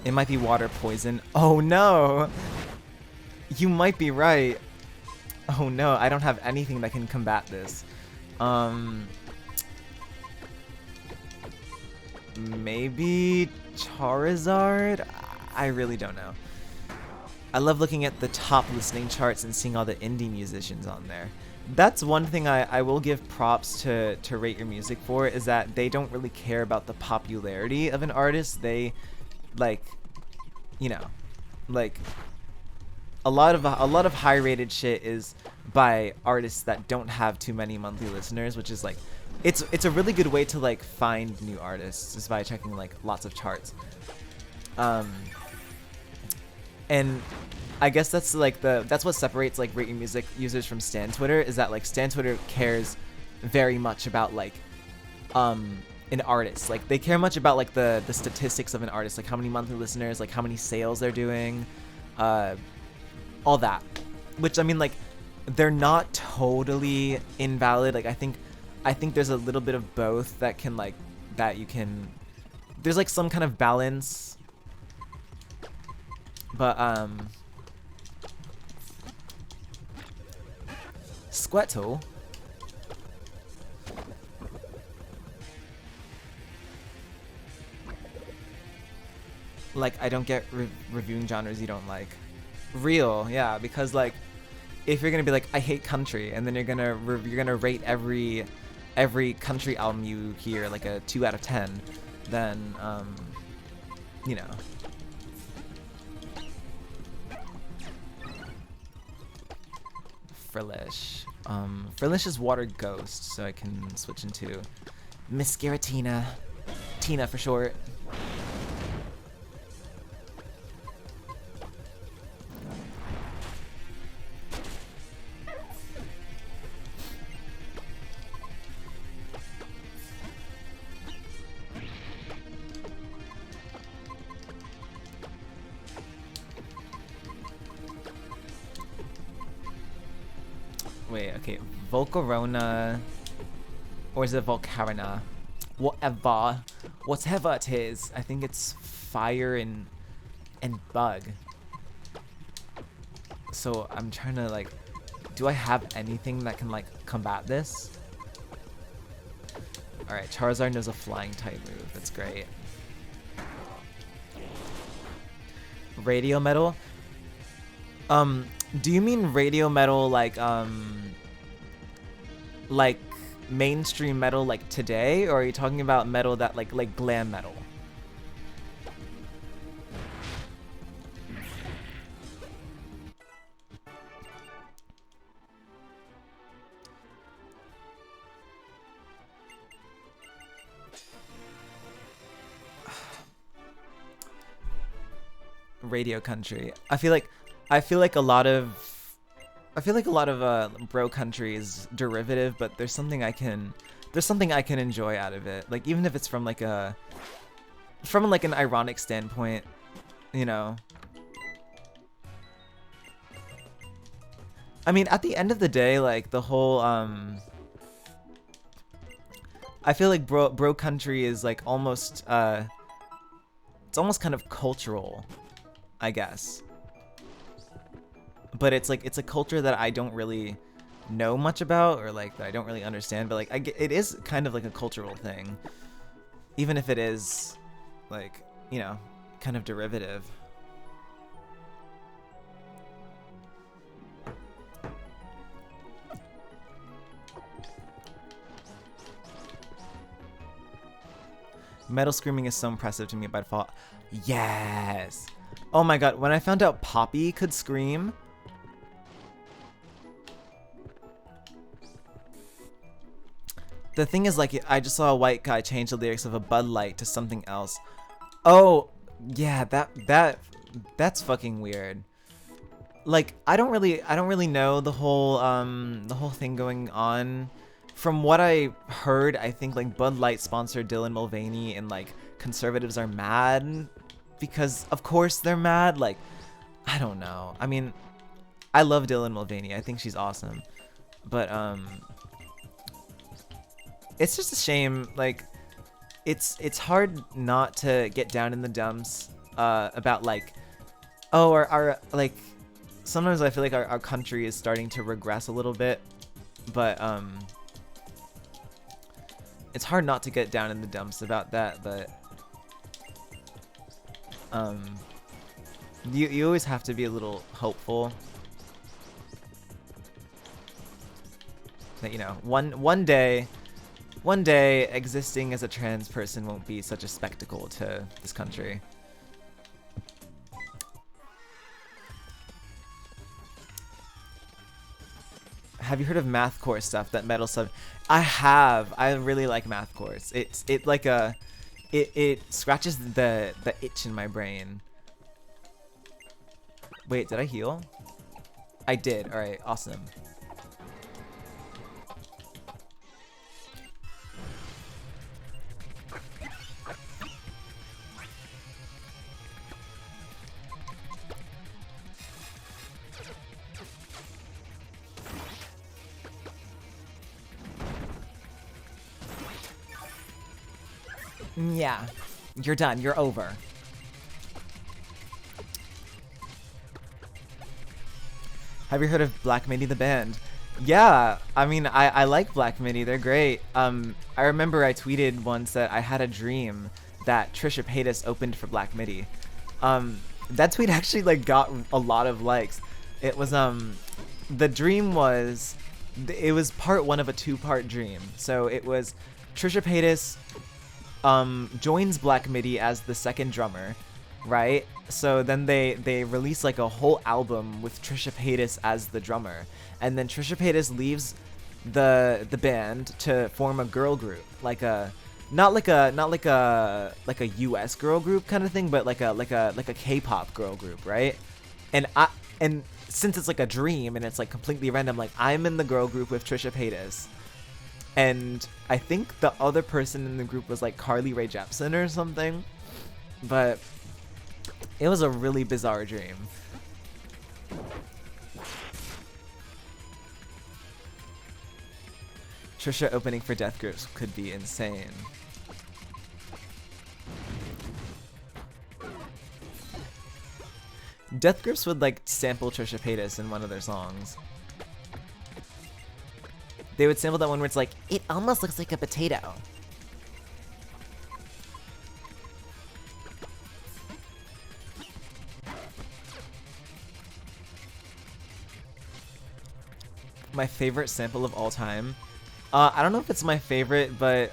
It might be water poison. Oh no! You might be right. Oh no, I don't have anything that can combat this. Maybe Charizard? I really don't know. I love looking at the top listening charts and seeing all the indie musicians on there. That's one thing I will give props to Rate Your Music for, is that they don't really care about the popularity of an artist. They like, you know, like a lot of high rated shit is by artists that don't have too many monthly listeners, which is like it's a really good way to like find new artists, is by checking like lots of charts. And I guess that's like that's what separates like Rate Your Music users from Stan Twitter, is that like Stan Twitter cares very much about like an artist. Like they care much about like the statistics of an artist, like how many monthly listeners, like how many sales they're doing, all that. Which I mean, like they're not totally invalid. Like I think there's a little bit of both that can like there's like some kind of balance. But Squirtle. Like, I don't get reviewing genres you don't like. Real, yeah, because like, if you're gonna be like, I hate country, and then you're gonna rate every country album you hear like a 2 out of 10, then you know. Frillish. Frillish is water ghost, so I can switch into Miscaratina. Tina for short. Wait, okay. Volcarona. Or is it Volcarona? Whatever it is. I think it's fire and bug. So I'm trying to like, do I have anything that can like combat this? Alright, Charizard knows a flying type move. That's great. Radio metal? Do you mean radio metal like mainstream metal like today, or are you talking about metal that like glam metal? Radio country. I feel like a lot of bro country is derivative, but there's something I can enjoy out of it. Like, even if it's from like an ironic standpoint, you know. I mean, at the end of the day, like the whole I feel like bro country is like almost it's almost kind of cultural, I guess. But it's a culture that I don't really know much about, or like that I don't really understand, but like it is kind of like a cultural thing, even if it is like, you know, kind of derivative. Metal screaming is so impressive to me by default. Yes. Oh my god, when I found out Poppy could scream. The thing is, like, I just saw a white guy change the lyrics of a Bud Light to something else. Oh, yeah, that's fucking weird. Like, I don't really know the whole thing going on. From what I heard, I think like Bud Light sponsored Dylan Mulvaney, and like conservatives are mad because of course they're mad. Like, I don't know. I mean, I love Dylan Mulvaney. I think she's awesome. But it's just a shame. Like, it's hard not to get down in the dumps about like, oh, our like, sometimes I feel like our country is starting to regress a little bit, but it's hard not to get down in the dumps about that. But you always have to be a little hopeful that, you know, one day existing as a trans person won't be such a spectacle to this country. Have you heard of mathcore stuff? That metal stuff? I have. I really like mathcore. It scratches the itch in my brain. Wait, did I heal? I did. All right, awesome. Yeah, you're done. You're over. Have you heard of Black Midi the band? Yeah, I mean, I like Black Midi. They're great. I remember I tweeted once that I had a dream that Trisha Paytas opened for Black Midi. That tweet actually like got a lot of likes. It was the dream was it was part one of a two-part dream. So it was Trisha Paytas joins Black Midi as the second drummer, right? So then they release like a whole album with Trisha Paytas as the drummer, and then Trisha Paytas leaves the band to form a girl group, like a not like a US girl group kind of thing, but like a K-pop girl group, right? And since it's like a dream and it's like completely random, like I'm in the girl group with Trisha Paytas, and I think the other person in the group was like Carly Rae Jepsen or something, but it was a really bizarre dream. Trisha opening for Death Grips could be insane. Death Grips would like sample Trisha Paytas in one of their songs. They would sample that one where it's like, it almost looks like a potato. My favorite sample of all time. I don't know if it's my favorite, but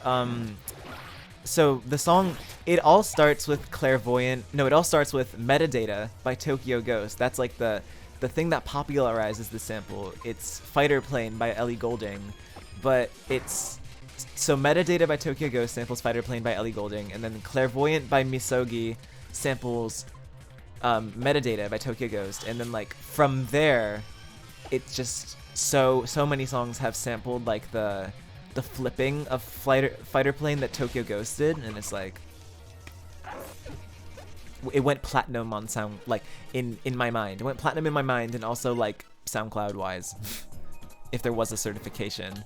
so the song, it all starts with Clairvoyant. No, it all starts with Metadata by Tokyo Ghost. That's like the thing that popularizes the sample. It's Fighter Plane by Ellie Goulding, but it's so Metadata by Tokyo Ghost samples Fighter Plane by Ellie Goulding, and then Clairvoyant by Misogi samples Metadata by Tokyo Ghost, and then like from there, it's just so many songs have sampled like the flipping of Fighter Plane that Tokyo Ghost did, and it's like it went platinum on sound, like in my mind. It went platinum in my mind, and also like SoundCloud wise, if there was a certification.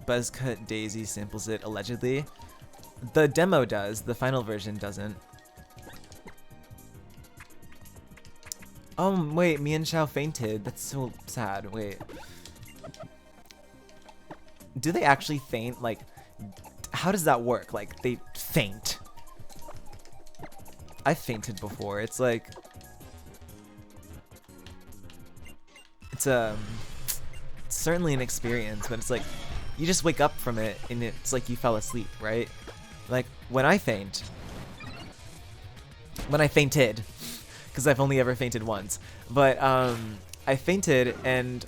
Buzzcut Daisy samples it allegedly. The demo does, the final version doesn't. Oh, wait, Mian Shao fainted. That's so sad. Wait. Do they actually faint? Like, how does that work? Like, they faint. I've fainted before. It's like... It's certainly an experience, but it's like, you just wake up from it, and it's like you fell asleep, right? Like, when I fainted, because I've only ever fainted once, but I fainted, and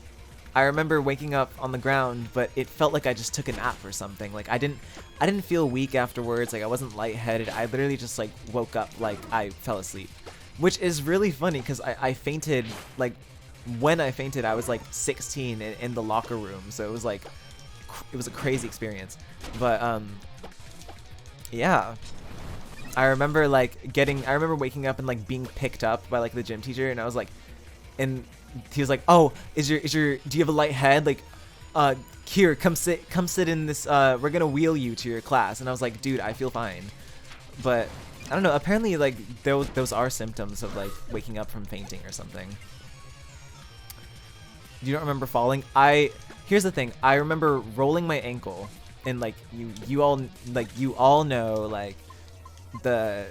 I remember waking up on the ground, but it felt like I just took a nap or something. Like I didn't feel weak afterwards. Like I wasn't lightheaded. I literally just like woke up like I fell asleep, which is really funny because I fainted, like when I fainted I was like 16 in the locker room, so it was like it was a crazy experience. But yeah. I remember waking up and like being picked up by like the gym teacher, and I was like, and he was like, "Oh, do you have a light head? Like, here, come sit in this. We're gonna wheel you to your class." And I was like, "Dude, I feel fine." But I don't know. Apparently, like those are symptoms of like waking up from fainting or something. You don't remember falling? Here's the thing. I remember rolling my ankle, and like you all know like the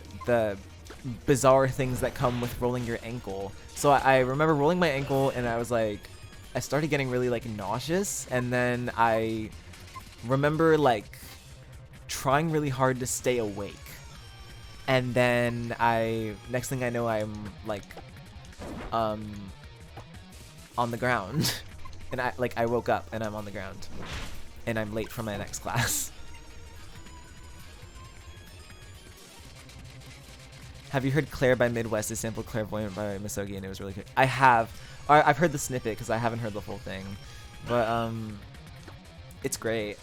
bizarre things that come with rolling your ankle. So I remember rolling my ankle, and I was like, I started getting really like nauseous, and then I remember like trying really hard to stay awake, and then next thing I know, I'm like on the ground, and I woke up and I'm on the ground, and I'm late for my next class. Have you heard Claire by Midwest? They sampled Clairvoyant by Misogi, and it was really good. I have. I've heard the snippet because I haven't heard the full thing, but it's great.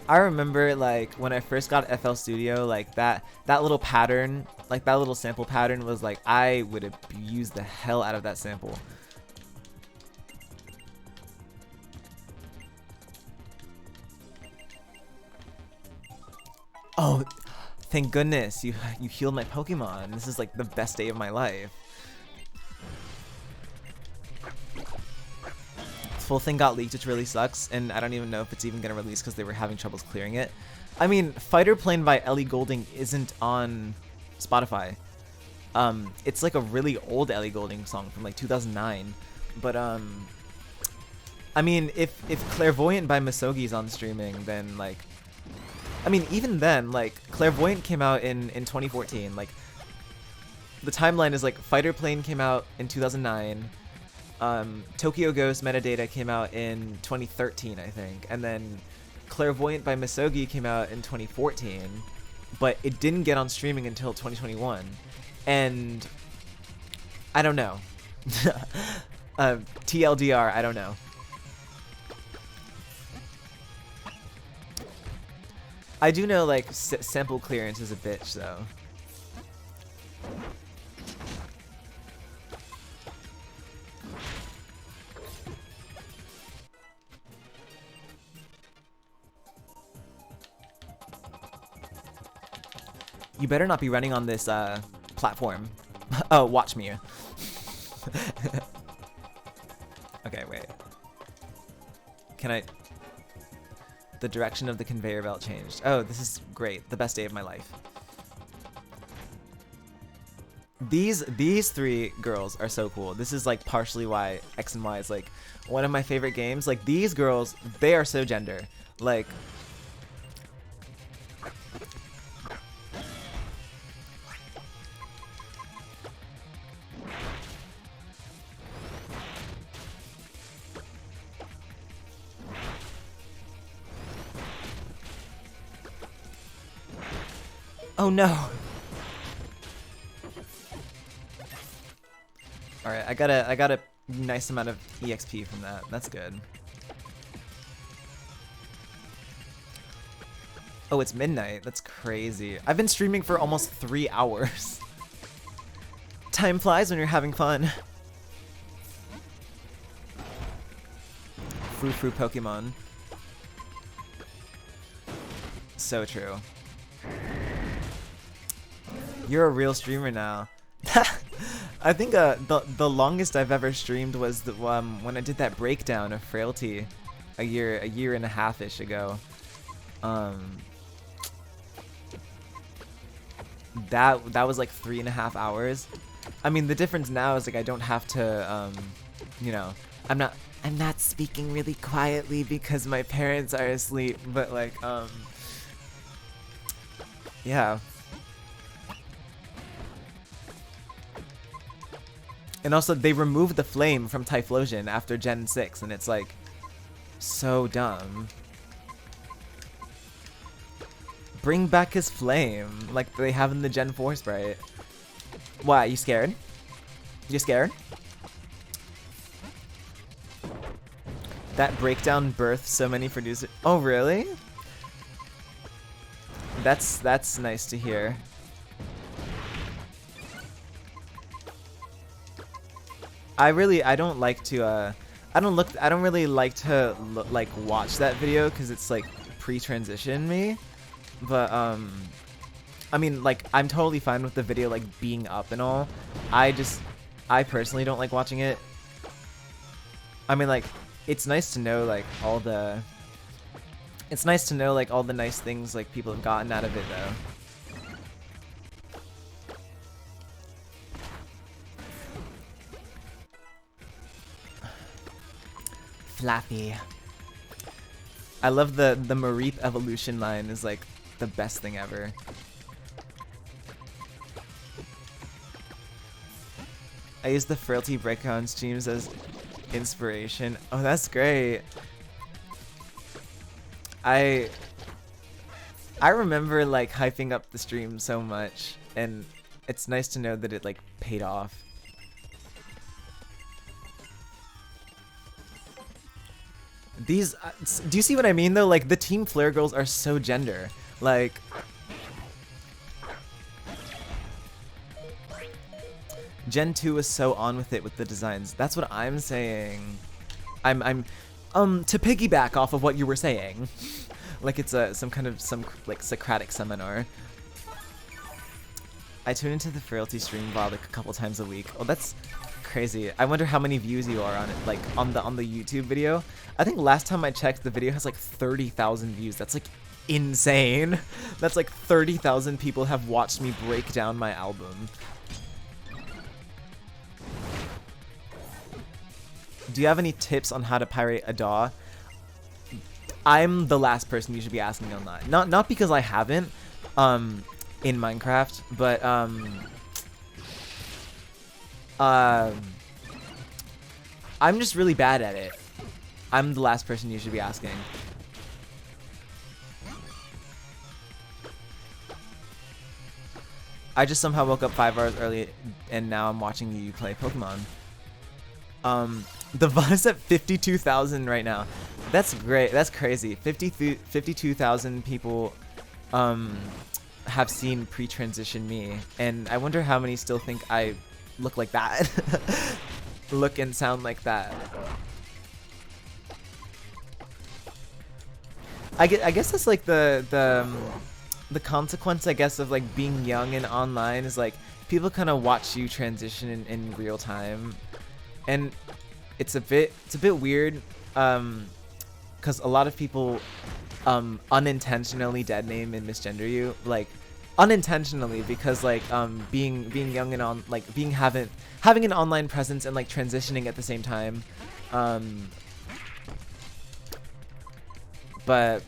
I remember like when I first got FL Studio, like that little pattern, like that little sample pattern was like, I would abuse the hell out of that sample. Oh, thank goodness you healed my Pokemon. This is like the best day of my life. full thing got leaked, which really sucks, and I don't even know if it's even gonna release because they were having troubles clearing it. I mean, Fighter Plane by Ellie Goulding isn't on Spotify. It's like a really old Ellie Goulding song from like 2009. But I mean, if Clairvoyant by Misogi's on streaming, then like, I mean, even then, like, Clairvoyant came out in 2014. Like, the timeline is like Fighter Plane came out in 2009. Tokyo Ghost Metadata came out in 2013, I think, and then Clairvoyant by Misogi came out in 2014, but it didn't get on streaming until 2021, and I don't know. TLDR, I don't know. I do know, like, sample clearance is a bitch, though. You better not be running on this platform. Oh, watch me. Okay, wait. Can I... The direction of the conveyor belt changed. Oh, this is great. The best day of my life. These three girls are so cool. This is like partially why X and Y is like one of my favorite games. Like, these girls, they are so gender. Like... Oh no! Alright, I got a nice amount of EXP from that. That's good. Oh, it's midnight. That's crazy. I've been streaming for almost 3 hours. Time flies when you're having fun. Frou Pokemon. So true. You're a real streamer now. I think the longest I've ever streamed was the when I did that breakdown of Frailty a year and a half-ish ago. That was like 3.5 hours. I mean, the difference now is like I don't have to you know, I'm not speaking really quietly because my parents are asleep, but like yeah. And also, they removed the flame from Typhlosion after Gen 6, and it's like, so dumb. Bring back his flame, like they have in the Gen 4 sprite. Why, you scared? You scared? That breakdown birthed so many producers. Oh, really? That's nice to hear. I don't like to I don't really like to like watch that video because it's like pre-transition me, but I mean, like, I'm totally fine with the video like being up and all. I personally don't like watching it. I mean, like, it's nice to know like all the nice things like people have gotten out of it though. Flappy. I love the Mareep evolution line is like the best thing ever. I use the Frailty breakdown streams as inspiration. Oh, that's great. I remember like hyping up the stream so much, and it's nice to know that it like paid off. These, do you see what I mean though? Like, the Team Flare girls are so gender. Like, Gen 2 was so on with it with the designs. That's what I'm saying. I'm to piggyback off of what you were saying. Like it's some like Socratic seminar. I tune into the Frailty stream VOD like a couple times a week. Oh, that's crazy. I wonder how many views you are on it, like on the YouTube video. I think last time I checked, the video has like 30,000 views. That's like insane. That's like 30,000 people have watched me break down my album. Do you have any tips on how to pirate a DAW? I'm the last person you should be asking on that. Not because I haven't in Minecraft, but I'm just really bad at it. I'm the last person you should be asking. I just somehow woke up 5 hours early and now I'm watching you play Pokemon. The VOD is at 52,000 right now. That's great. That's crazy. 52,000 people have seen pre-transition me, and I wonder how many still think I look like that. Look and sound like that. I guess that's like the consequence, I guess, of like being young and online is like people kind of watch you transition in real time, and it's a bit weird because a lot of people unintentionally dead name and misgender you, like unintentionally, because like being young and on like having an online presence and like transitioning at the same time, but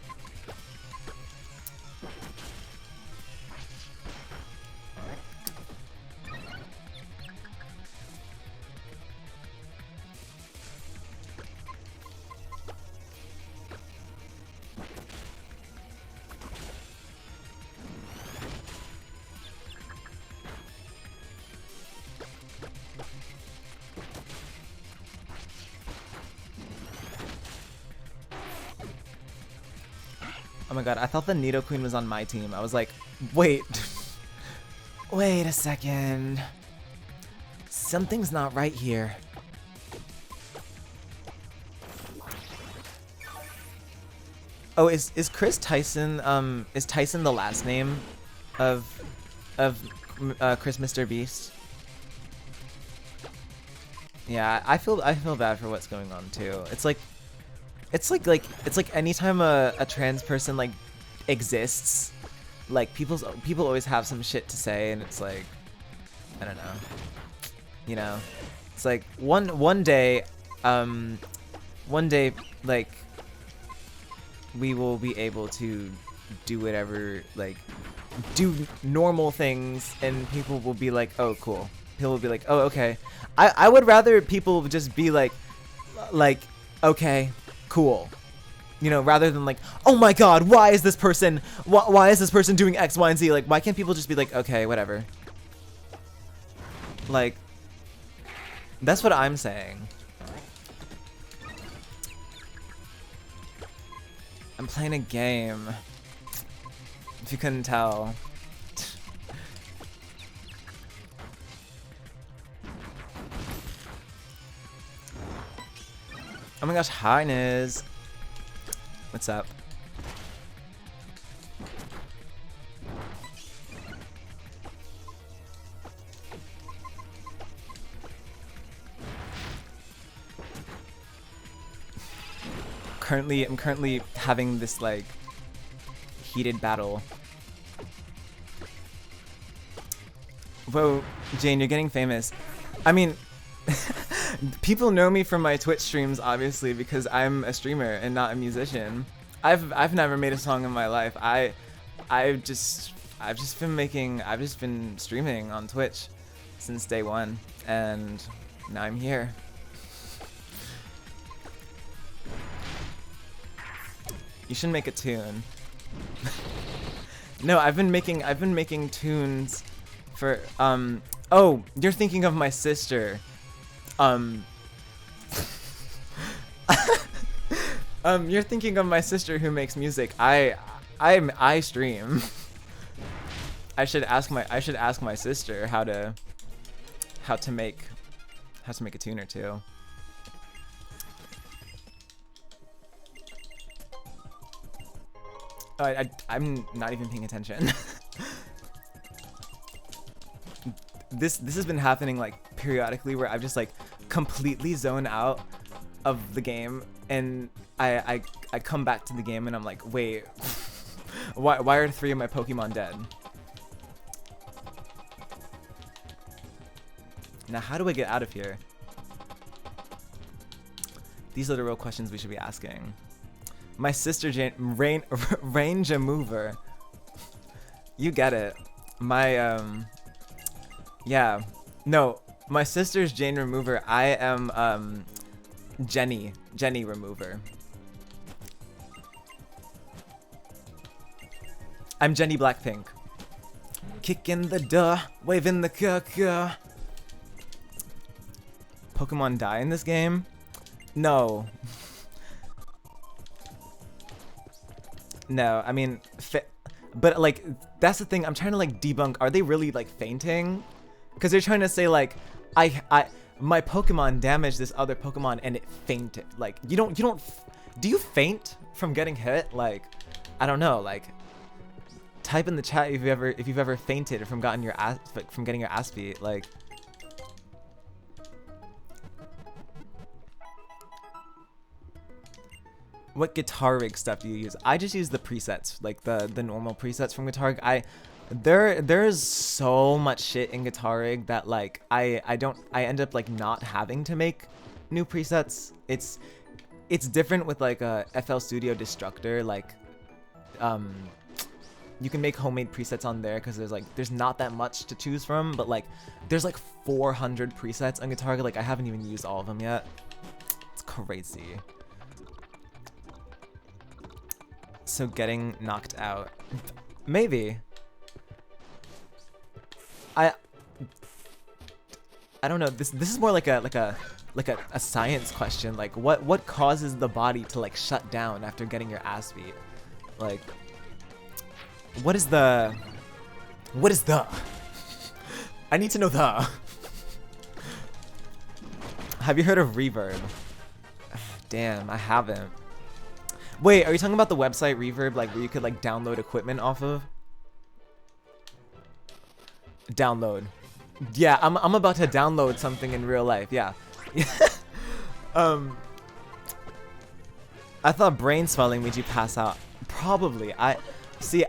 oh my god, I thought the Nidoqueen was on my team. I was like, wait. Wait a second. Something's not right here. Oh, is Chris Tyson, is Tyson the last name of Chris Mr. Beast? Yeah, I feel bad for what's going on too. It's like anytime a trans person like exists, like people always have some shit to say, and it's like, I don't know, you know, it's like one day like we will be able to do whatever, like do normal things, and people will be like, oh cool. People will be like, oh okay. I would rather people just be like okay, cool, you know, rather than like, oh my god, why is this person doing X, Y, and Z? Like, why can't people just be like, okay, whatever? Like, that's what I'm saying. I'm playing a game, if you couldn't tell. Oh my gosh, hi Niz. What's up? I'm currently having this like heated battle. Whoa, Jane, you're getting famous. I mean, people know me from my Twitch streams, obviously, because I'm a streamer and not a musician. I've never made a song in my life. I've just been streaming on Twitch since day one, and now I'm here. You should make a tune. No, I've been making tunes for oh, you're thinking of my sister. You're thinking of my sister who makes music. I stream. I should ask my sister how to make a tune or two. I'm not even paying attention. this has been happening like periodically where I've just like completely zoned out of the game, and I come back to the game and I'm like, wait, why are 3 of my Pokemon dead? Now how do I get out of here? These are the real questions we should be asking. My sister range a mover. You get it. My yeah. No, my sister's Jane Remover. I am Jenny Remover. I'm Jenny Blackpink. Kicking the duh, waving the caca. Pokemon die in this game? No. No, I mean, but like, that's the thing. I'm trying to like debunk. Are they really like fainting? Because they're trying to say like, my Pokemon damaged this other Pokemon and it fainted. Like, you don't. Do you faint from getting hit? Like, I don't know. Like, type in the chat if you've ever fainted from getting your ass beat. Like. What guitar rig stuff do you use? I just use the presets, like the normal presets from Guitar Rig. There's so much shit in Guitar Rig that like I end up like not having to make new presets. It's different with like a FL Studio Destructor. Like you can make homemade presets on there because there's not that much to choose from, but like there's like 400 presets on Guitar Rig. Like I haven't even used all of them yet. It's crazy. So getting knocked out, maybe. I don't know. This is more like a science question. Like what causes the body to like shut down after getting your ass beat? Like what is the I need to know the. Have you heard of Reverb? Damn, I haven't. Wait, are you talking about the website Reverb, like where you could like download equipment off of? Download. Yeah, I'm about to download something in real life. Yeah. I thought brain swelling made you pass out. Probably. I see.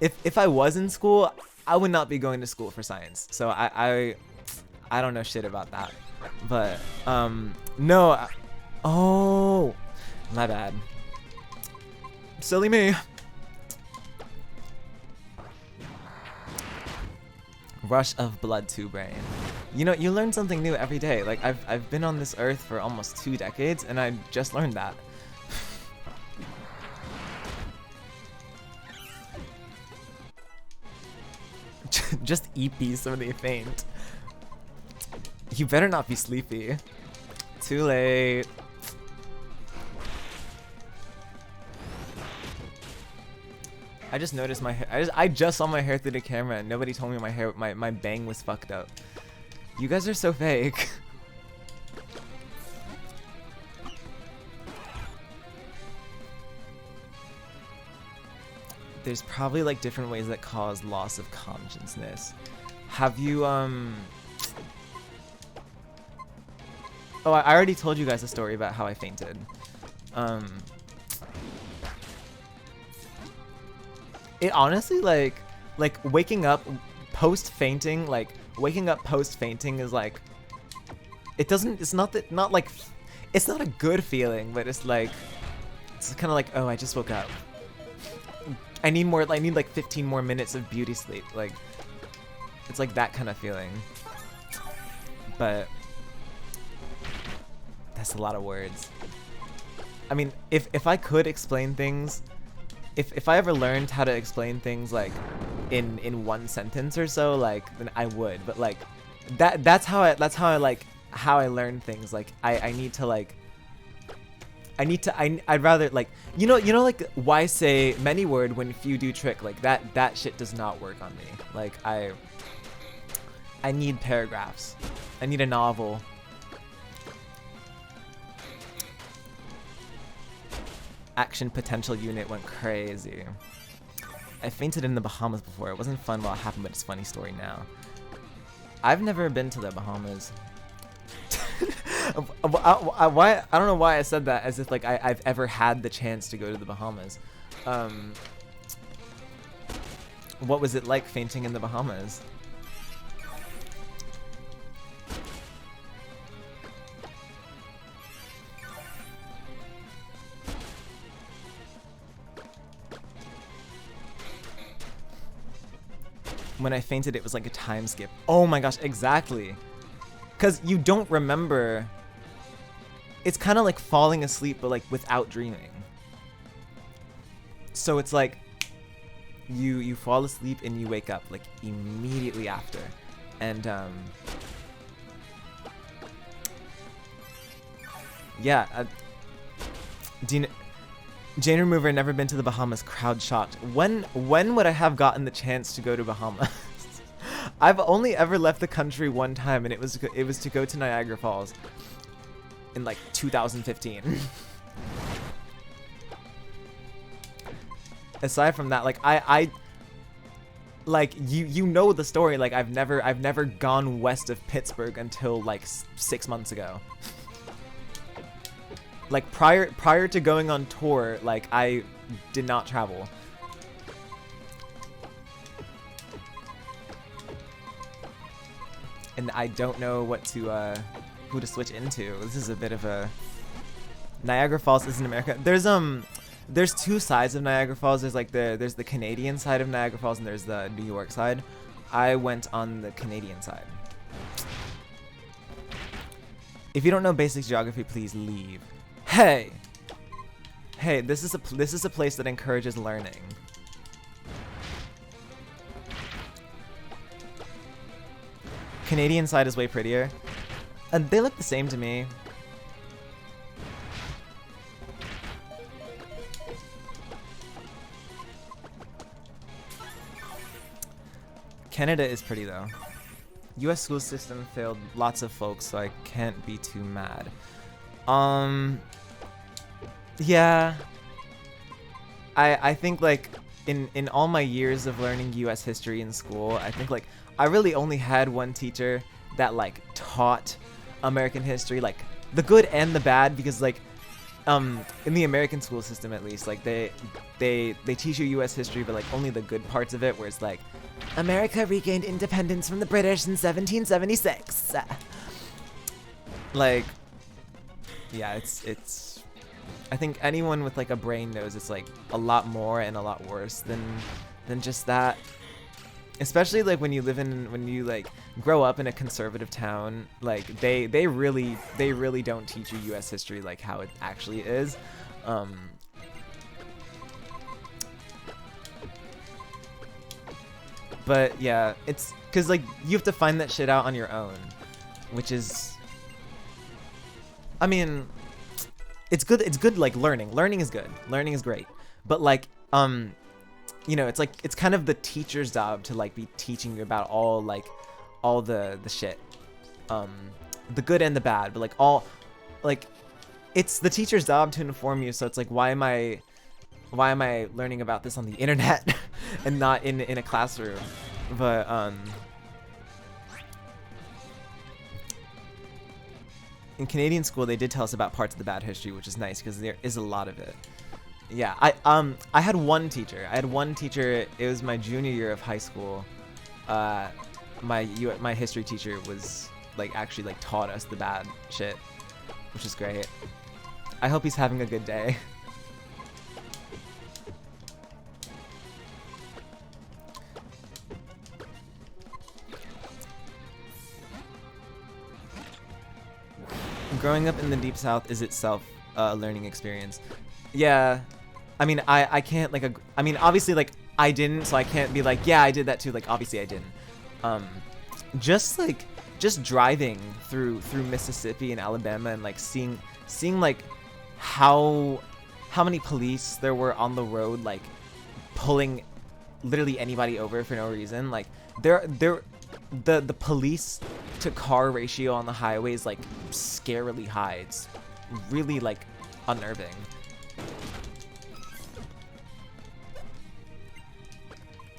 If I was in school, I would not be going to school for science. So I don't know shit about that. But no. Oh, my bad. Silly me. Rush of blood to brain. You know, you learn something new every day. Like I've been on this earth for almost 2 decades and I just learned that. Just EP so they faint. You better not be sleepy. Too late. I just noticed my hair. I just saw my hair through the camera and nobody told me my bang was fucked up. You guys are so fake. There's probably like different ways that cause loss of consciousness. Have you Oh, I already told you guys a story about how I fainted. It honestly like waking up post fainting is like it's not a good feeling, but it's kind of like, oh, I just woke up. I need like 15 more minutes of beauty sleep. Like it's like that kind of feeling. But that's a lot of words. I mean, if I could explain things, if I ever learned how to explain things like in one sentence or so, like then I would. But like that's how I learn things. Like I'd rather like you know like why say many word when few do trick, like that shit does not work on me. Like I need paragraphs. I need a novel. Action potential unit went crazy. I fainted in the Bahamas before. It wasn't fun while it happened, but it's a funny story now. I've never been to the Bahamas. I don't know why I said that as if like I've ever had the chance to go to the Bahamas. What was it like fainting in the Bahamas? When I fainted, it was like a time skip. Oh my gosh, exactly. Because you don't remember. It's kind of like falling asleep, but like without dreaming. So it's like you fall asleep and you wake up like immediately after. And yeah, Jane Remover, never been to the Bahamas, crowd shocked. When would I have gotten the chance to go to Bahamas? I've only ever left the country one time, and it was to go to Niagara Falls in like 2015. Aside from that, like I like you know the story. Like I've never gone west of Pittsburgh until like 6 months ago. Like prior to going on tour, like I did not travel. And I don't know what to who to switch into. This is a bit of a Niagara Falls is in America. There's two sides of Niagara Falls. There's the Canadian side of Niagara Falls and there's the New York side. I went on the Canadian side. If you don't know basic geography, please leave. Hey, this is a place that encourages learning. Canadian side is way prettier, and they look the same to me. Canada is pretty though. U.S. school system failed lots of folks, so I can't be too mad. Yeah. I think like in all my years of learning US history in school, I think like I really only had one teacher that like taught American history, like the good and the bad, because like in the American school system at least, like they teach you US history, but like only the good parts of it, where it's like America regained independence from the British in 1776. Like yeah, it's I think anyone with like a brain knows it's like a lot more and a lot worse than just that. Especially like when you like grow up in a conservative town, like they really don't teach you US history like how it actually is. But yeah, it's cuz like you have to find that shit out on your own, which is, I mean, it's good like learning is good, learning is great, but like you know, it's like it's kind of the teacher's job to like be teaching you about all the shit, the good and the bad, but like all like it's the teacher's job to inform you. So it's like why am I learning about this on the internet and not in a classroom? But in Canadian school, they did tell us about parts of the bad history, which is nice because there is a lot of it. Yeah, I had one teacher. It was my junior year of high school. My history teacher was like actually like taught us the bad shit, which is great. I hope he's having a good day. Growing up in the Deep South is itself a learning experience. Yeah, I mean, I can't like, I mean, obviously like I didn't, so I can't be like, yeah, I did that too. Like, obviously I didn't. Just driving through Mississippi and Alabama and like seeing like how many police there were on the road, like pulling literally anybody over for no reason. Like the police to car ratio on the highway is like scarily high. It's really like unnerving.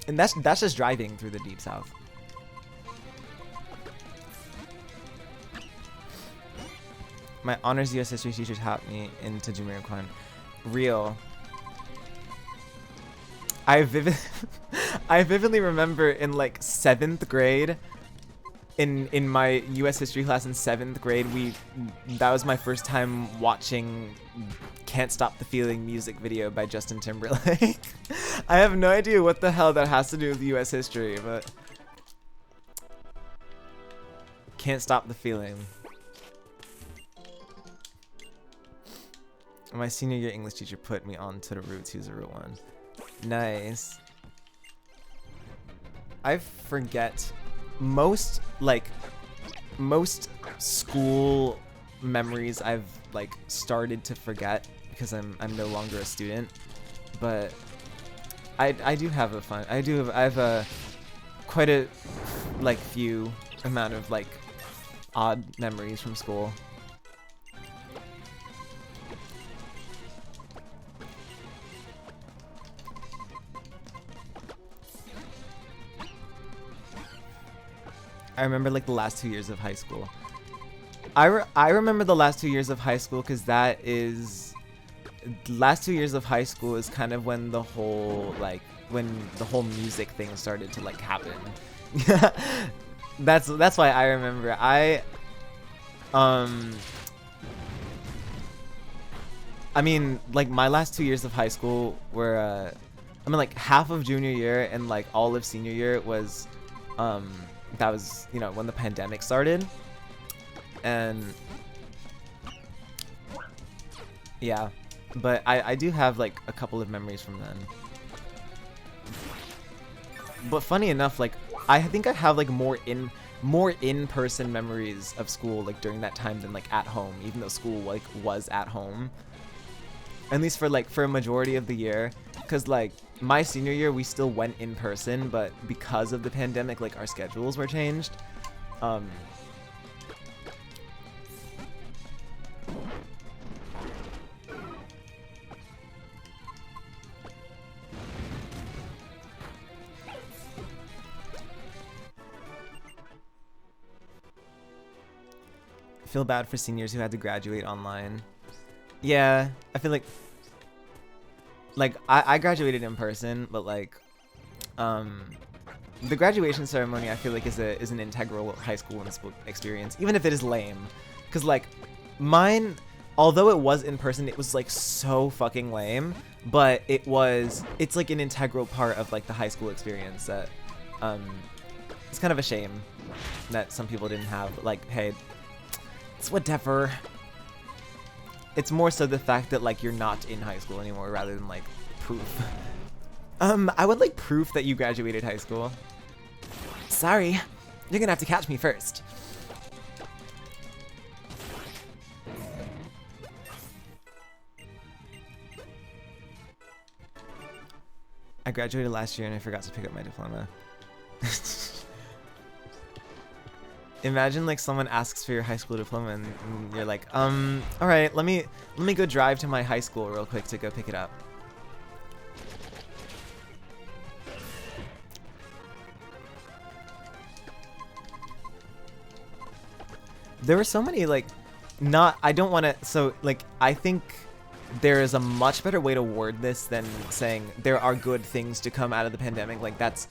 And that's just driving through the deep south. My honors US history teacher taught me into Jamiroquai. Real. I vividly remember in like 7th grade, in my US history class in 7th grade, that was my first time watching Can't Stop the Feeling music video by Justin Timberlake. I have no idea what the hell that has to do with US history, but Can't Stop the Feeling. My senior year English teacher put me on to the roots. He was a root one. Nice. I forget most school memories I've like started to forget because I'm no longer a student, but I do have a fun. I have a quite a like few amount of like odd memories from school. I remember like the last 2 years of high school. I remember the last 2 years of high school because last 2 years of high school is kind of when the whole music thing started to like happen. That's why I remember. I mean, like my last 2 years of high school were I mean like half of junior year and like all of senior year was that was, you know, when the pandemic started. And yeah, but I do have like a couple of memories from then. But funny enough, like I think I have like more in-person memories of school like during that time than like at home, even though school like was at home. At least for a majority of the year, because like my senior year we still went in person, but because of the pandemic like our schedules were changed. I feel bad for seniors who had to graduate online. Yeah, I feel like I graduated in person, but like the graduation ceremony I feel like is an integral high school experience, even if it is lame. Cause like mine, although it was in person, it was like so fucking lame, but it's like an integral part of like the high school experience that it's kind of a shame that some people didn't have. Like, hey, it's whatever. It's more so the fact that like you're not in high school anymore rather than like proof. I would like proof that you graduated high school. Sorry, you're gonna have to catch me first. I graduated last year and I forgot to pick up my diploma. Imagine like someone asks for your high school diploma and you're like, all right, let me go drive to my high school real quick to go pick it up. There were so many like, I don't want to, so like, I think there is a much better way to word this than saying there are good things to come out of the pandemic. Like that's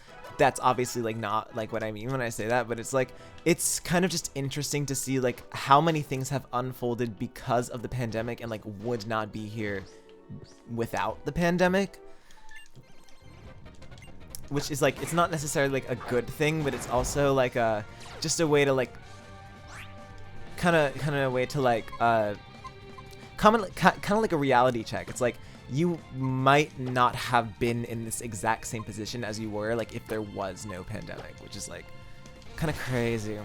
obviously like not like what I mean when I say that, but it's like it's kind of just interesting to see like how many things have unfolded because of the pandemic and like would not be here without the pandemic, which is like it's not necessarily like a good thing, but it's also like just a way to like kind of a way to like kind of like a reality check. It's like you might not have been in this exact same position as you were like if there was no pandemic, which is like kind of crazy.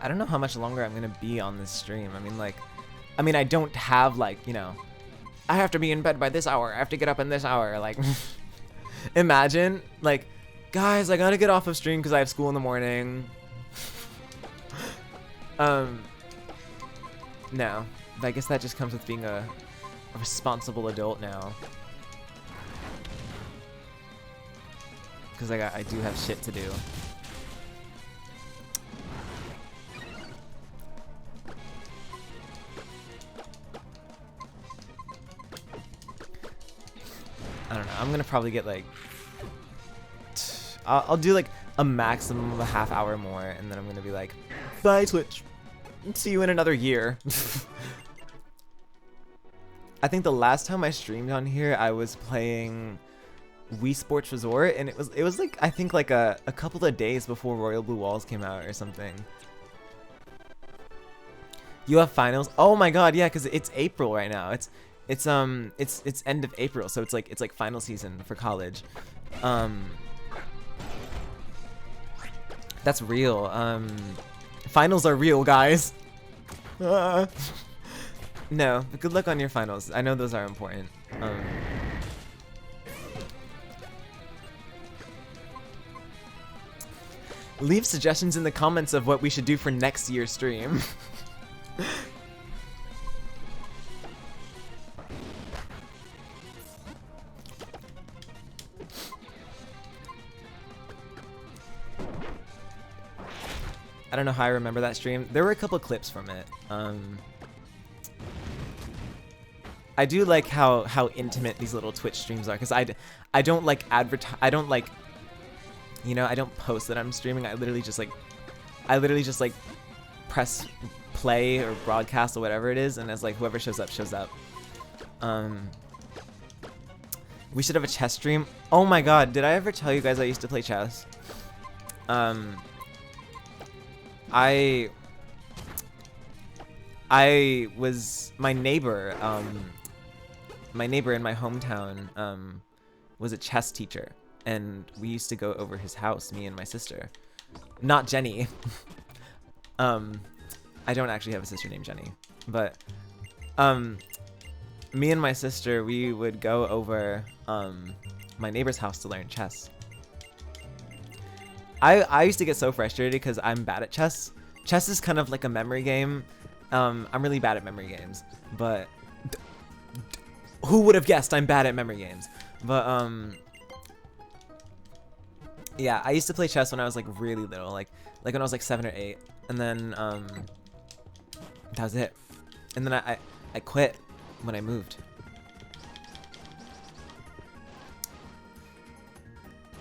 I don't know how much longer I'm gonna be on this stream. I mean, like, I don't have, like, you know, I have to be in bed by this hour. I have to get up in this hour. Like, imagine, like, guys, I gotta get off of stream because I have school in the morning. No, I guess that just comes with being a responsible adult now. Because I do have shit to do. I don't know. I'm gonna probably get like I'll do like a maximum of a half hour more, and then I'm gonna be like, bye Twitch. See you in another year. I think the last time I streamed on here, I was playing Wii Sports Resort, and it was like, I think like a couple of days before Royal Blue Walls came out or something. You have finals? Oh my god, yeah, because it's April right now. It's end of April, so it's like final season for college. That's real. Finals are real, guys. No, but good luck on your finals. I know those are important. Leave suggestions in the comments of what we should do for next year's stream. I don't know how I remember that stream. There were a couple clips from it. I do like how intimate these little Twitch streams are, because I don't like I don't like, you know, I don't post that I'm streaming. I literally just like press play or broadcast or whatever it is, and as like whoever shows up shows up. We should have a chess stream. Oh my god, did I ever tell you guys I used to play chess? I was my neighbor in my hometown was a chess teacher, and we used to go over his house, me and my sister. Not Jenny. I don't actually have a sister named Jenny, but me and my sister, we would go over my neighbor's house to learn chess. I used to get so frustrated because I'm bad at chess. Chess is kind of like a memory game. I'm really bad at memory games, but who would have guessed I'm bad at memory games? But yeah, I used to play chess when I was like really little, like when I was like 7 or 8, and then that was it. And then I quit when I moved.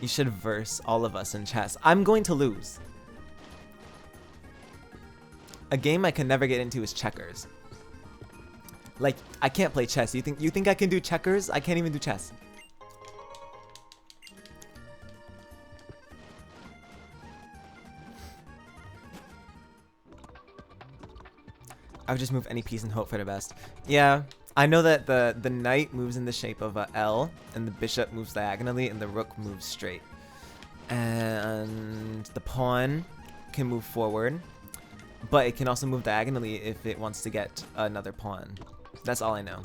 You should verse all of us in chess. I'm going to lose. A game I can never get into is checkers. Like, I can't play chess. You think I can do checkers? I can't even do chess. I would just move any piece and hope for the best. Yeah, I know that the knight moves in the shape of a L, and the bishop moves diagonally, and the rook moves straight. And the pawn can move forward, but it can also move diagonally if it wants to get another pawn. That's all I know.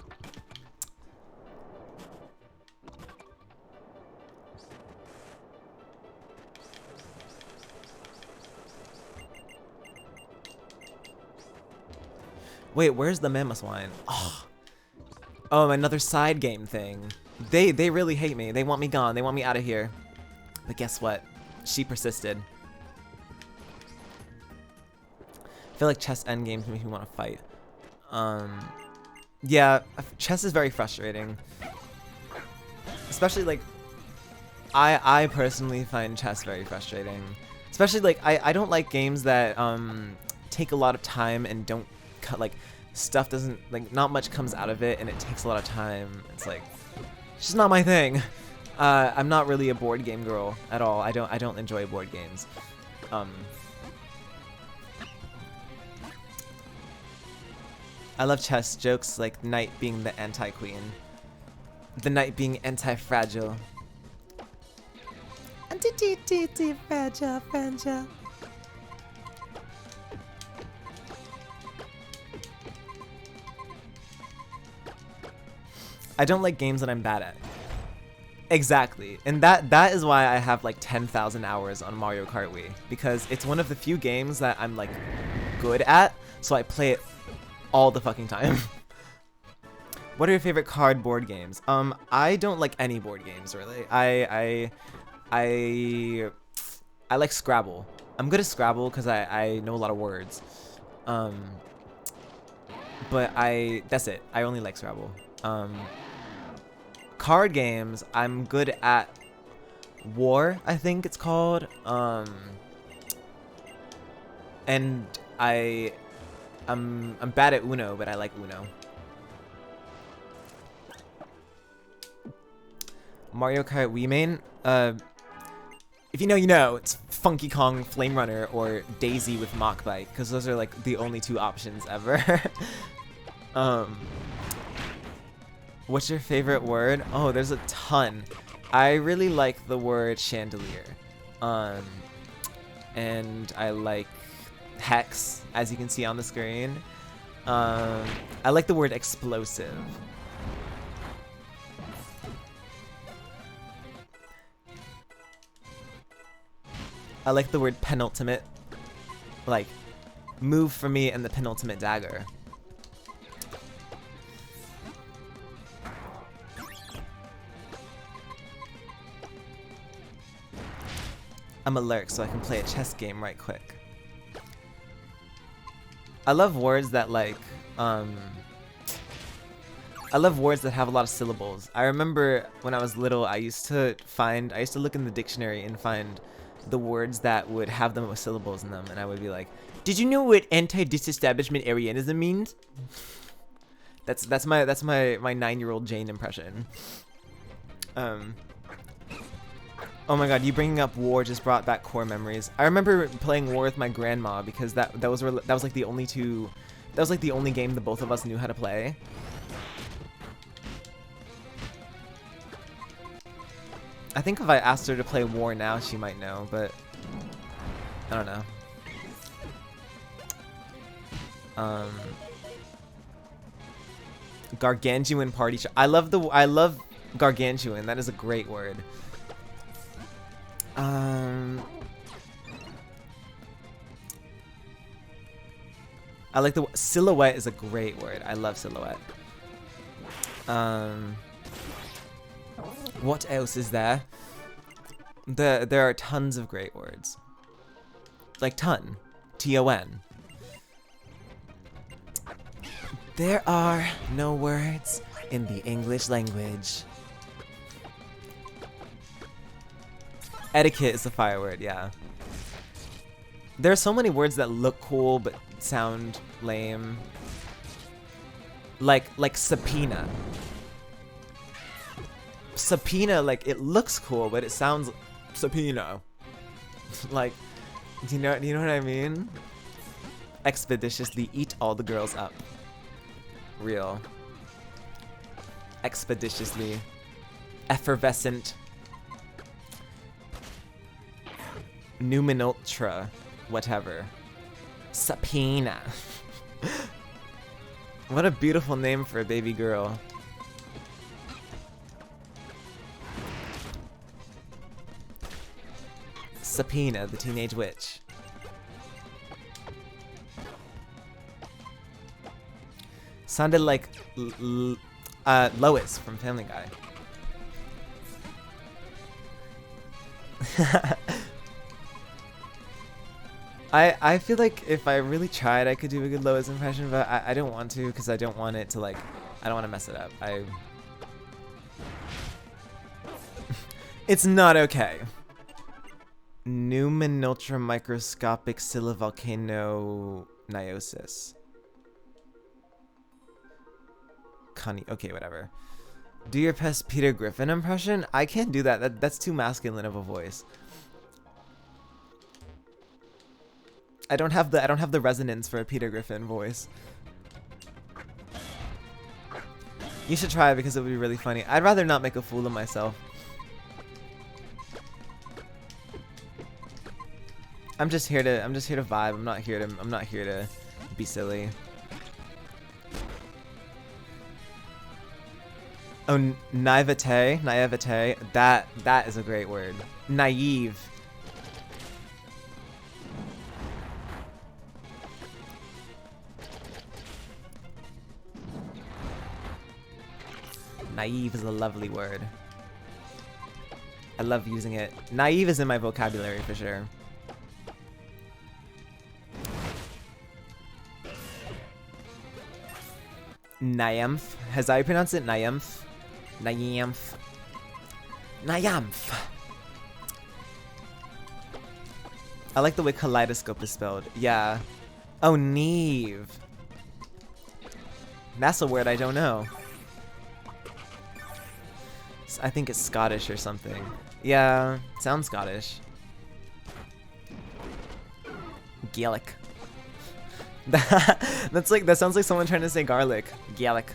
Wait, where's the mammoth wine? Oh, another side game thing. They really hate me. They want me gone. They want me out of here. But guess what? She persisted. I feel like chess endgames make me want to fight. Yeah, chess is very frustrating. Especially like, I personally find chess very frustrating. Especially like, I don't like games that take a lot of time and don't cut, like, stuff doesn't, like, not much comes out of it and it takes a lot of time. It's like, it's just not my thing. I'm not really a board game girl at all. I don't enjoy board games. I love chess jokes like knight being the anti-queen, the knight being anti-fragile. Anti-fragile. I don't like games that I'm bad at. Exactly. And that is why I have like 10,000 hours on Mario Kart Wii, because it's one of the few games that I'm like good at, so I play it all the fucking time. What are your favorite cardboard games? I don't like any board games really. I like Scrabble. I'm good at Scrabble because I know a lot of words. But that's it. I only like Scrabble. Card games, I'm good at War, I think it's called. And I'm bad at Uno, but I like Uno. Mario Kart Wii main. If you know, you know. It's Funky Kong Flame Runner or Daisy with Mach Bike, because those are like the only two options ever. What's your favorite word? Oh, there's a ton. I really like the word chandelier. And I like hex, as you can see on the screen. I like the word explosive. I like the word penultimate. Like, move for me and the penultimate dagger. I'm a lurk, so I can play a chess game right quick. I love words that like, I love words that have a lot of syllables. I remember when I was little, I used to look in the dictionary and find the words that would have them with syllables in them, and I would be like, did you know what anti-disestablishment Arianism means? That's my 9-year-old Jane impression. Oh my god, you bringing up War just brought back core memories. I remember playing War with my grandma because that was like the only game the both of us knew how to play. I think if I asked her to play War now, she might know, but I don't know. Gargantuan party. I love gargantuan. That is a great word. I like the silhouette is a great word. I love silhouette. What else is there? There are tons of great words. Like ton. T-O-N. There are no words in the English language. Etiquette is a fire word, yeah. There are so many words that look cool but sound lame. Like subpoena. Subpoena, like, it looks cool, but it sounds subpoena. Like, do you know what I mean? Expeditiously eat all the girls up. Real. Expeditiously. Effervescent. Numinultra. Whatever. Subpoena. What a beautiful name for a baby girl. Subpoena, the teenage witch. Sounded like Lois from Family Guy. I feel like if I really tried, I could do a good Lois impression, but I don't want to because I don't want it to, like, I don't want to mess it up. It's not okay. Numinultra microscopic volcanoniosis. Okay, whatever. Do your best Peter Griffin impression? I can't do that. That's too masculine of a voice. I don't have the resonance for a Peter Griffin voice. You should try it because it would be really funny. I'd rather not make a fool of myself. I'm just here to vibe. I'm not here to be silly. Oh, naivete, naivete. That is a great word. Naive. Naive is a lovely word. I love using it. Naive is in my vocabulary for sure. Nymph. Has I pronounced it Nymph? Nymph. Nymph. I like the way kaleidoscope is spelled. Yeah. Oh, Neve. That's a word I don't know. I think it's Scottish or something. Yeah, sounds Scottish. Gaelic. That's like, that sounds like someone trying to say garlic. Gaelic.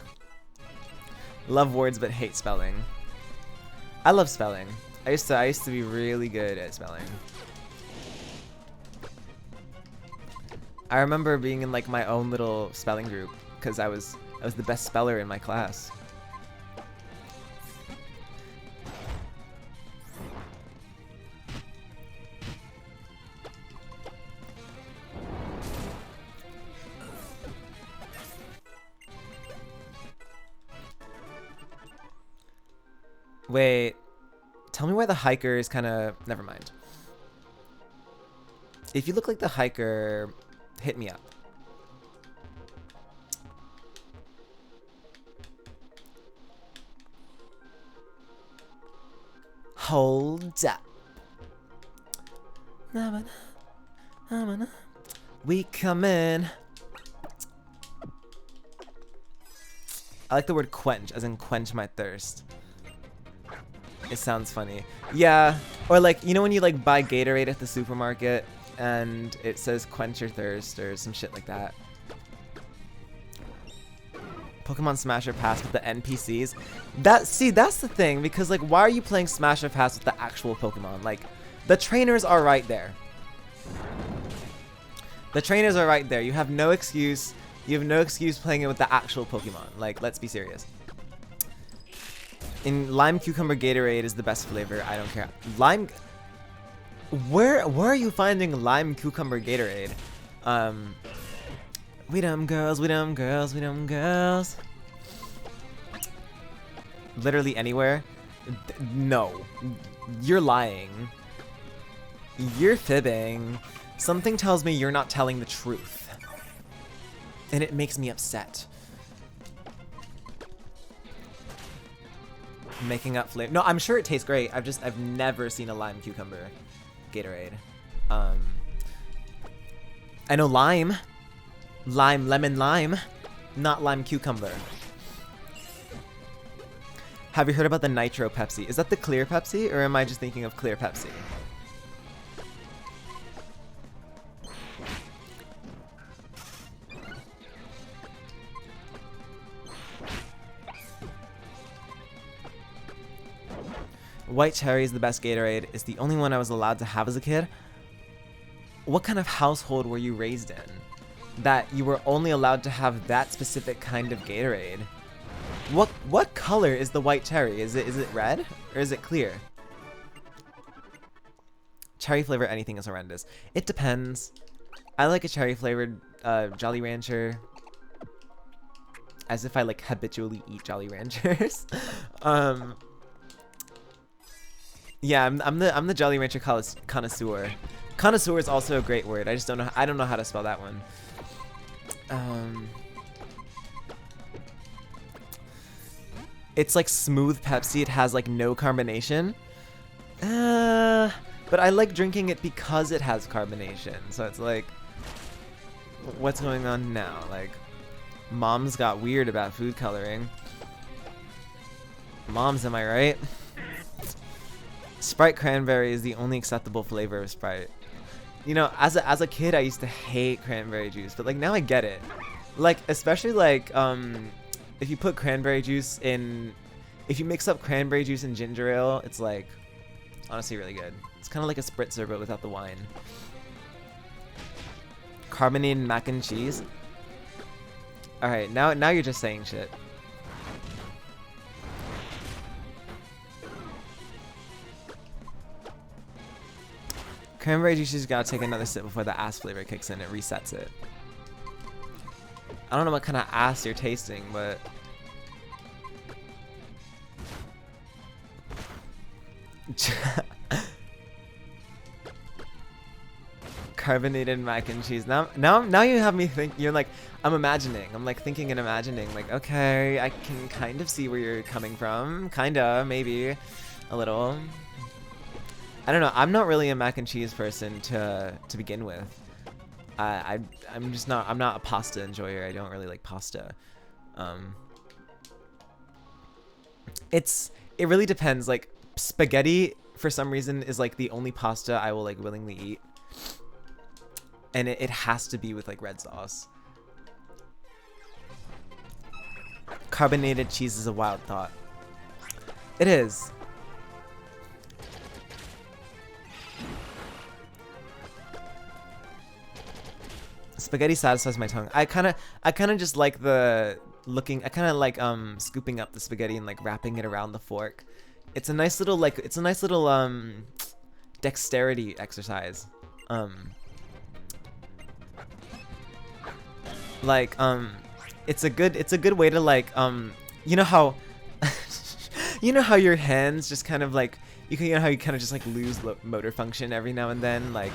Love words but hate spelling. I love spelling. I used to be really good at spelling. I remember being in like my own little spelling group because I was the best speller in my class. Wait, tell me why the hiker is kind of... Never mind. If you look like the hiker, hit me up. Hold up. We come in. I like the word quench, as in quench my thirst. It sounds funny. Yeah, or like, you know when you like buy Gatorade at the supermarket and it says quench your thirst or some shit like that. Pokemon Smash or Pass with the NPCs. That's the thing, because like, why are you playing Smash or Pass with the actual Pokemon? Like, the trainers are right there. The trainers are right there. You have no excuse. You have no excuse playing it with the actual Pokemon. Like, let's be serious. In Lime Cucumber Gatorade is the best flavor. I don't care. Lime... Where are you finding Lime Cucumber Gatorade? We dumb girls, we dumb girls, we dumb girls. Literally anywhere? No. You're lying. You're fibbing. Something tells me you're not telling the truth. And it makes me upset. Making up flavor. No, I'm sure it tastes great. I've never seen a lime cucumber Gatorade. I know lime. Lime, lemon, lime. Not lime cucumber. Have you heard about the Nitro Pepsi? Is that the clear Pepsi, or am I just thinking of clear Pepsi? White Cherry is the best Gatorade. It's the only one I was allowed to have as a kid. What kind of household were you raised in that you were only allowed to have that specific kind of Gatorade? What color is the white cherry? Is it red or is it clear? Cherry flavor anything is horrendous. It depends. I like a cherry flavored Jolly Rancher. As if I like habitually eat Jolly Ranchers. Yeah, I'm the Jolly Rancher connoisseur. Connoisseur is also a great word. I just don't know. I don't know how to spell that one. It's like smooth Pepsi. It has like no carbonation. But I like drinking it because it has carbonation. So it's like, what's going on now? Like, moms got weird about food coloring. Moms, am I right? Sprite cranberry is the only acceptable flavor of Sprite. You know, as a kid, I used to hate cranberry juice, but like now I get it. Like, especially like if you put cranberry juice in, if you mix up cranberry juice and ginger ale, it's like honestly really good. It's kind of like a spritzer but without the wine. Carbonated mac and cheese. All right, now you're just saying shit. Cranberry juice, you just gotta take another sip before the ass flavor kicks in. It resets it. I don't know what kind of ass you're tasting, but... Carbonated mac and cheese. Now you have me think. You're like, I'm imagining. I'm like thinking and imagining. Like, okay, I can kind of see where you're coming from. Kinda, maybe, a little. I don't know. I'm not really a mac and cheese person to begin with. I'm just not. I'm not a pasta enjoyer. I don't really like pasta. It really depends. Like spaghetti, for some reason, is like the only pasta I will like willingly eat. And it has to be with like red sauce. Carbonated cheese is a wild thought. It is. Spaghetti satisfies my tongue. I kind of just like the looking. I kind of like scooping up the spaghetti and like wrapping it around the fork. It's a nice little dexterity exercise. Like it's a good way to like you know how you know how your hands just kind of like you know how you kind of just like lose motor function every now and then, like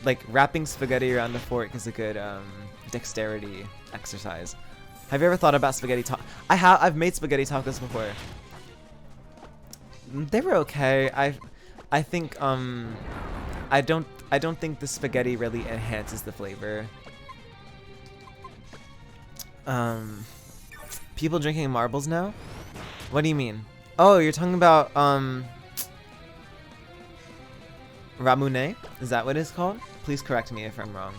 like wrapping spaghetti around the fork is a good dexterity exercise. Have you ever thought about spaghetti I've made spaghetti tacos before. They were okay. I think I don't think the spaghetti really enhances the flavor. People drinking marbles now? What do you mean? Oh, you're talking about Ramune? Is that what it's called? Please correct me if I'm wrong.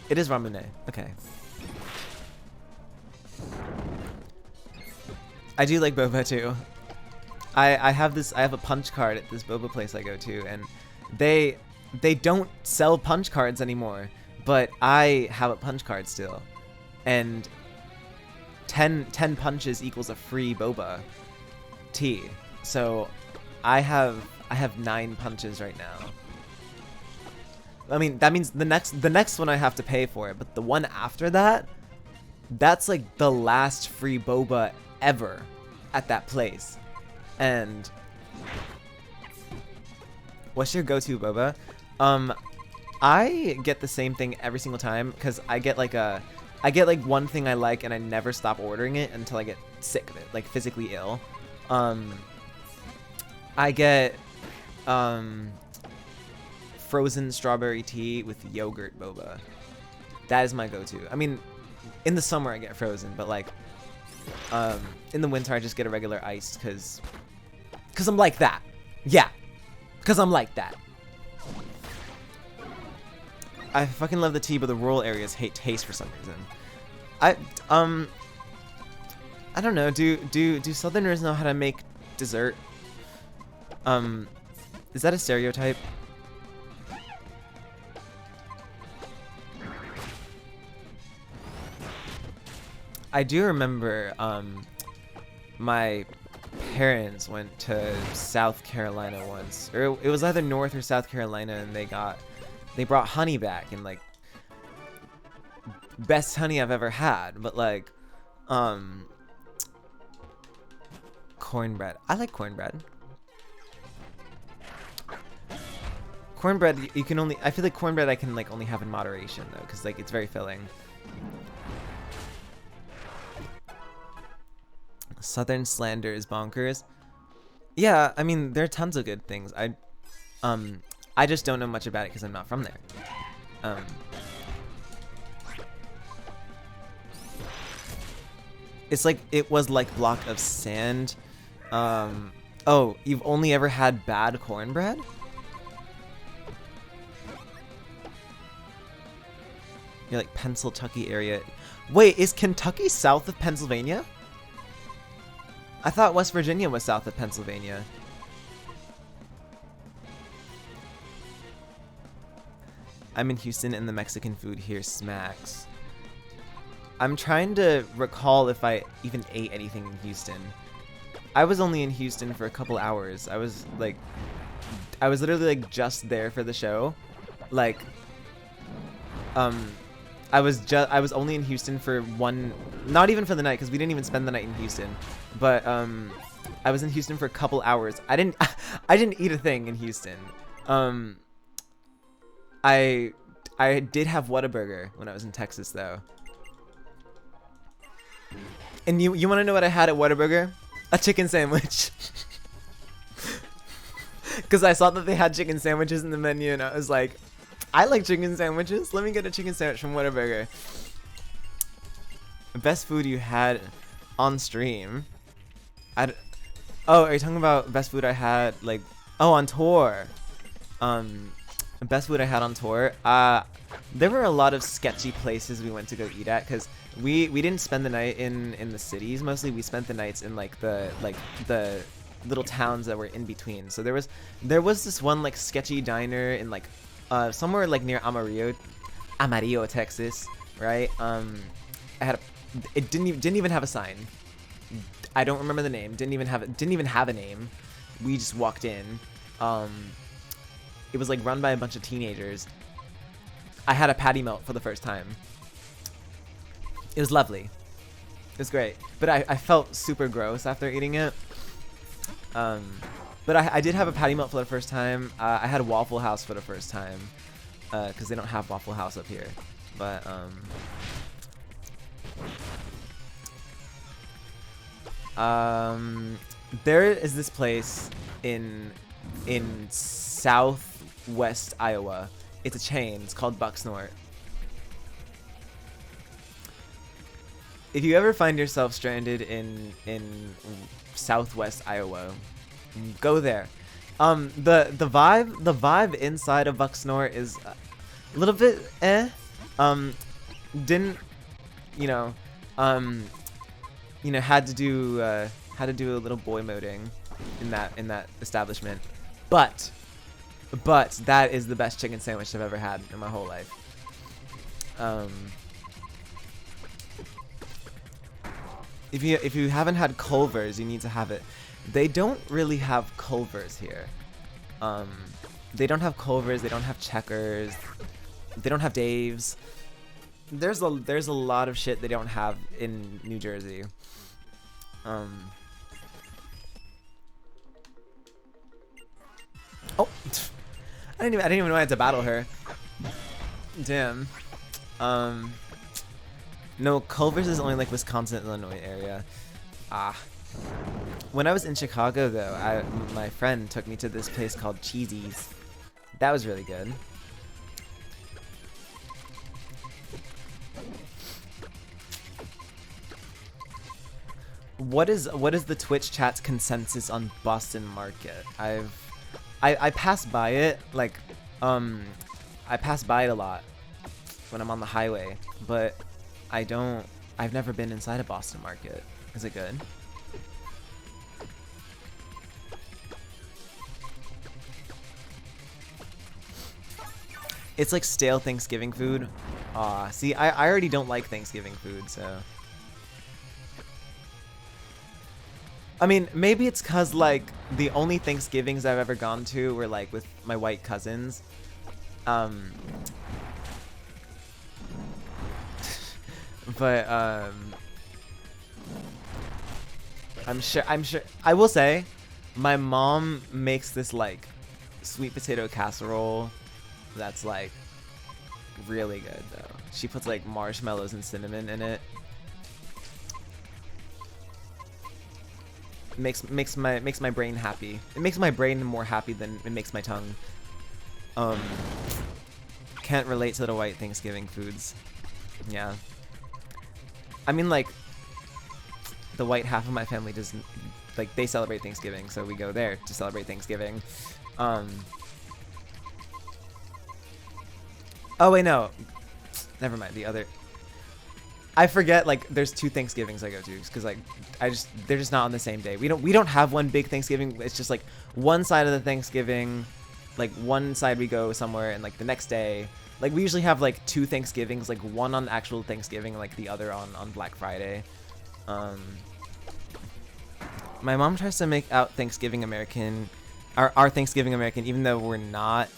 It is Ramune. Okay. I do like boba too. I have a punch card at this boba place I go to, and they don't sell punch cards anymore, but I have a punch card still, and 10 punches equals a free boba tea. So I have 9 punches right now. I mean, that means the next one I have to pay for it, but the one after that, that's like the last free boba ever at that place. And what's your go-to boba? I get the same thing every single time because I get like one thing I like and I never stop ordering it until I get sick of it, like physically ill. I get frozen strawberry tea with yogurt boba. That is my go-to. I mean, in the summer I get frozen, but like in the winter I just get a regular iced because I'm like that. Yeah, because I'm like that. I fucking love the tea, but the rural areas hate taste for some reason. I don't know. Do Southerners know how to make dessert? Is that a stereotype? I do remember my parents went to South Carolina once, or it was either North or South Carolina, and they brought honey back, and like best honey I've ever had. But like cornbread, I like cornbread. Cornbread, you can only, I feel like cornbread I can like only have in moderation though, because like it's very filling. Southern slander is bonkers. Yeah, I mean there are tons of good things. I just don't know much about it because I'm not from there. It's like it was like block of sand. Oh, you've only ever had bad cornbread? You're like Pennsylvania area. Wait, is Kentucky south of Pennsylvania? I thought West Virginia was south of Pennsylvania. I'm in Houston and the Mexican food here smacks. I'm trying to recall if I even ate anything in Houston. I was only in Houston for a couple hours. I was literally like just there for the show. Like, I was only in Houston for not even for the night, because we didn't even spend the night in Houston. But I was in Houston for a couple hours. I didn't eat a thing in Houston. I did have Whataburger when I was in Texas though. And you want to know what I had at Whataburger? A chicken sandwich. Because I saw that they had chicken sandwiches in the menu, and I was like, I like chicken sandwiches. Let me get a chicken sandwich from Whataburger. Best food you had on stream? Oh, are you talking about best food I had, like, oh, on tour? Best food I had on tour? There were a lot of sketchy places we went to go eat at, because we didn't spend the night in the cities. Mostly we spent the nights in like the little towns that were in between. So there was this one like sketchy diner in like somewhere like near Amarillo, Texas, right? It didn't even have a sign. I don't remember the name. Didn't even have a name. We just walked in. It was like run by a bunch of teenagers. I had a patty melt for the first time. It was lovely. It was great. But I felt super gross after eating it. But I did have a patty melt for the first time. I had a Waffle House for the first time. Because they don't have Waffle House up here. But, there is this place in southwest Iowa. It's a chain. It's called Bucksnort. If you ever find yourself stranded in southwest Iowa, go there. The vibe inside of Bucksnort is a little bit didn't had to do a little boy moding in that establishment, but that is the best chicken sandwich I've ever had in my whole life. If you haven't had Culver's, you need to have it. They don't really have Culver's here. They don't have Culver's. They don't have Checkers. They don't have Dave's. There's a lot of shit they don't have in New Jersey. Oh, I didn't even know I had to battle her. Damn. No, Culver's is only like Wisconsin, Illinois area. When I was in Chicago though, my friend took me to this place called Cheesy's. That was really good. What is the Twitch chat's consensus on Boston Market? I pass by it, like, I pass by it a lot when I'm on the highway, but I've never been inside a Boston Market. Is it good? It's like stale Thanksgiving food. Aw, see, I already don't like Thanksgiving food, so. I mean, maybe it's cause like the only Thanksgivings I've ever gone to were like with my white cousins. But I'm sure I will say my mom makes this like sweet potato casserole that's like really good though. She puts like marshmallows and cinnamon in it. Makes my brain happy. It makes my brain more happy than it makes my tongue. Can't relate to the white Thanksgiving foods. Yeah. I mean, like, the white half of my family doesn't, like, they celebrate Thanksgiving, so we go there to celebrate Thanksgiving. Oh wait, no. Never mind. The other. I forget, like, there's two Thanksgivings I go to, because, like, they're just not on the same day. We don't have one big Thanksgiving. It's just, like, one side of the Thanksgiving, like, one side we go somewhere, and, like, the next day, Like we usually have like 2 Thanksgivings, like one on actual Thanksgiving, like the other on Black Friday. My mom tries to make out Thanksgiving American, our Thanksgiving American, even though we're not,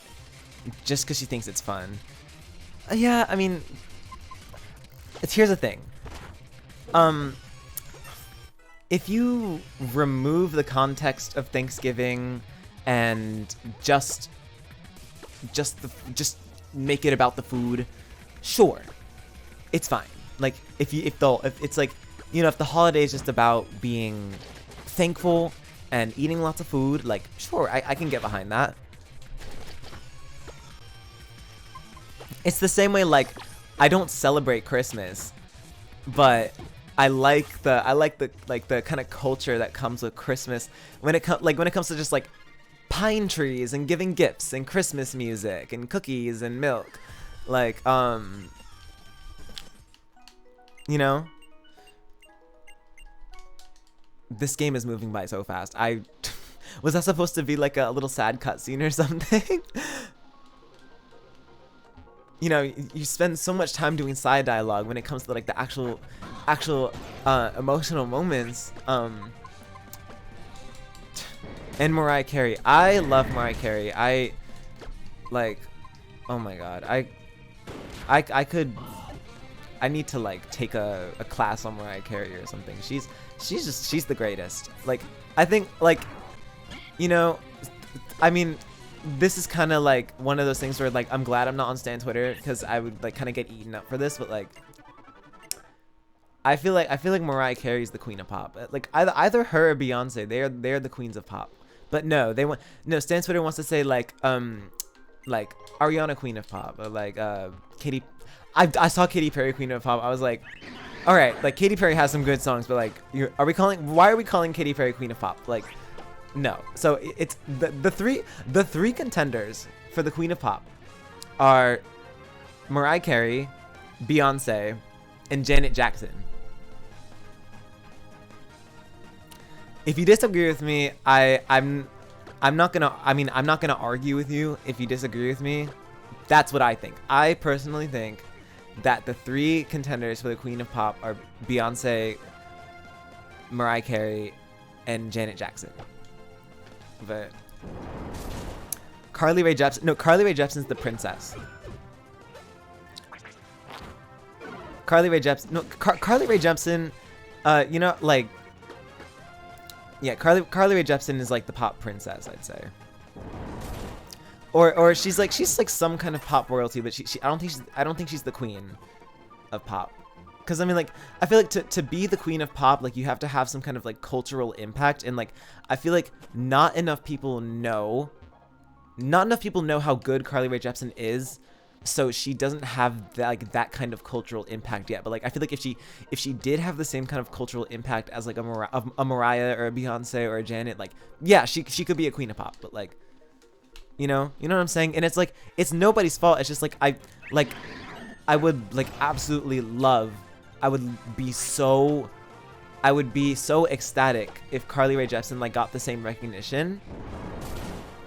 just because she thinks it's fun. Yeah, I mean, here's the thing. If you remove the context of Thanksgiving and just make it about the food, sure, it's fine. Like if it's like, you know, if the holiday is just about being thankful and eating lots of food, like sure, I can get behind that. It's the same way, like I don't celebrate Christmas, but I like the kind of culture that comes with Christmas when it comes to just like pine trees and giving gifts and Christmas music and cookies and milk, like you know, this game is moving by so fast. Was that supposed to be like a little sad cutscene or something? You know, you spend so much time doing side dialogue when it comes to like the actual emotional moments. And Mariah Carey, I love Mariah Carey. I like, oh my god, I need to like take a class on Mariah Carey or something. She's the greatest. Like I think, like, you know, I mean, this is kind of like one of those things where like I'm glad I'm not on Stan Twitter, because I would like kind of get eaten up for this, but like I feel like Mariah Carey is the queen of pop. Like either her or Beyonce, they're the queens of pop. But no, Stan Twitter wants to say like Ariana queen of pop, or like Katy. I saw Katy Perry queen of pop. I was like, all right, like Katy Perry has some good songs, but like why are we calling Katy Perry queen of pop? Like, no. So it's the three contenders for the queen of pop are Mariah Carey, Beyonce, and Janet Jackson. If you disagree with me, I'm not gonna argue with you if you disagree with me. That's what I think. I personally think that the 3 contenders for the queen of pop are Beyonce, Mariah Carey, and Janet Jackson. But Carly Rae Jepsen's the princess. Carly Rae Jepsen, you know, like, yeah, Carly Rae Jepsen is like the pop princess, I'd say. Or she's like some kind of pop royalty, but I don't think she's the queen of pop. Because I mean, like, I feel like to be the queen of pop, like, you have to have some kind of like cultural impact, and like I feel like not enough people know how good Carly Rae Jepsen is, so she doesn't have that kind of cultural impact yet. But like I feel like if she did have the same kind of cultural impact as like a Mariah or a Beyonce or a Janet, like, yeah, she could be a queen of pop. But like, you know what I'm saying? And it's like, it's nobody's fault. It's just like I would like absolutely love. I would be so ecstatic if Carly Rae Jepsen like got the same recognition.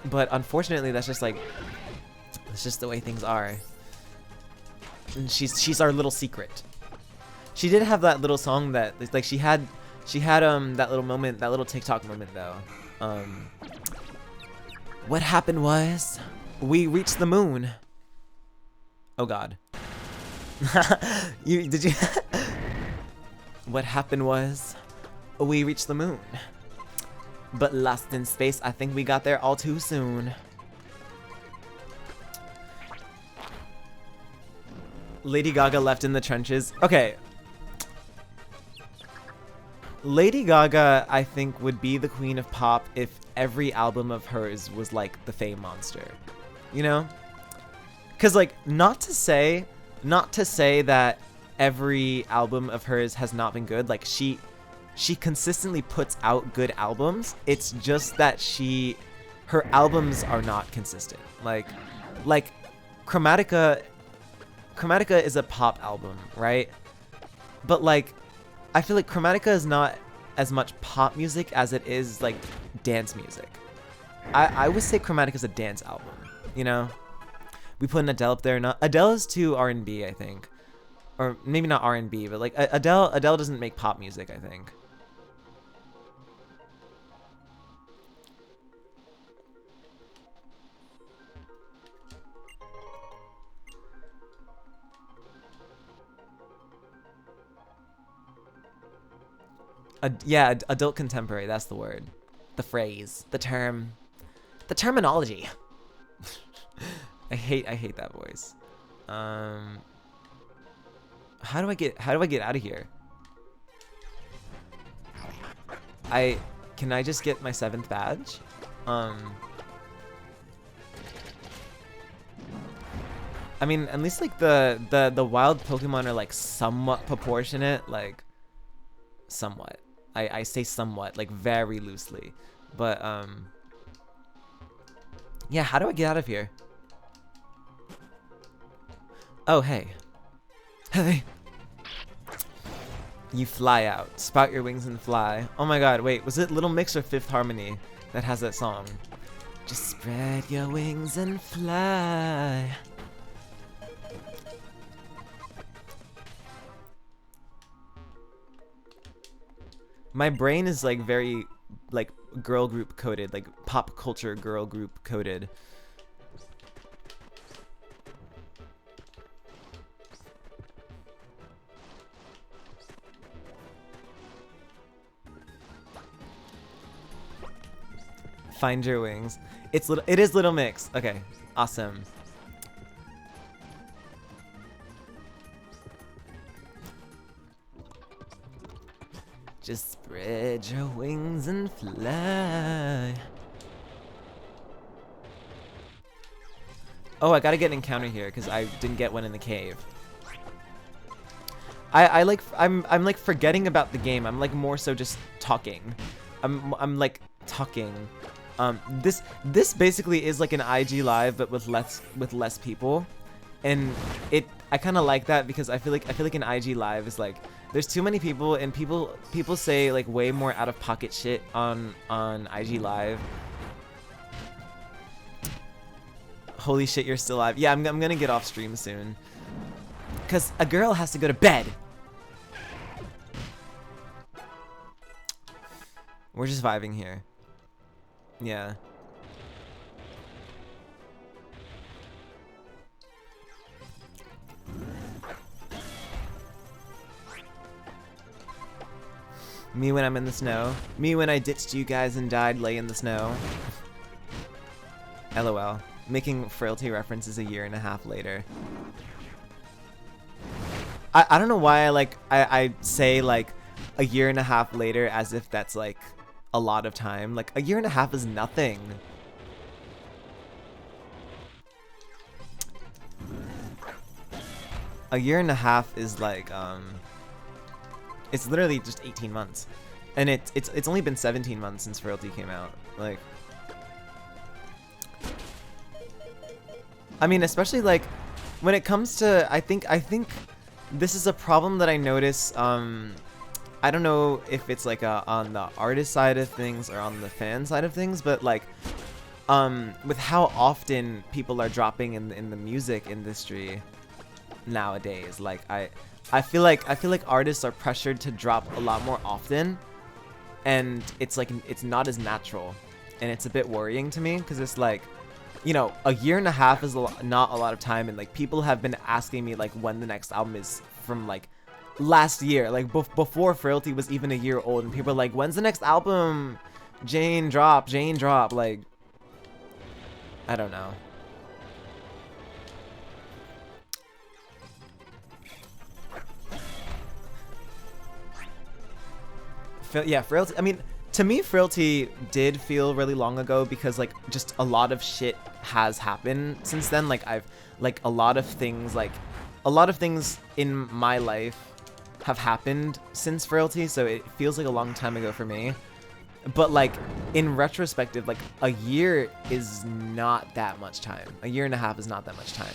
But unfortunately, that's just the way things are. And she's our little secret. She did have that little song that like she had that little moment, that little TikTok moment though. What happened was we reached the moon. Oh god. Did you What happened was we reached the moon. But lost in space, I think we got there all too soon. Lady Gaga left in the trenches. Okay. Lady Gaga, I think, would be the queen of pop if every album of hers was like the Fame Monster. You know? Because, like, not to say that every album of hers has not been good. Like, she consistently puts out good albums. It's just that her albums are not consistent. Like Chromatica is a pop album, right? But like, I feel like Chromatica is not as much pop music as it is like dance music. I would say Chromatica is a dance album, you know? we put an Adele up there. Not Adele is too R&B, I think, or maybe not R&B, but like Adele doesn't make pop music, I think. Yeah, adult contemporary. That's the word, the phrase, the term, the terminology. I hate that voice. How do I get out of here? Can I just get my 7th badge? I mean, at least like the wild Pokemon are like somewhat proportionate, like somewhat. I say somewhat, like very loosely, but yeah. How do I get out of here? Oh hey, hey. You fly out. Sprout your wings and fly. Oh my god, wait, was it Little Mix or Fifth Harmony that has that song? Just spread your wings and fly. My brain is like very like girl group coded, like pop culture girl group coded. Find your wings. It is Little Mix. Okay, awesome. Just spread your wings and fly. Oh, I gotta get an encounter here because I didn't get one in the cave. I'm like forgetting about the game. I'm like more so just talking. I'm like talking. This basically is like an IG live but with less people, and I kind of like that because I feel like an IG live is like there's too many people and people say like way more out of pocket shit on IG live. Holy shit, you're still alive. Yeah, I'm gonna get off stream soon because a girl has to go to bed. We're just vibing here. Yeah. Me when I'm in the snow. Me when I ditched you guys and died lay in the snow. LOL. Making frailty references a year and a half later. I don't know why I say like a year and a half later as if that's like a lot of time. Like a year and a half is nothing. A year and a half is like it's literally just 18 months. And it's only been 17 months since Frailty came out. Like I mean, especially like when it comes to I think this is a problem that I notice I don't know if it's like on the artist side of things or on the fan side of things, but like with how often people are dropping in the music industry nowadays, like I feel like artists are pressured to drop a lot more often, and it's like it's not as natural, and it's a bit worrying to me because it's like, you know, a year and a half is not a lot of time, and like people have been asking me like when the next album is from like last year, like before Frailty was even a year old, and people are like, when's the next album? Jane drop. Like I don't know. Yeah, Frailty, I mean, to me Frailty did feel really long ago because like just a lot of shit has happened since then. Like a lot of things in my life have happened since Frailty, so it feels like a long time ago for me. But like in retrospective, like a year is not that much time. A year and a half is not that much time.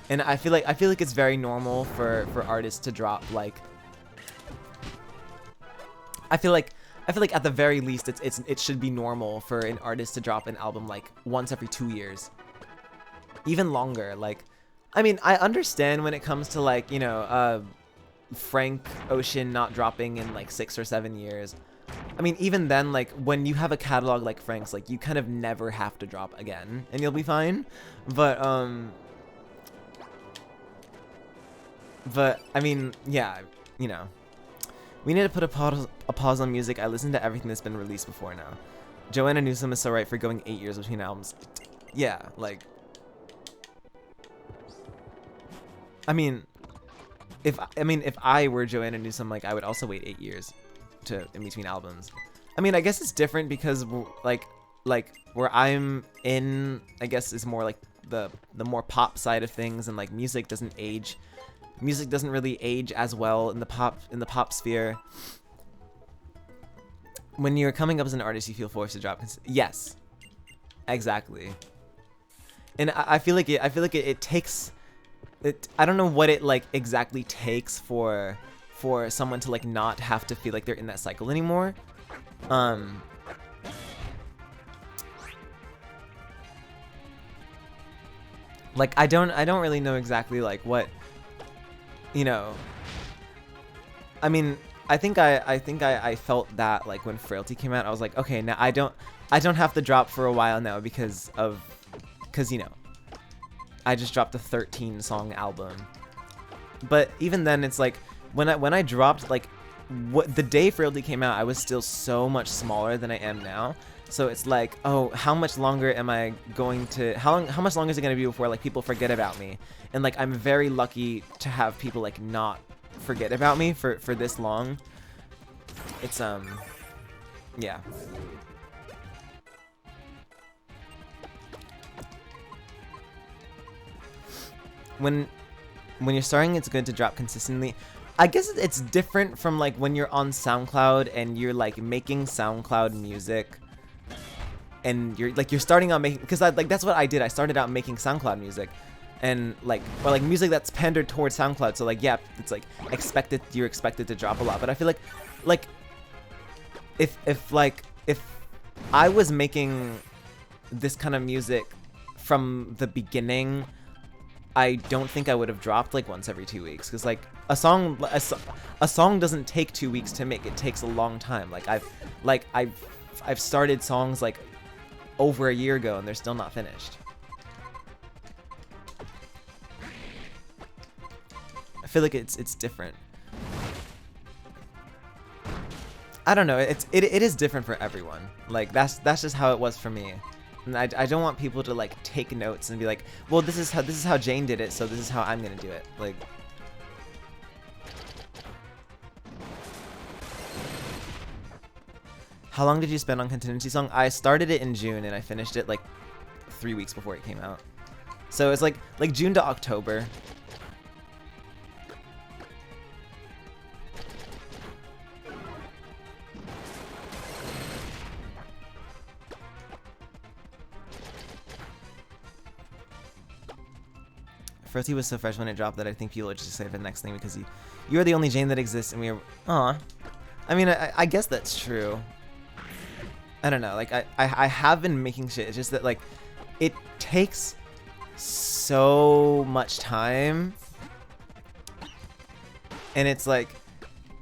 And I feel like it's very normal for artists to drop like I feel like at the very least it should be normal for an artist to drop an album like once every 2 years. even longer. Like, I mean, I understand when it comes to like, Frank Ocean not dropping in like 6 or 7 years. I mean, even then, like when you have a catalog like Frank's, like you kind of never have to drop again and you'll be fine. But I mean, yeah, you know, we need to put a pause on music. I listen to everything that's been released before now. Joanna Newsom is so right for going 8 years between albums. Yeah, like, I mean, if I were Joanna Newsom, like I would also wait 8 years in between albums. I mean, I guess it's different because like where I'm in, I guess, is more like the more pop side of things, and like music doesn't age. Music doesn't really age as well in the pop sphere. When you're coming up as an artist, you feel forced to drop. Yes, exactly. And I feel like it takes. I don't know what it like exactly takes for someone to like not have to feel like they're in that cycle anymore. Like I don't really know exactly like what, I mean, I think I felt that like when Frailty came out, I was like, okay, now I don't have to drop for a while now because I just dropped a 13 song album. But even then, it's like when I dropped, like, the day Frailty came out, I was still so much smaller than I am now. So it's like, oh, how much longer am I going to, how much longer is it going to be before like people forget about me? And like I'm very lucky to have people like not forget about me for this long. It's yeah. When you're starting, it's good to drop consistently. I guess it's different from like when you're on SoundCloud and you're like making SoundCloud music, and you're starting out making, because that's what I did. I started out making SoundCloud music, and like, or like music that's pandered towards SoundCloud. So like, yeah, it's like you're expected to drop a lot. But I feel like if I was making this kind of music from the beginning, I don't think I would have dropped like once every 2 weeks, because like a song doesn't take 2 weeks to make. It takes a long time. Like I've started songs like over a year ago and they're still not finished. I feel like it's different. I don't know. It is different for everyone. Like that's just how it was for me. And I don't want people to like take notes and be like, well, this is how Jane did it, so this is how I'm gonna do it. Like, how long did you spend on Contingency Song? I started it in June and I finished it like 3 weeks before it came out. So it's like June to October. First, he was so fresh when it dropped that I think people would just say the next thing because you're the only Jane that exists, and we were, aw. I mean, I guess that's true. I don't know, like, I have been making shit. It's just that, like, it takes so much time. And it's like,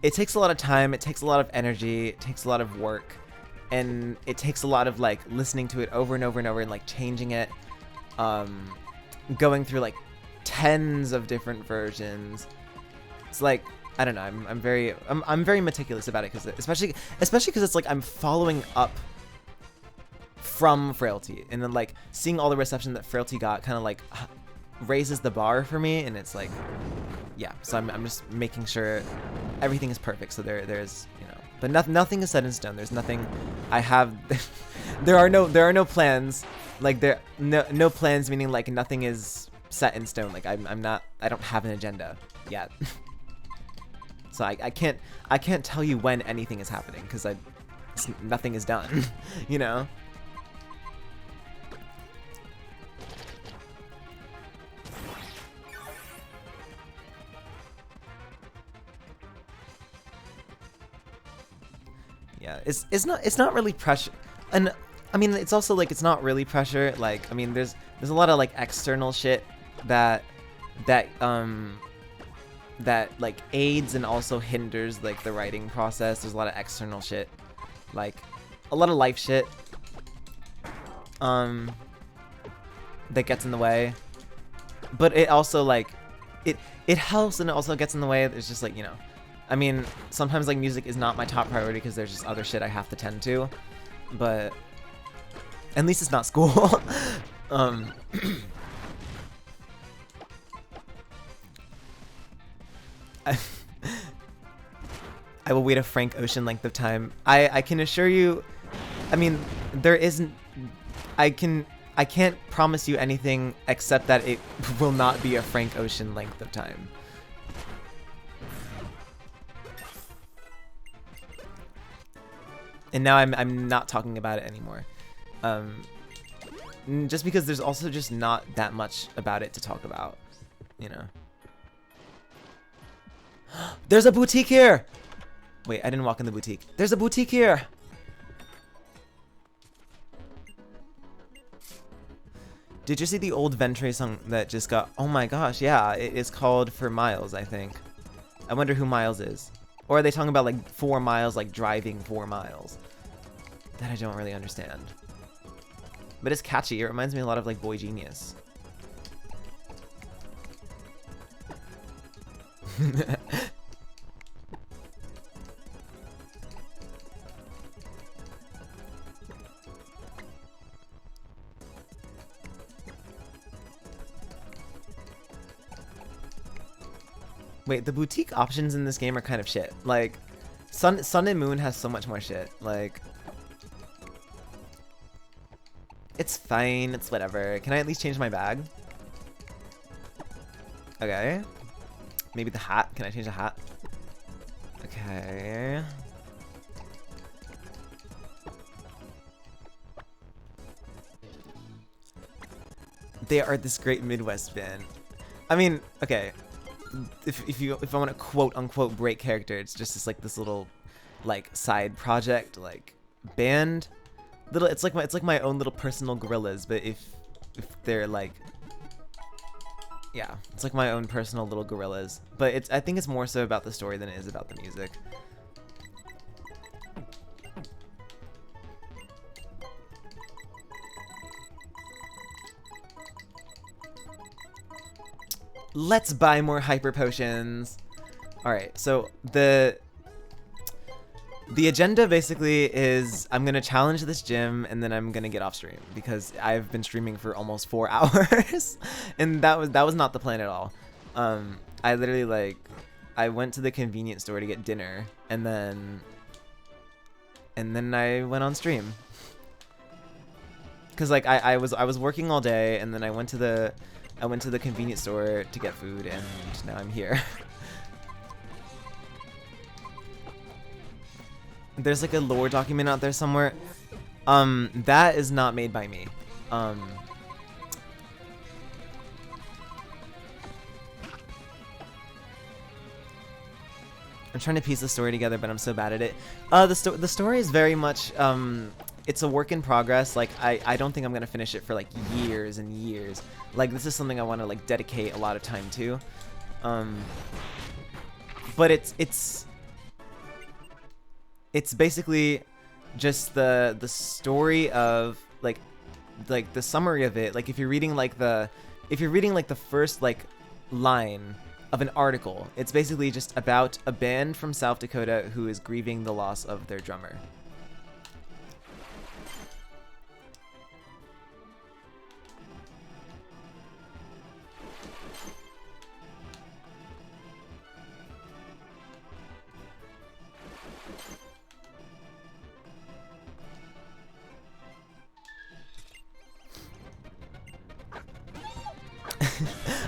it takes a lot of time, it takes a lot of energy, it takes a lot of work. And it takes a lot of, like, listening to it over and over and over and, like, changing it. Going through, like, tens of different versions. It's like, I don't know, I'm very meticulous about it, because especially because it's like I'm following up from Frailty, and then like seeing all the reception that Frailty got kind of like raises the bar for me, and it's like, yeah, so I'm just making sure everything is perfect. So there's, but nothing is set in stone. There's nothing I have there are no plans, like no plans, meaning like nothing is set in stone. Like I don't have an agenda yet. So I can't tell you when anything is happening, because nothing is done. Yeah, it's not really pressure, and I mean, it's also like it's not really pressure. Like, I mean, there's a lot of like external shit that that that like aids and also hinders like the writing process. There's a lot of external shit, like a lot of life shit that gets in the way. But it also like it helps and it also gets in the way. It's just like, you know, I mean, sometimes like music is not my top priority because there's just other shit I have to tend to, but at least it's not school. I, I will wait a Frank Ocean length of time. I can assure you, I mean, there isn't, I can't promise you anything except that it will not be a Frank Ocean length of time. And now I'm not talking about it anymore. Just because there's also just not that much about it to talk about, you know. There's a boutique here! Wait, I didn't walk in the boutique. There's a boutique here! Did you see the old Ventre song that just got... Oh my gosh, yeah, it is called For Miles, I think. I wonder who Miles is. Or are they talking about like 4 miles, like driving 4 miles? That I don't really understand. But it's catchy. It reminds me a lot of like Boy Genius. Wait, the boutique options in this game are kind of shit. Like, Sun and Moon has so much more shit. Like, it's fine. It's whatever. Can I at least change my bag? Okay. Maybe the hat. Can I change the hat? Okay. They are this great Midwest band. I mean, okay. If I want to quote unquote break character, it's just this little like side project, like band. It's like my own little personal gorillas, but if they're like, yeah, it's like my own personal little gorillas. But I think it's more so about the story than it is about the music. Let's buy more hyper potions. All right, so the agenda basically is I'm gonna challenge this gym and then I'm gonna get off stream because I've been streaming for almost 4 hours, and that was not the plan at all. I literally I went to the convenience store to get dinner and then I went on stream because like I was working all day and then I went to the convenience store to get food and now I'm here. There's like a lore document out there somewhere. That is not made by me. I'm trying to piece the story together, but I'm so bad at it. The story is very much it's a work in progress. Like I don't think I'm gonna finish it for like years and years. Like this is something I want to like dedicate a lot of time to. But it's basically just the story of like the summary of it. Like if you're reading like the first like line of an article, it's basically just about a band from South Dakota who is grieving the loss of their drummer.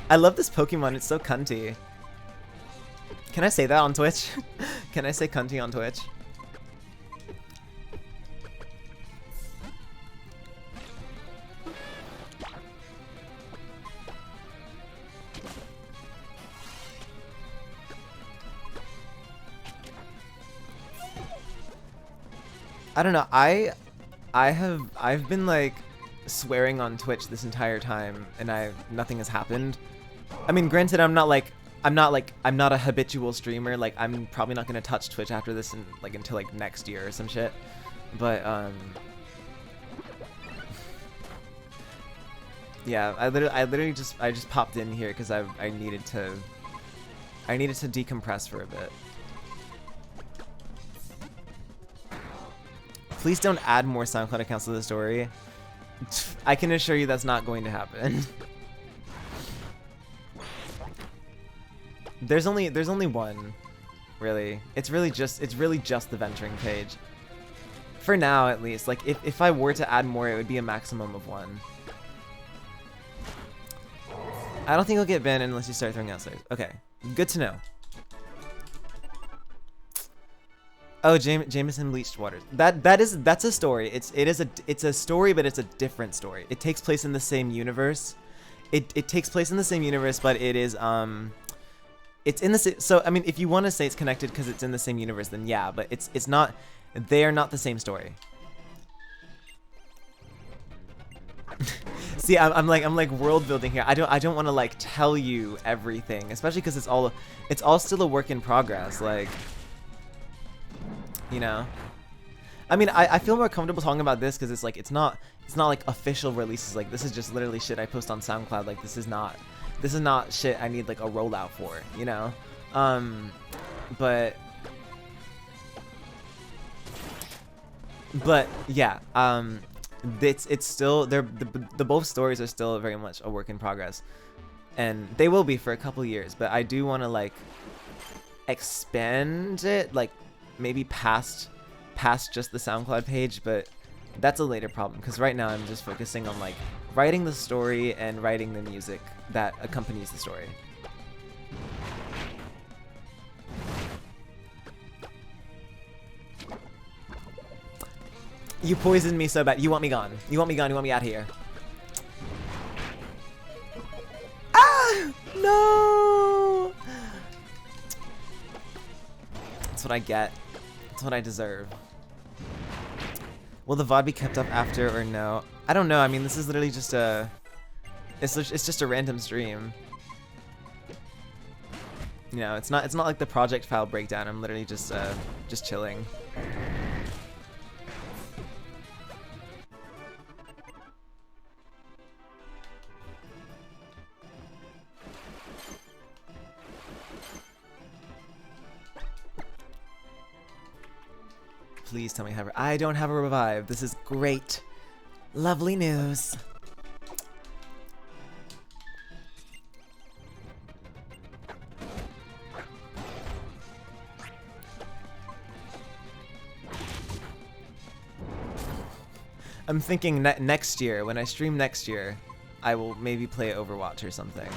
I love this Pokemon, it's so cunty. Can I say that on Twitch? Can I say cunty on Twitch? I don't know, I've been like swearing on Twitch this entire time, and nothing has happened. I mean, granted, I'm not a habitual streamer. Like, I'm probably not gonna touch Twitch after this until like next year or some shit. But yeah, I literally just popped in here because I needed to decompress for a bit. Please don't add more SoundCloud accounts to the story. I can assure you that's not going to happen. There's only one, really. It's really just the venturing page. For now, at least. Like, if I were to add more, it would be a maximum of one. I don't think you'll get banned unless you start throwing out slaves. Okay, good to know. Oh, Jameson bleached waters. That's a story. It's a story, but it's a different story. It takes place in the same universe. It takes place in the same universe, but it is it's in the so I mean, if you want to say it's connected because it's in the same universe, then yeah, but it's not. They are not the same story. See, I'm like world building here. I don't want to like tell you everything, especially because it's all still a work in progress. Like, you know, I mean, I feel more comfortable talking about this because it's not like official releases. Like, this is just literally shit I post on SoundCloud. Like, this is not shit I need like a rollout for, you know. But yeah, it's still the both stories are still very much a work in progress, and they will be for a couple years. But I do want to like expand it, like maybe past just the SoundCloud page, but that's a later problem because right now I'm just focusing on like writing the story and writing the music that accompanies the story. You poisoned me so bad. You want me gone. You want me gone. You want me out of here. Ah! No! That's what I get. That's what I deserve. Will the VOD be kept up after or no? I don't know. I mean, this is literally just it's just a random stream. You know, it's not like the project file breakdown. I'm literally just chilling. Please tell me I don't have a revive. This is great. Lovely news. I'm thinking next year, when I stream next year, I will maybe play Overwatch or something.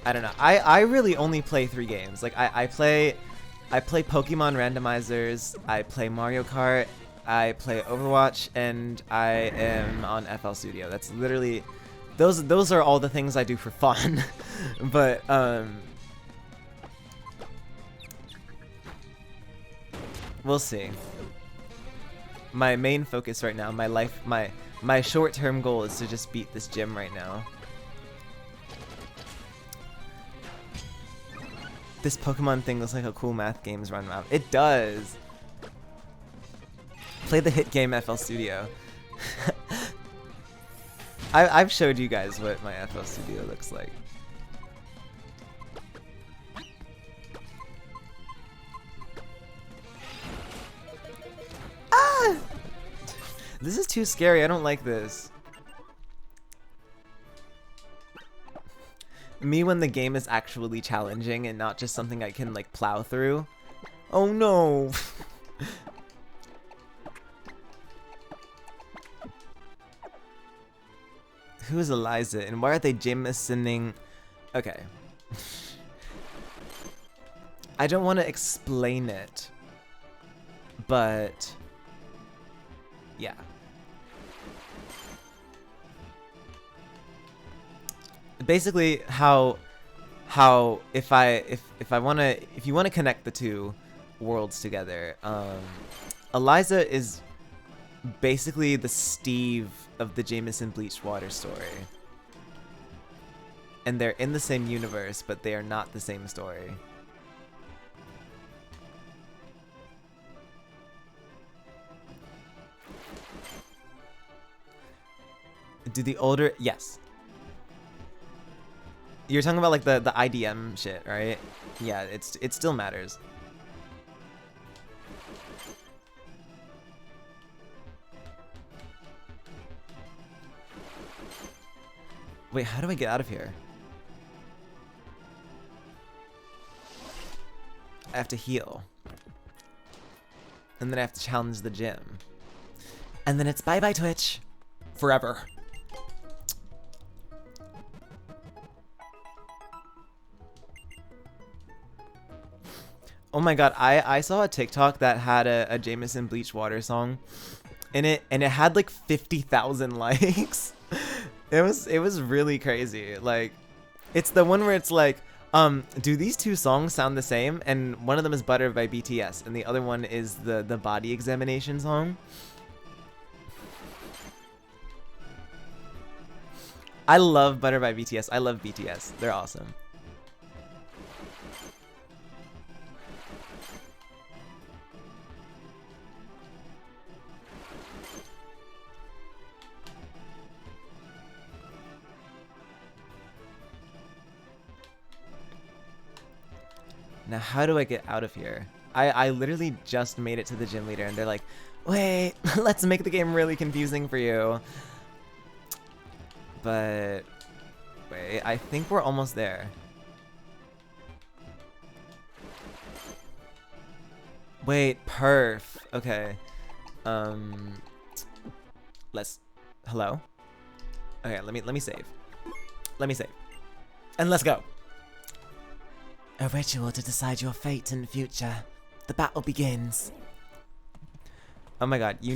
I don't know. I really only play 3 games. Like I play Pokemon randomizers, I play Mario Kart, I play Overwatch, and I am on FL Studio. That's literally those are all the things I do for fun. But we'll see. My main focus right now, my short-term goal is to just beat this gym right now. This Pokemon thing looks like a cool math games run map. It does. Play the hit game FL Studio. I've showed you guys what my FL Studio looks like. Ah! This is too scary. I don't like this. Me when the game is actually challenging and not just something I can like plow through. Oh no. Who is Eliza and why are they Jamesoning? Okay. I don't want to explain it, but yeah. Basically, how how if you want to connect the two worlds together, Eliza is basically the Steve of the Jameson Bleached Water story. And they're in the same universe, but they are not the same story. Do the older... Yes. You're talking about like the IDM shit, right? Yeah, it still matters. Wait, how do I get out of here? I have to heal. And then I have to challenge the gym. And then it's bye-bye Twitch. Forever. Oh my god, I saw a TikTok that had a Jameson Bleach Water song in it, and it had like 50,000 likes. It was really crazy. Like, it's the one where it's like, do these two songs sound the same? And one of them is Butter by BTS, and the other one is the Body Examination song. I love Butter by BTS. I love BTS. They're awesome. Now, how do I get out of here? I literally just made it to the gym leader, and they're like, wait, let's make the game really confusing for you. But, wait, I think we're almost there. Wait, perf. Okay. Hello? Okay, let me save. Let me save. And let's go. A ritual to decide your fate in the future. The battle begins. Oh my god, oh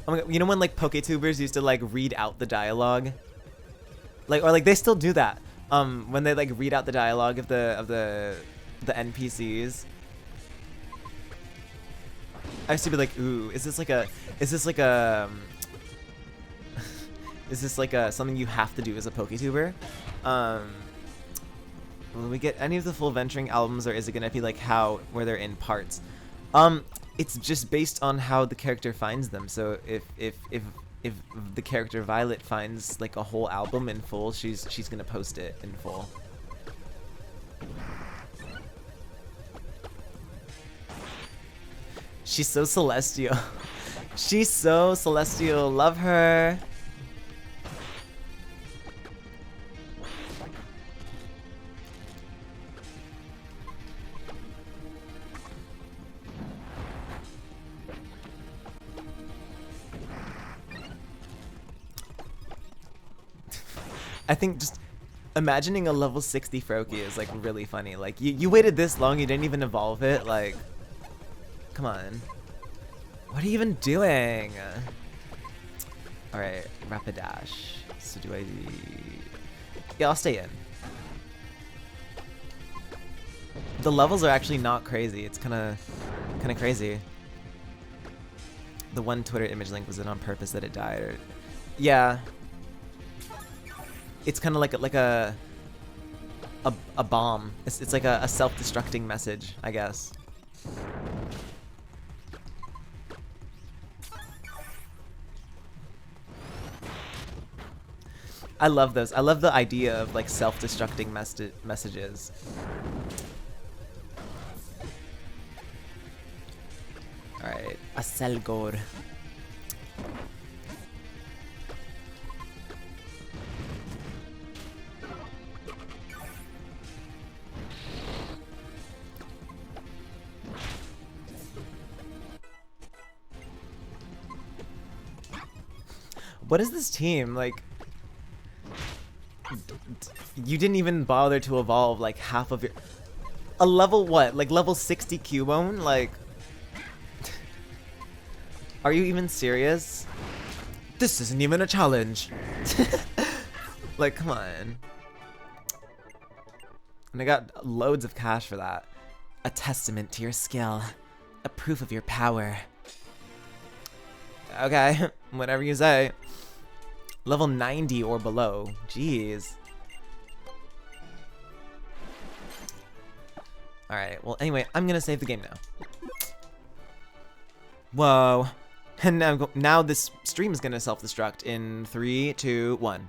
my god, you know when like PokeTubers used to like read out the dialogue? Like, or like they still do that. When they like read out the dialogue of the NPCs. I used to be like, ooh, is this like something you have to do as a PokeTuber? Will we get any of the full Venturing albums, or is it gonna be like where they're in parts? It's just based on how the character finds them. So if the character Violet finds like a whole album in full, she's gonna post it in full. She's so celestial. She's so celestial. Love her. I think just imagining a level 60 Froakie is like really funny. Like you waited this long, you didn't even evolve it. Like, come on. What are you even doing? All right, Rapidash. So do I? Yeah, I'll stay in. The levels are actually not crazy. It's kind of crazy. The one Twitter image link, was it on purpose that it died? Or yeah. It's kind of like a bomb. It's like a self-destructing message, I guess. I love those. I love the idea of like self-destructing messages. All right, Aselgor. What is this team? Like, you didn't even bother to evolve like half of your... A level what? Like level 60 Cubone? Like... Are you even serious? This isn't even a challenge. Like, come on. And I got loads of cash for that. A testament to your skill. A proof of your power. Okay, whatever you say. Level 90 or below. Jeez. Alright, well, anyway, I'm gonna save the game now. Whoa. And now this stream is gonna self-destruct in 3, 2, 1.